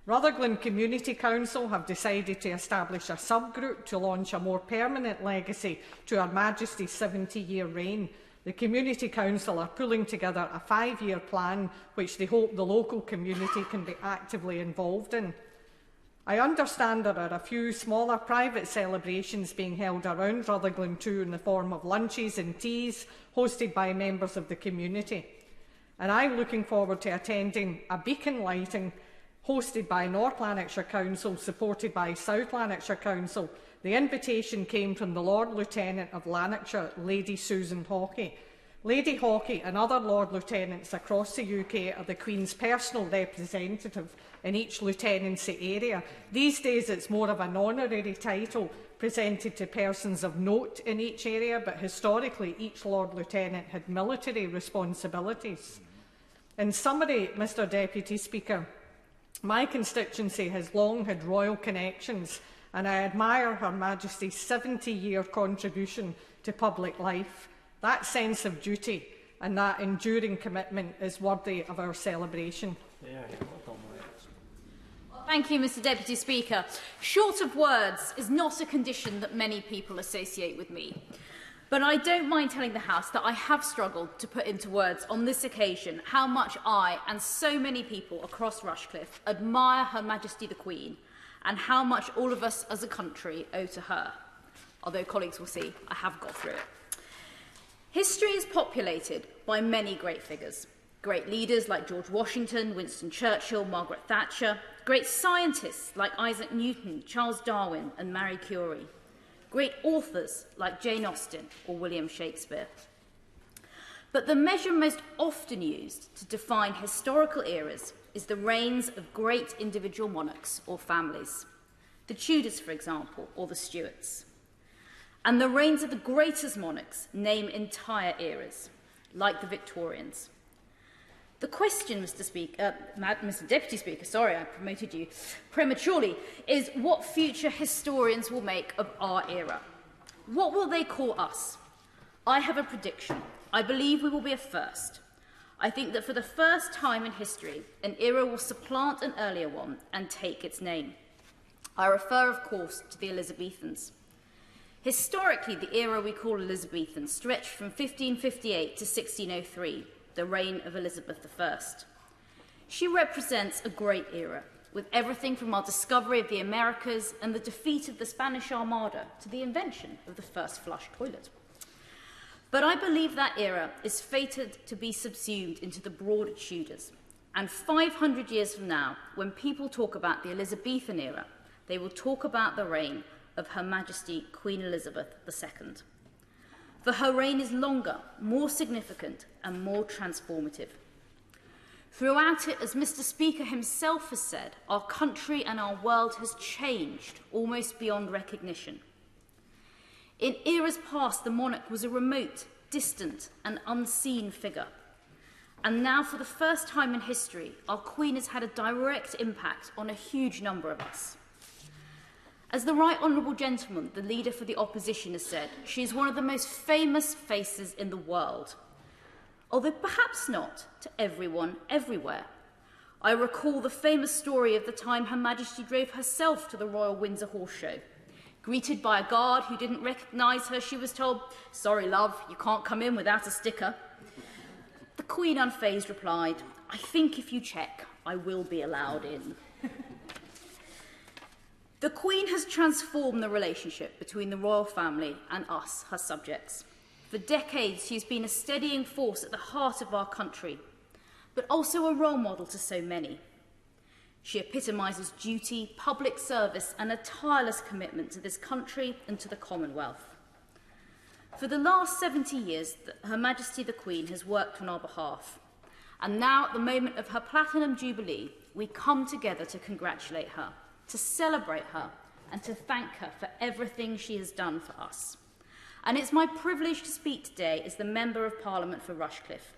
Rutherglen Community Council have decided to establish a subgroup to launch a more permanent legacy to Her Majesty's 70-year reign. The Community Council are pulling together a 5-year plan which they hope the local community can be actively involved in. I understand there are a few smaller private celebrations being held around Rutherglen too, in the form of lunches and teas hosted by members of the community. And I'm looking forward to attending a beacon lighting hosted by North Lanarkshire Council, supported by South Lanarkshire Council. The invitation came from the Lord Lieutenant of Lanarkshire, Lady Susan Hawkey. Lady Hawkey and other Lord Lieutenants across the UK are the Queen's personal representative in each lieutenancy area. These days it's more of an honorary title presented to persons of note in each area, but historically each Lord Lieutenant had military responsibilities. In summary, Mr Deputy Speaker, my constituency has long had royal connections, and I admire Her Majesty's 70-year contribution to public life. That sense of duty and that enduring commitment is worthy of our celebration.
Thank you, Mr Deputy Speaker. Short of words is not a condition that many people associate with me. But I don't mind telling the House that I have struggled to put into words on this occasion how much I and so many people across Rushcliffe admire Her Majesty the Queen and how much all of us as a country owe to her. Although colleagues will see, I have got through it. History is populated by many great figures. Great leaders like George Washington, Winston Churchill, Margaret Thatcher. Great scientists like Isaac Newton, Charles Darwin and Marie Curie. Great authors like Jane Austen or William Shakespeare. But the measure most often used to define historical eras is the reigns of great individual monarchs or families. The Tudors, for example, or the Stuarts. And the reigns of the greatest monarchs name entire eras, like the Victorians. The question, Mr. Deputy Speaker, sorry, I promoted you prematurely, is what future historians will make of our era. What will they call us? I have a prediction. I believe we will be a first. I think that for the first time in history, an era will supplant an earlier one and take its name. I refer, of course, to the Elizabethans. Historically, the era we call Elizabethan stretched from 1558 to 1603, the reign of Elizabeth I. She represents a great era, with everything from our discovery of the Americas and the defeat of the Spanish Armada to the invention of the first flush toilet. But I believe that era is fated to be subsumed into the broader Tudors. And 500 years from now, when people talk about the Elizabethan era, they will talk about the reign of Her Majesty Queen Elizabeth II. For her reign is longer, more significant, and more transformative. Throughout it, as Mr. Speaker himself has said, our country and our world has changed almost beyond recognition. In eras past, the monarch was a remote, distant, and unseen figure. And now, for the first time in history, our Queen has had a direct impact on a huge number of us. As the Right Honourable Gentleman, the leader for the opposition, has said, she is one of the most famous faces in the world. Although perhaps not to everyone, everywhere. I recall the famous story of the time Her Majesty drove herself to the Royal Windsor Horse Show. Greeted by a guard who didn't recognise her, she was told, "Sorry, love, you can't come in without a sticker." The Queen, unfazed, replied, "I think if you check, I will be allowed in." The Queen has transformed the relationship between the royal family and us, her subjects. For decades, she has been a steadying force at the heart of our country, but also a role model to so many. She epitomises duty, public service, and a tireless commitment to this country and to the Commonwealth. For the last 70 years, Her Majesty the Queen has worked on our behalf. And now, at the moment of her Platinum Jubilee, we come together to congratulate her, to celebrate her, and to thank her for everything she has done for us. And it's my privilege to speak today as the Member of Parliament for Rushcliffe,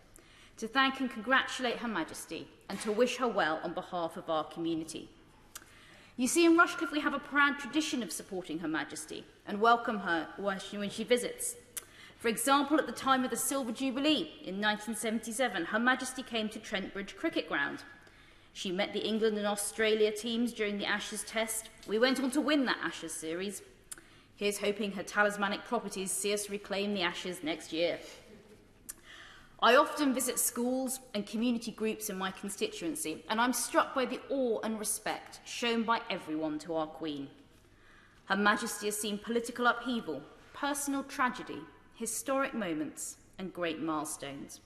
to thank and congratulate Her Majesty and to wish her well on behalf of our community. You see, in Rushcliffe we have a proud tradition of supporting Her Majesty and welcome her when she visits. For example, at the time of the Silver Jubilee in 1977, Her Majesty came to Trent Bridge Cricket Ground. She met the England and Australia teams during the Ashes Test. We went on to win that Ashes series. Here's hoping her talismanic properties see us reclaim the Ashes next year. I often visit schools and community groups in my constituency, and I'm struck by the awe and respect shown by everyone to our Queen. Her Majesty has seen political upheaval, personal tragedy, historic moments, and great milestones.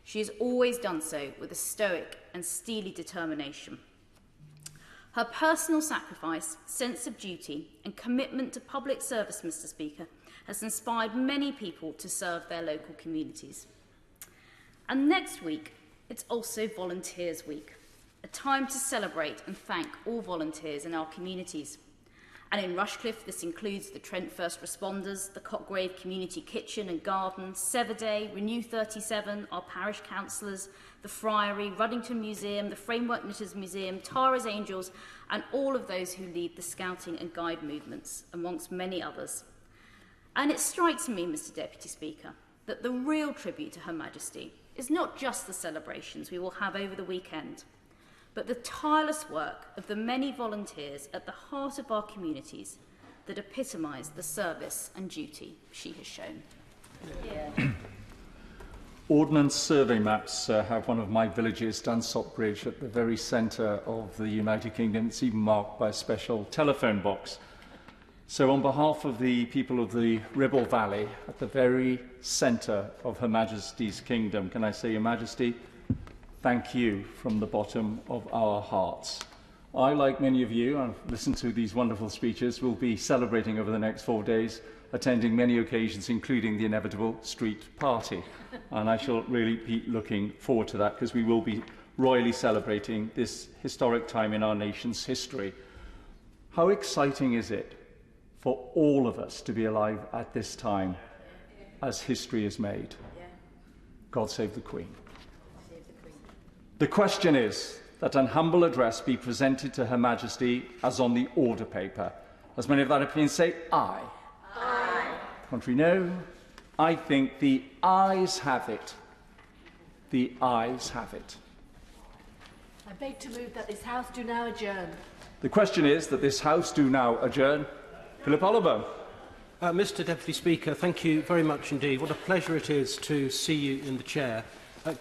She has always done so with a stoic and steely determination. Her personal sacrifice, sense of duty, and commitment to public service, Mr. Speaker, has inspired many people to serve their local communities. And next week, it's also Volunteers Week, a time to celebrate and thank all volunteers in our communities. And in Rushcliffe, this includes the Trent First Responders, the Cockgrave Community Kitchen and Garden, Severday, Renew 37, our parish councillors, the Friary, Ruddington Museum, the Framework Knitters Museum, Tara's Angels, and all of those who lead the Scouting and Guide movements, amongst many others. And it strikes me, Mr. Deputy Speaker, that the real tribute to Her Majesty is not just the celebrations we will have over the weekend, but the tireless work of the many volunteers at the heart of our communities that epitomise the service and duty she has shown. Yeah.
Ordnance survey maps have one of my villages, Dunsop Bridge, at the very centre of the United Kingdom. It's even marked by a special telephone box. So on behalf of the people of the Ribble Valley, at the very centre of Her Majesty's kingdom, can I say, Your Majesty, thank you from the bottom of our hearts. I, like many of you, I've listened to these wonderful speeches, will be celebrating over the next 4 days, attending many occasions, including the inevitable street party. And I shall really be looking forward to that, because we will be royally celebrating this historic time in our nation's history. How exciting is it for all of us to be alive at this time as history is made? God save the Queen. The question is that an humble address be presented to Her Majesty as on the order paper. As many of that opinion say aye. Aye. Contrary no. I think the ayes have it. The ayes have it.
I beg to move that this House do now adjourn.
The question is that this House do now adjourn. Philip Oliver.
Mr Deputy Speaker, thank you very much indeed. What a pleasure it is to see you in the chair.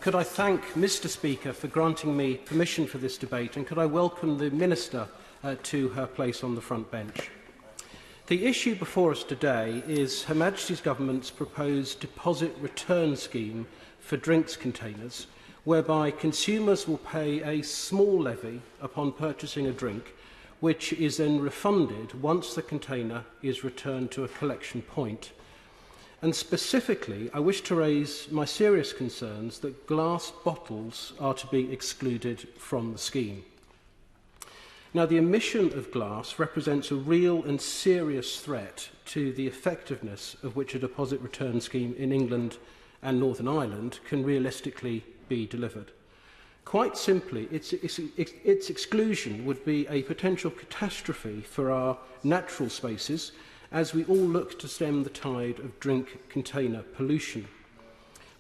Could I thank Mr Speaker for granting me permission for this debate, and could I welcome the Minister to her place on the front bench. The issue before us today is Her Majesty's Government's proposed deposit return scheme for drinks containers, whereby consumers will pay a small levy upon purchasing a drink, which is then refunded once the container is returned to a collection point. And specifically, I wish to raise my serious concerns that glass bottles are to be excluded from the scheme. Now, the omission of glass represents a real and serious threat to the effectiveness of which a deposit return scheme in England and Northern Ireland can realistically be delivered. Quite simply, its exclusion would be a potential catastrophe for our natural spaces as we all look to stem the tide of drink container pollution.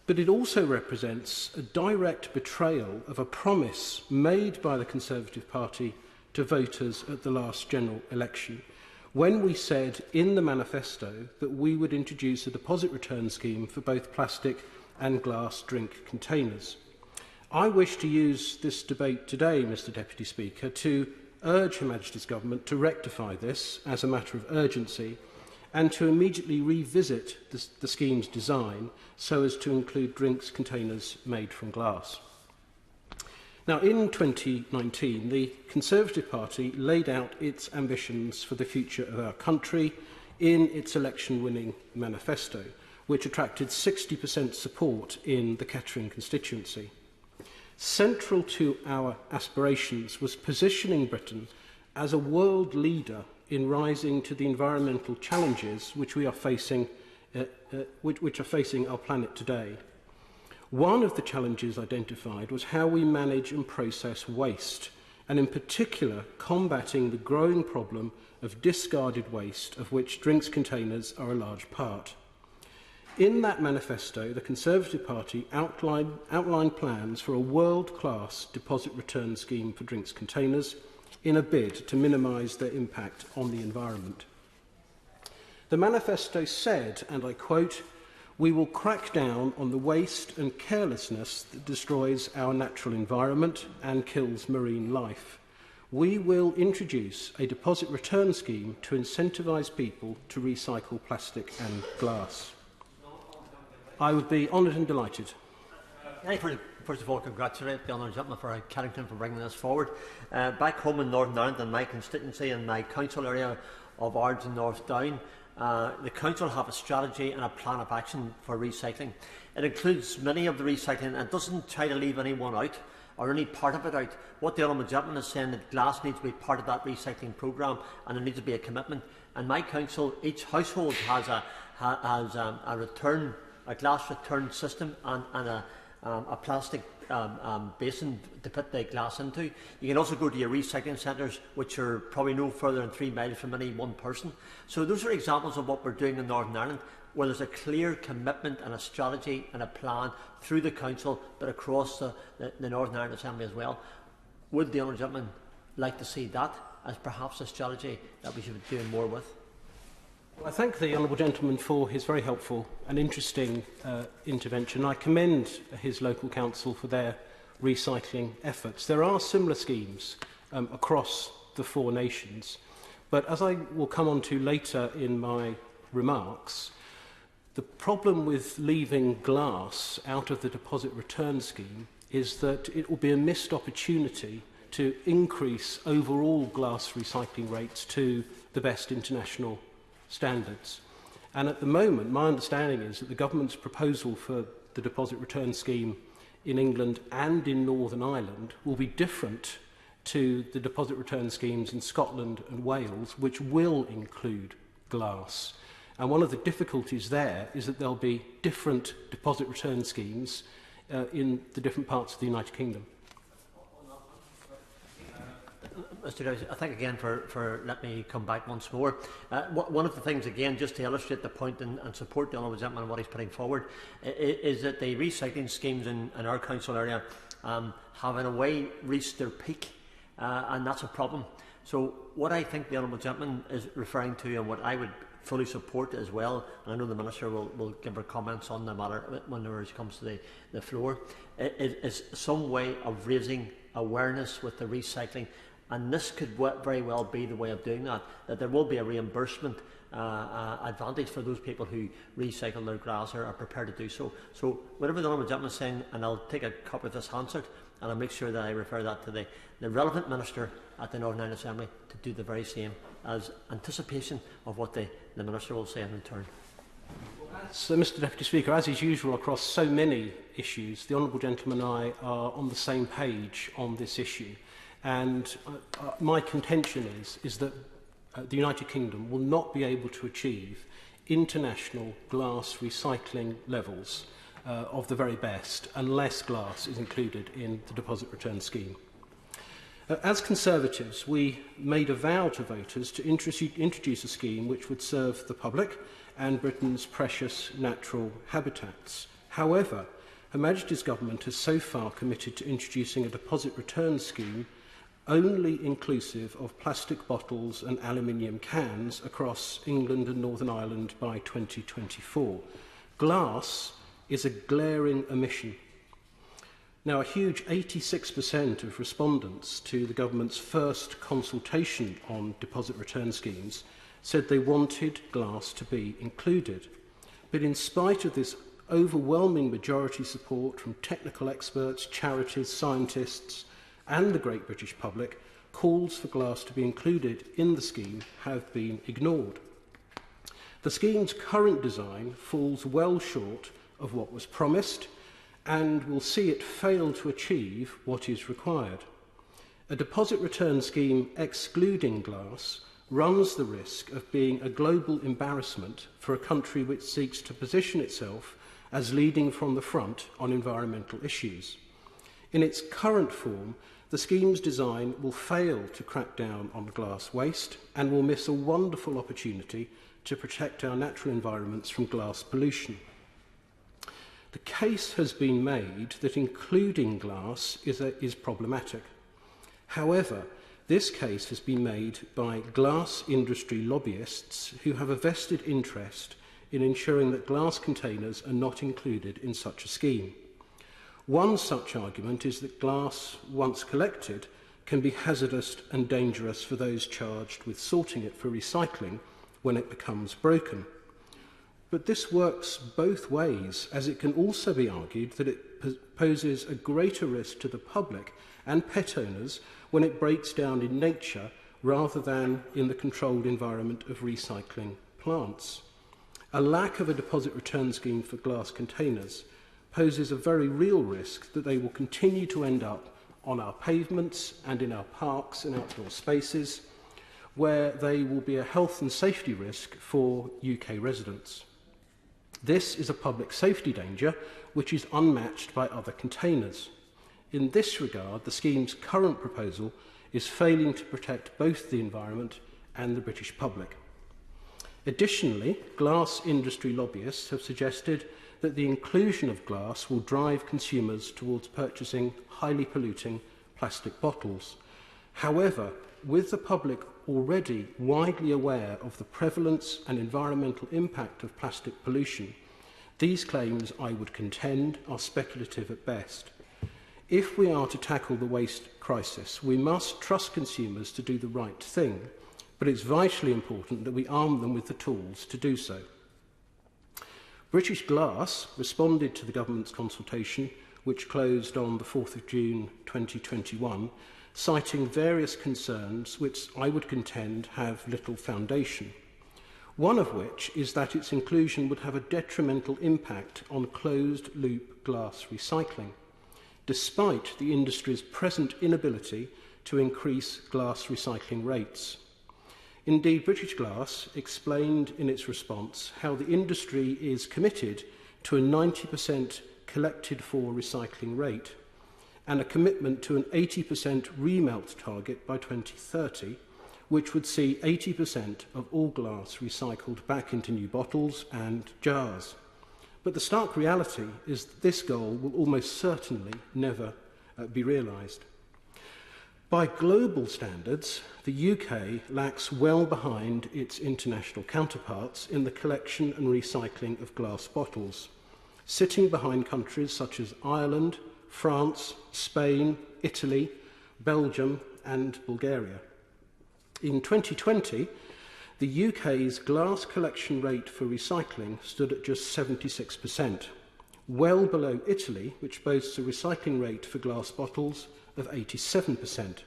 But it also represents a direct betrayal of a promise made by the Conservative Party to voters at the last general election, when we said in the manifesto that we would introduce a deposit return scheme for both plastic and glass drink containers. I wish to use this debate today, Mr Deputy Speaker, to urge Her Majesty's Government to rectify this as a matter of urgency and to immediately revisit the scheme's design so as to include drinks containers made from glass. Now, in 2019, the Conservative Party laid out its ambitions for the future of our country in its election-winning manifesto, which attracted 60% support in the Kettering constituency. Central to our aspirations was positioning Britain as a world leader in rising to the environmental challenges which are facing our planet today. One of the challenges identified was how we manage and process waste, and in particular combating the growing problem of discarded waste, of which drinks containers are a large part. In that manifesto, the Conservative Party outlined plans for a world-class deposit return scheme for drinks containers in a bid to minimise their impact on the environment. The manifesto said, and I quote, "We will crack down on the waste and carelessness that destroys our natural environment and kills marine life. We will introduce a deposit return scheme to incentivise people to recycle plastic and glass." I would be honoured and delighted.
First of all, congratulate the honourable gentleman for Carrington for bringing this forward. Back home in Northern Ireland, in my constituency and my council area of Ards and North Down, the council have a strategy and a plan of action for recycling. It includes many of the recycling and doesn't try to leave anyone out or any part of it out. What the honourable gentleman is saying, that glass needs to be part of that recycling programme and there needs to be a commitment. And my council, each household has a glass return system and a plastic basin to put the glass into. You can also go to your recycling centres, which are probably no further than 3 miles from any one person. So those are examples of what we're doing in Northern Ireland, where there's a clear commitment and a strategy and a plan through the council, but across the Northern Ireland Assembly as well. Would the honourable gentleman like to see that as perhaps a strategy that we should be doing more with?
Well, I thank the honourable gentleman for his very helpful and interesting intervention. I commend his local council for their recycling efforts. There are similar schemes across the 4 nations, but as I will come on to later in my remarks, the problem with leaving glass out of the deposit return scheme is that it will be a missed opportunity to increase overall glass recycling rates to the best international standards. And at the moment, my understanding is that the government's proposal for the deposit return scheme in England and in Northern Ireland will be different to the deposit return schemes in Scotland and Wales, which will include glass. And one of the difficulties there is that there'll be different deposit return schemes in the different parts of the United Kingdom.
Mr. Davis, I think again for let me come back once more. One of the things, again, just to illustrate the point and support the Honourable Gentleman and what he's putting forward, is that the recycling schemes in our council area have in a way reached their peak, and that's a problem. So what I think the Honourable Gentleman is referring to, and what I would fully support as well, and I know the Minister will give her comments on the matter whenever she comes to the floor, is some way of raising awareness with the recycling. And this could very well be the way of doing that, that there will be a reimbursement advantage for those people who recycle their glass or are prepared to do so. So whatever the Honourable Gentleman is saying, and I'll take a copy of this handset and I'll make sure that I refer that to the relevant Minister at the Northern Ireland Assembly to do the very same, as anticipation of what the Minister will say in return.
So, Mr Deputy Speaker, as is usual across so many issues, the Honourable Gentleman and I are on the same page on this issue. And my contention is that the United Kingdom will not be able to achieve international glass recycling levels of the very best unless glass is included in the deposit return scheme. As Conservatives, we made a vow to voters to introduce a scheme which would serve the public and Britain's precious natural habitats. However, Her Majesty's Government has so far committed to introducing a deposit return scheme only inclusive of plastic bottles and aluminium cans across England and Northern Ireland by 2024. Glass is a glaring omission. Now, a huge 86% of respondents to the government's first consultation on deposit return schemes said they wanted glass to be included. But in spite of this overwhelming majority support from technical experts, charities, scientists, and the great British public, calls for glass to be included in the scheme have been ignored. The scheme's current design falls well short of what was promised and will see it fail to achieve what is required. A deposit return scheme excluding glass runs the risk of being a global embarrassment for a country which seeks to position itself as leading from the front on environmental issues. In its current form, the scheme's design will fail to crack down on glass waste and will miss a wonderful opportunity to protect our natural environments from glass pollution. The case has been made that including glass is problematic. However, this case has been made by glass industry lobbyists who have a vested interest in ensuring that glass containers are not included in such a scheme. One such argument is that glass, once collected, can be hazardous and dangerous for those charged with sorting it for recycling when it becomes broken. But this works both ways, as it can also be argued that it poses a greater risk to the public and pet owners when it breaks down in nature rather than in the controlled environment of recycling plants. A lack of a deposit return scheme for glass containers poses a very real risk that they will continue to end up on our pavements and in our parks and outdoor spaces, where they will be a health and safety risk for UK residents. This is a public safety danger which is unmatched by other containers. In this regard, the scheme's current proposal is failing to protect both the environment and the British public. Additionally, glass industry lobbyists have suggested that the inclusion of glass will drive consumers towards purchasing highly polluting plastic bottles. However, with the public already widely aware of the prevalence and environmental impact of plastic pollution, these claims, I would contend, are speculative at best. If we are to tackle the waste crisis, we must trust consumers to do the right thing, but it's vitally important that we arm them with the tools to do so. British Glass responded to the government's consultation, which closed on the 4th of June 2021, citing various concerns which I would contend have little foundation. One of which is that its inclusion would have a detrimental impact on closed-loop glass recycling, despite the industry's present inability to increase glass recycling rates. Indeed, British Glass explained in its response how the industry is committed to a 90% collected for recycling rate and a commitment to an 80% remelt target by 2030, which would see 80% of all glass recycled back into new bottles and jars. But the stark reality is that this goal will almost certainly never be realised. By global standards, the UK lacks well behind its international counterparts in the collection and recycling of glass bottles, sitting behind countries such as Ireland, France, Spain, Italy, Belgium and Bulgaria. In 2020, the UK's glass collection rate for recycling stood at just 76%, well below Italy, which boasts a recycling rate for glass bottles of 87%.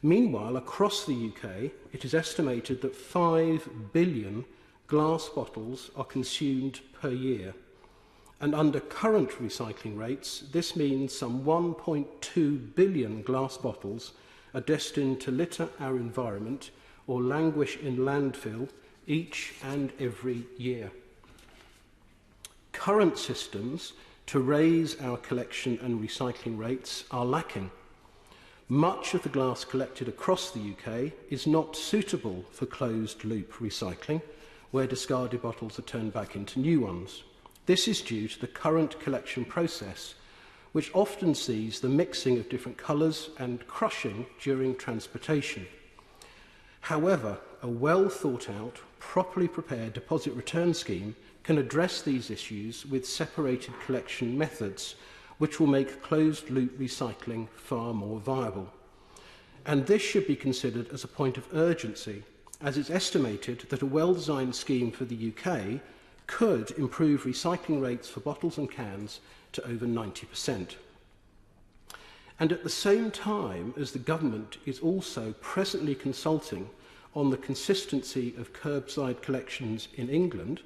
Meanwhile, across the UK, it is estimated that 5 billion glass bottles are consumed per year. And under current recycling rates, this means some 1.2 billion glass bottles are destined to litter our environment or languish in landfill each and every year. Current systems to raise our collection and recycling rates are lacking. Much of the glass collected across the UK is not suitable for closed-loop recycling, where discarded bottles are turned back into new ones. This is due to the current collection process, which often sees the mixing of different colours and crushing during transportation. However, a well-thought-out, properly prepared deposit return scheme can address these issues with separated collection methods, which will make closed-loop recycling far more viable. And this should be considered as a point of urgency, as it's estimated that a well-designed scheme for the UK could improve recycling rates for bottles and cans to over 90%. And at the same time as the government is also presently consulting on the consistency of curbside collections in England,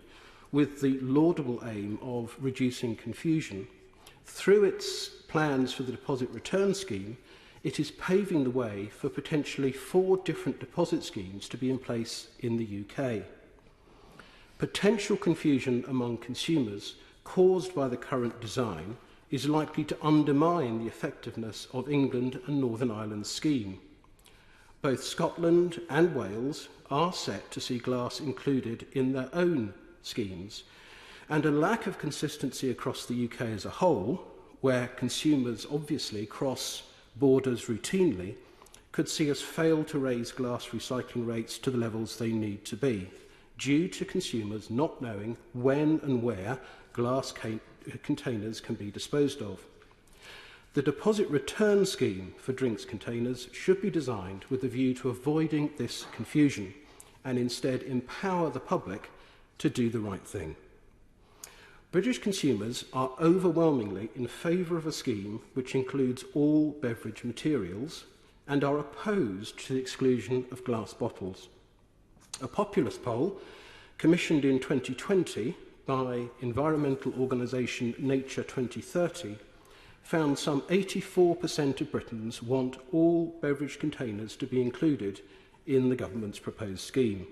with the laudable aim of reducing confusion, through its plans for the deposit return scheme, it is paving the way for potentially 4 different deposit schemes to be in place in the UK. Potential confusion among consumers caused by the current design is likely to undermine the effectiveness of England and Northern Ireland's scheme. Both Scotland and Wales are set to see glass included in their own schemes, and a lack of consistency across the UK as a whole, where consumers obviously cross borders routinely, could see us fail to raise glass recycling rates to the levels they need to be, due to consumers not knowing when and where glass containers can be disposed of. The deposit return scheme for drinks containers should be designed with a view to avoiding this confusion and instead empower the public to do the right thing. British consumers are overwhelmingly in favour of a scheme which includes all beverage materials and are opposed to the exclusion of glass bottles. A populace poll commissioned in 2020 by environmental organisation Nature 2030 found some 84% of Britons want all beverage containers to be included in the government's proposed scheme.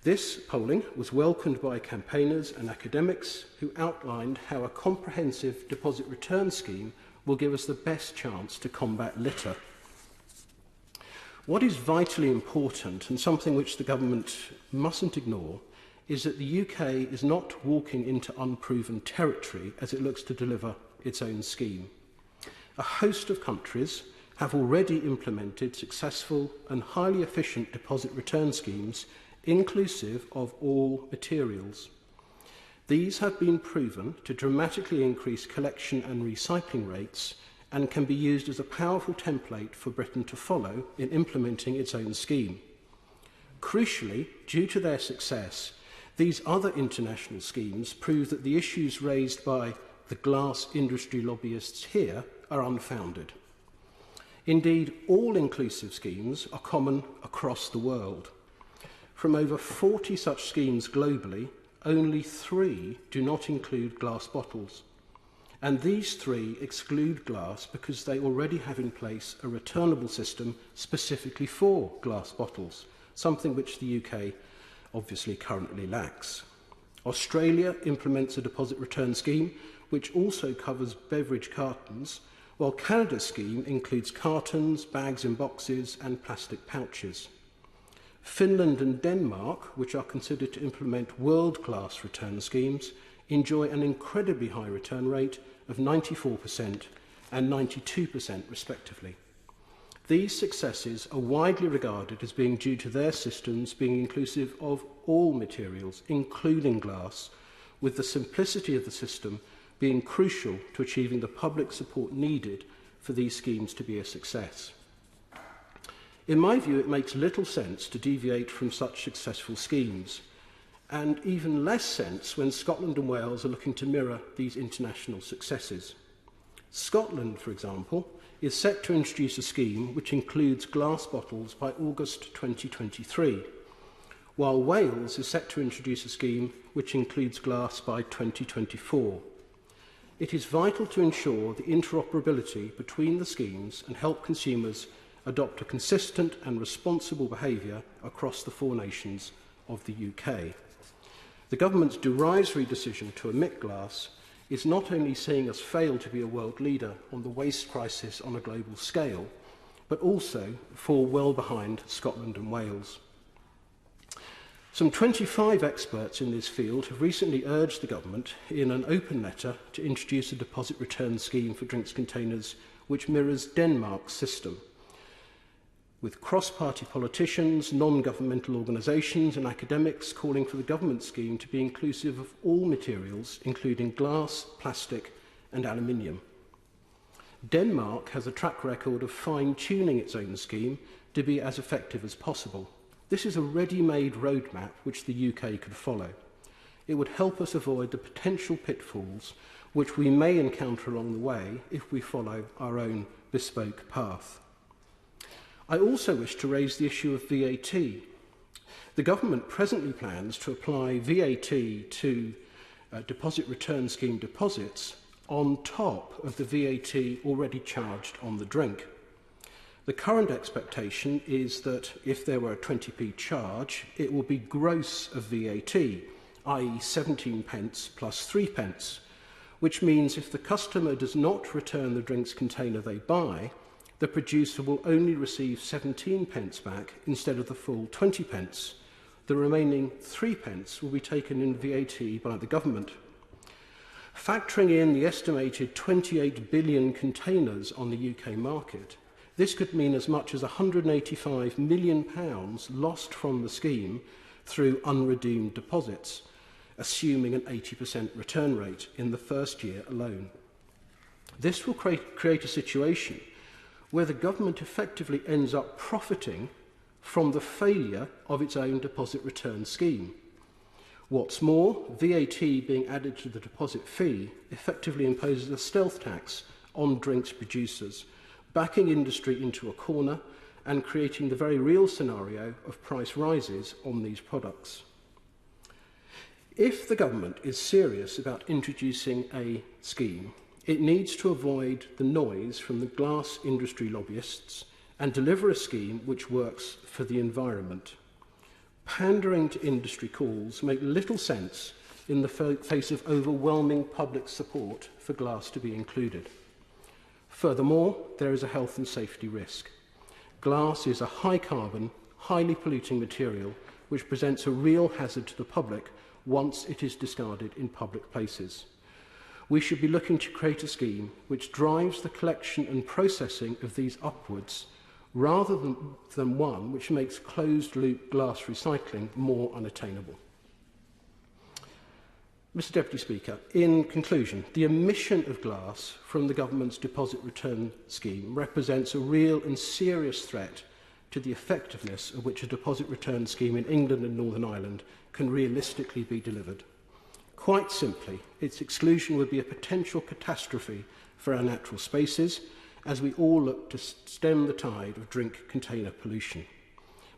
This polling was welcomed by campaigners and academics who outlined how a comprehensive deposit return scheme will give us the best chance to combat litter. What is vitally important, and something which the government mustn't ignore, is that the UK is not walking into unproven territory as it looks to deliver its own scheme. A host of countries have already implemented successful and highly efficient deposit return schemes inclusive of all materials. These have been proven to dramatically increase collection and recycling rates and can be used as a powerful template for Britain to follow in implementing its own scheme. Crucially, due to their success, these other international schemes prove that the issues raised by the glass industry lobbyists here are unfounded. Indeed, all inclusive schemes are common across the world. From over 40 such schemes globally, only 3 do not include glass bottles. And these three exclude glass because they already have in place a returnable system specifically for glass bottles, something which the UK obviously currently lacks. Australia implements a deposit return scheme which also covers beverage cartons, while Canada's scheme includes cartons, bags and boxes and plastic pouches. Finland and Denmark, which are considered to implement world-class return schemes, enjoy an incredibly high return rate of 94% and 92% respectively. These successes are widely regarded as being due to their systems being inclusive of all materials, including glass, with the simplicity of the system being crucial to achieving the public support needed for these schemes to be a success. In my view, it makes little sense to deviate from such successful schemes, and even less sense when Scotland and Wales are looking to mirror these international successes. Scotland, for example, is set to introduce a scheme which includes glass bottles by August 2023, while Wales is set to introduce a scheme which includes glass by 2024. It is vital to ensure the interoperability between the schemes and help consumers adopt a consistent and responsible behaviour across the four nations of the UK. The government's derisory decision to omit glass is not only seeing us fail to be a world leader on the waste crisis on a global scale, but also fall well behind Scotland and Wales. Some 25 experts in this field have recently urged the government in an open letter to introduce a deposit return scheme for drinks containers which mirrors Denmark's system, with cross-party politicians, non-governmental organisations and academics calling for the government scheme to be inclusive of all materials, including glass, plastic and aluminium. Denmark has a track record of fine-tuning its own scheme to be as effective as possible. This is a ready-made roadmap which the UK could follow. It would help us avoid the potential pitfalls which we may encounter along the way if we follow our own bespoke path. I also wish to raise the issue of VAT. The government presently plans to apply VAT to deposit return scheme deposits on top of the VAT already charged on the drink. The current expectation is that if there were a 20p charge, it will be gross of VAT, i.e. 17 pence plus 3 pence, which means if the customer does not return the drinks container they buy, the producer will only receive 17 pence back instead of the full 20 pence. The remaining 3 pence will be taken in VAT by the government. Factoring in the estimated 28 billion containers on the UK market, this could mean as much as £185 million lost from the scheme through unredeemed deposits, assuming an 80% return rate in the first year alone. This will create a situation where the government effectively ends up profiting from the failure of its own deposit return scheme. What's more, VAT being added to the deposit fee effectively imposes a stealth tax on drinks producers, backing industry into a corner and creating the very real scenario of price rises on these products. If the government is serious about introducing a scheme, it needs to avoid the noise from the glass industry lobbyists and deliver a scheme which works for the environment. Pandering to industry calls make little sense in the face of overwhelming public support for glass to be included. Furthermore, there is a health and safety risk. Glass is a high-carbon, highly polluting material which presents a real hazard to the public once it is discarded in public places. We should be looking to create a scheme which drives the collection and processing of these upwards, rather than one which makes closed-loop glass recycling more unattainable. Mr Deputy Speaker, in conclusion, the omission of glass from the government's deposit return scheme represents a real and serious threat to the effectiveness of which a deposit return scheme in England and Northern Ireland can realistically be delivered. Quite simply, its exclusion would be a potential catastrophe for our natural spaces as we all look to stem the tide of drink container pollution.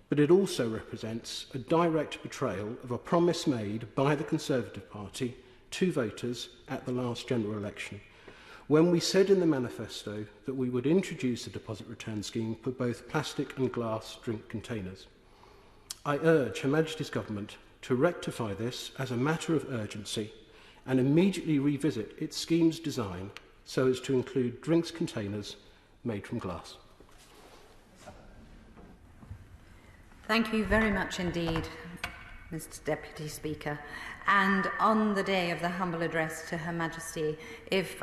But it also represents a direct betrayal of a promise made by the Conservative Party to voters at the last general election, when we said in the manifesto that we would introduce a deposit return scheme for both plastic and glass drink containers. I urge Her Majesty's Government to rectify this as a matter of urgency and immediately revisit its scheme's design so as to include drinks containers made from glass.
Thank you very much indeed, Mr. Deputy Speaker. And on the day of the humble address to Her Majesty, if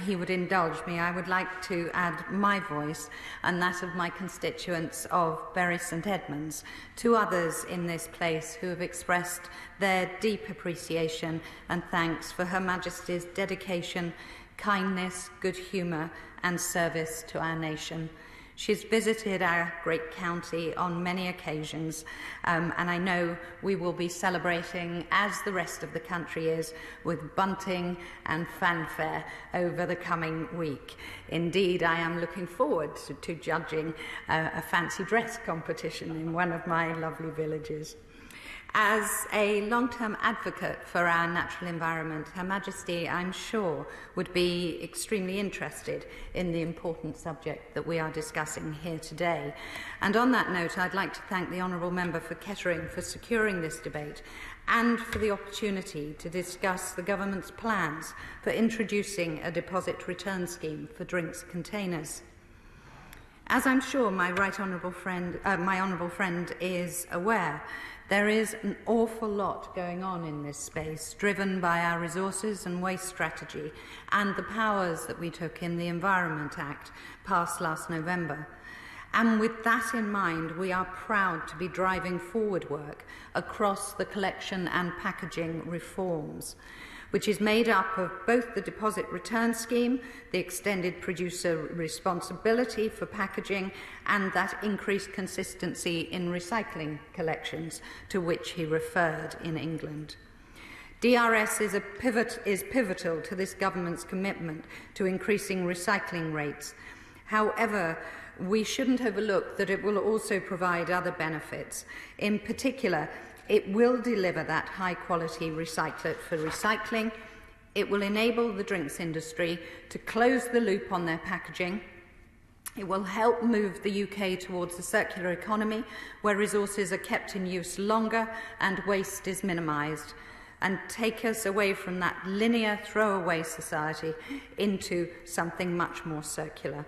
he would indulge me, I would like to add my voice and that of my constituents of Bury St Edmunds to others in this place who have expressed their deep appreciation and thanks for Her Majesty's dedication, kindness, good humour and service to our nation. She's visited our great county on many occasions, and I know we will be celebrating, as the rest of the country is, with bunting and fanfare over the coming week. Indeed, I am looking forward to judging a fancy dress competition in one of my lovely villages. As a long-term advocate for our natural environment, Her Majesty, I'm sure, would be extremely interested in the important subject that we are discussing here today. And on that note, I'd like to thank the Honourable Member for Kettering for securing this debate and for the opportunity to discuss the Government's plans for introducing a deposit return scheme for drinks containers. As I'm sure my honourable friend is aware, there is an awful lot going on in this space, driven by our resources and waste strategy and the powers that we took in the Environment Act passed last November. And with that in mind, we are proud to be driving forward work across the collection and packaging reforms, which is made up of both the deposit return scheme, the extended producer responsibility for packaging, and that increased consistency in recycling collections to which he referred in England. DRS is pivotal to this government's commitment to increasing recycling rates. However, we shouldn't overlook that it will also provide other benefits. In particular, it will deliver that high-quality recyclate for recycling. It will enable the drinks industry to close the loop on their packaging. It will help move the UK towards a circular economy where resources are kept in use longer and waste is minimised, and take us away from that linear throwaway society into something much more circular.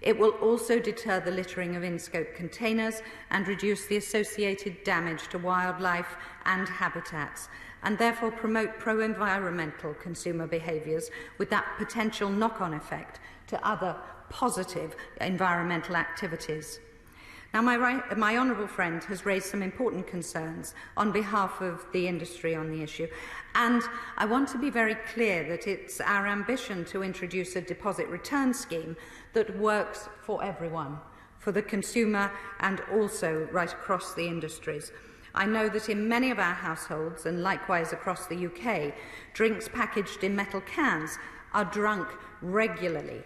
It will also deter the littering of in-scope containers and reduce the associated damage to wildlife and habitats, and therefore promote pro-environmental consumer behaviours with that potential knock-on effect to other positive environmental activities. Now, my honourable friend has raised some important concerns on behalf of the industry on the issue, and I want to be very clear that it's our ambition to introduce a deposit return scheme that works for everyone, for the consumer and also right across the industries. I know that in many of our households, and likewise across the UK, drinks packaged in metal cans are drunk regularly.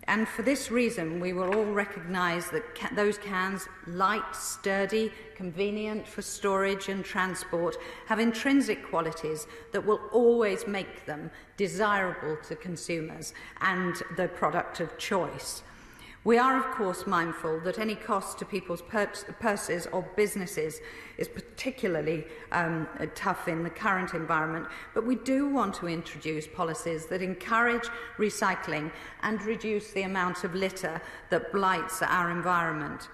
And for this reason, we will all recognise that those cans, light, sturdy, convenient for storage and transport, have intrinsic qualities that will always make them desirable to consumers and the product of choice. We are, of course, mindful that any cost to people's purses or businesses is particularly tough in the current environment, but we do want to introduce policies that encourage recycling and reduce the amount of litter that blights our environment.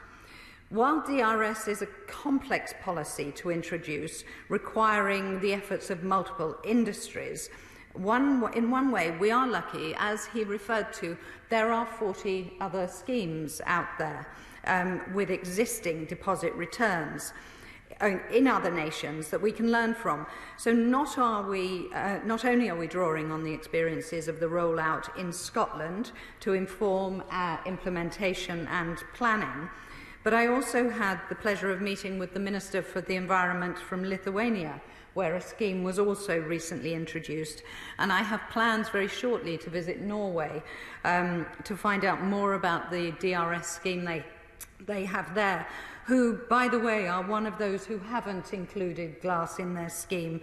While DRS is a complex policy to introduce, requiring the efforts of multiple industries, in one way, we are lucky, as he referred to, there are 40 other schemes out there with existing deposit returns in other nations that we can learn from. So not only are we drawing on the experiences of the rollout in Scotland to inform our implementation and planning, but I also had the pleasure of meeting with the Minister for the Environment from Lithuania, where a scheme was also recently introduced. And I have plans very shortly to visit Norway to find out more about the DRS scheme they they have there, who, by the way, are one of those who haven't included glass in their scheme.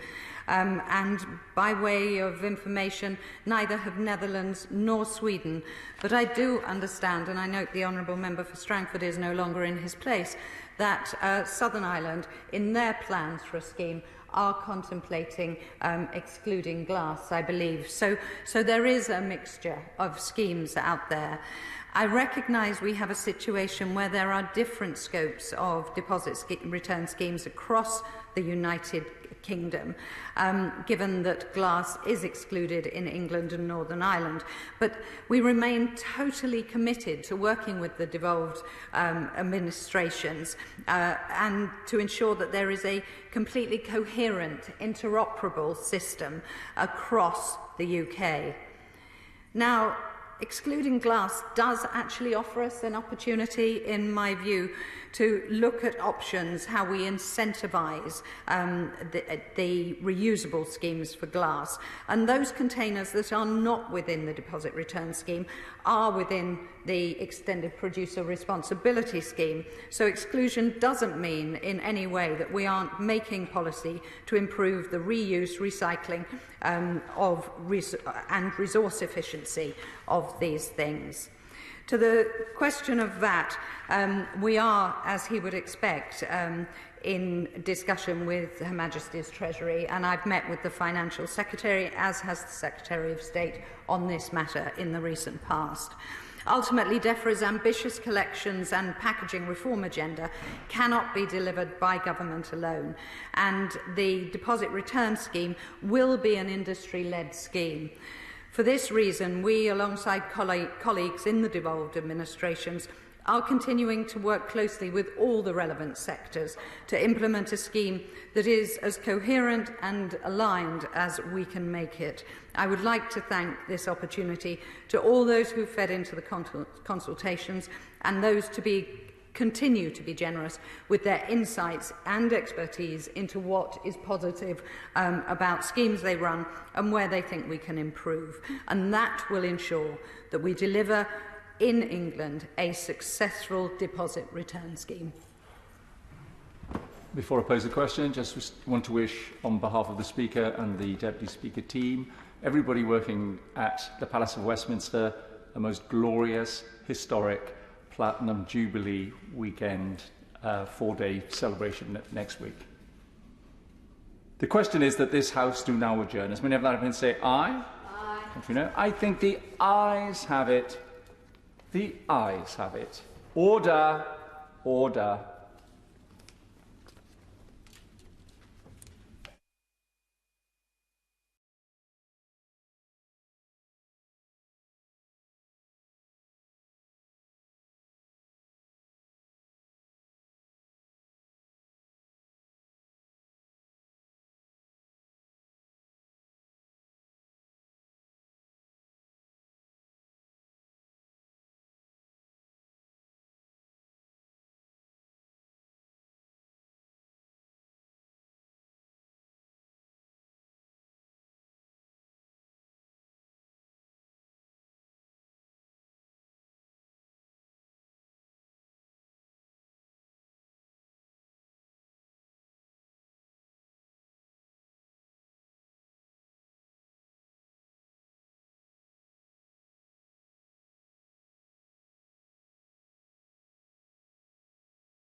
And by way of information, neither have Netherlands nor Sweden. But I do understand, and I note the Honourable Member for Strangford is no longer in his place, that Southern Ireland, in their plans for a scheme, are contemplating excluding glass, I believe. So there is a mixture of schemes out there. I recognise we have a situation where there are different scopes of deposit return schemes across the United Kingdom, given that glass is excluded in England and Northern Ireland. But we remain totally committed to working with the devolved administrations and to ensure that there is a completely coherent, interoperable system across the UK. Now, excluding glass does actually offer us an opportunity, in my view, to look at options, how we incentivise the reusable schemes for glass. And those containers that are not within the deposit return scheme are within the extended producer responsibility scheme. So exclusion doesn't mean in any way that we aren't making policy to improve the reuse, recycling and resource efficiency of these things. To the question of VAT, we are, as he would expect, in discussion with Her Majesty's Treasury, and I've met with the Financial Secretary, as has the Secretary of State, on this matter in the recent past. Ultimately, DEFRA's ambitious collections and packaging reform agenda cannot be delivered by government alone, and the deposit return scheme will be an industry-led scheme. For this reason, we, alongside colleagues in the devolved administrations, are continuing to work closely with all the relevant sectors to implement a scheme that is as coherent and aligned as we can make it. I would like to thank this opportunity to all those who fed into the consultations and those to continue to be generous with their insights and expertise into what is positive about schemes they run and where they think we can improve. And that will ensure that we deliver in England a successful deposit return scheme.
Before I pose the question, just want to wish, on behalf of the Speaker and the Deputy Speaker team, everybody working at the Palace of Westminster, a most glorious, historic Platinum Jubilee weekend, 4-day celebration next week. The question is that this House do now adjourn. As many of that have say aye? Aye. If you know, I think the ayes have it. The ayes have it. Order, order.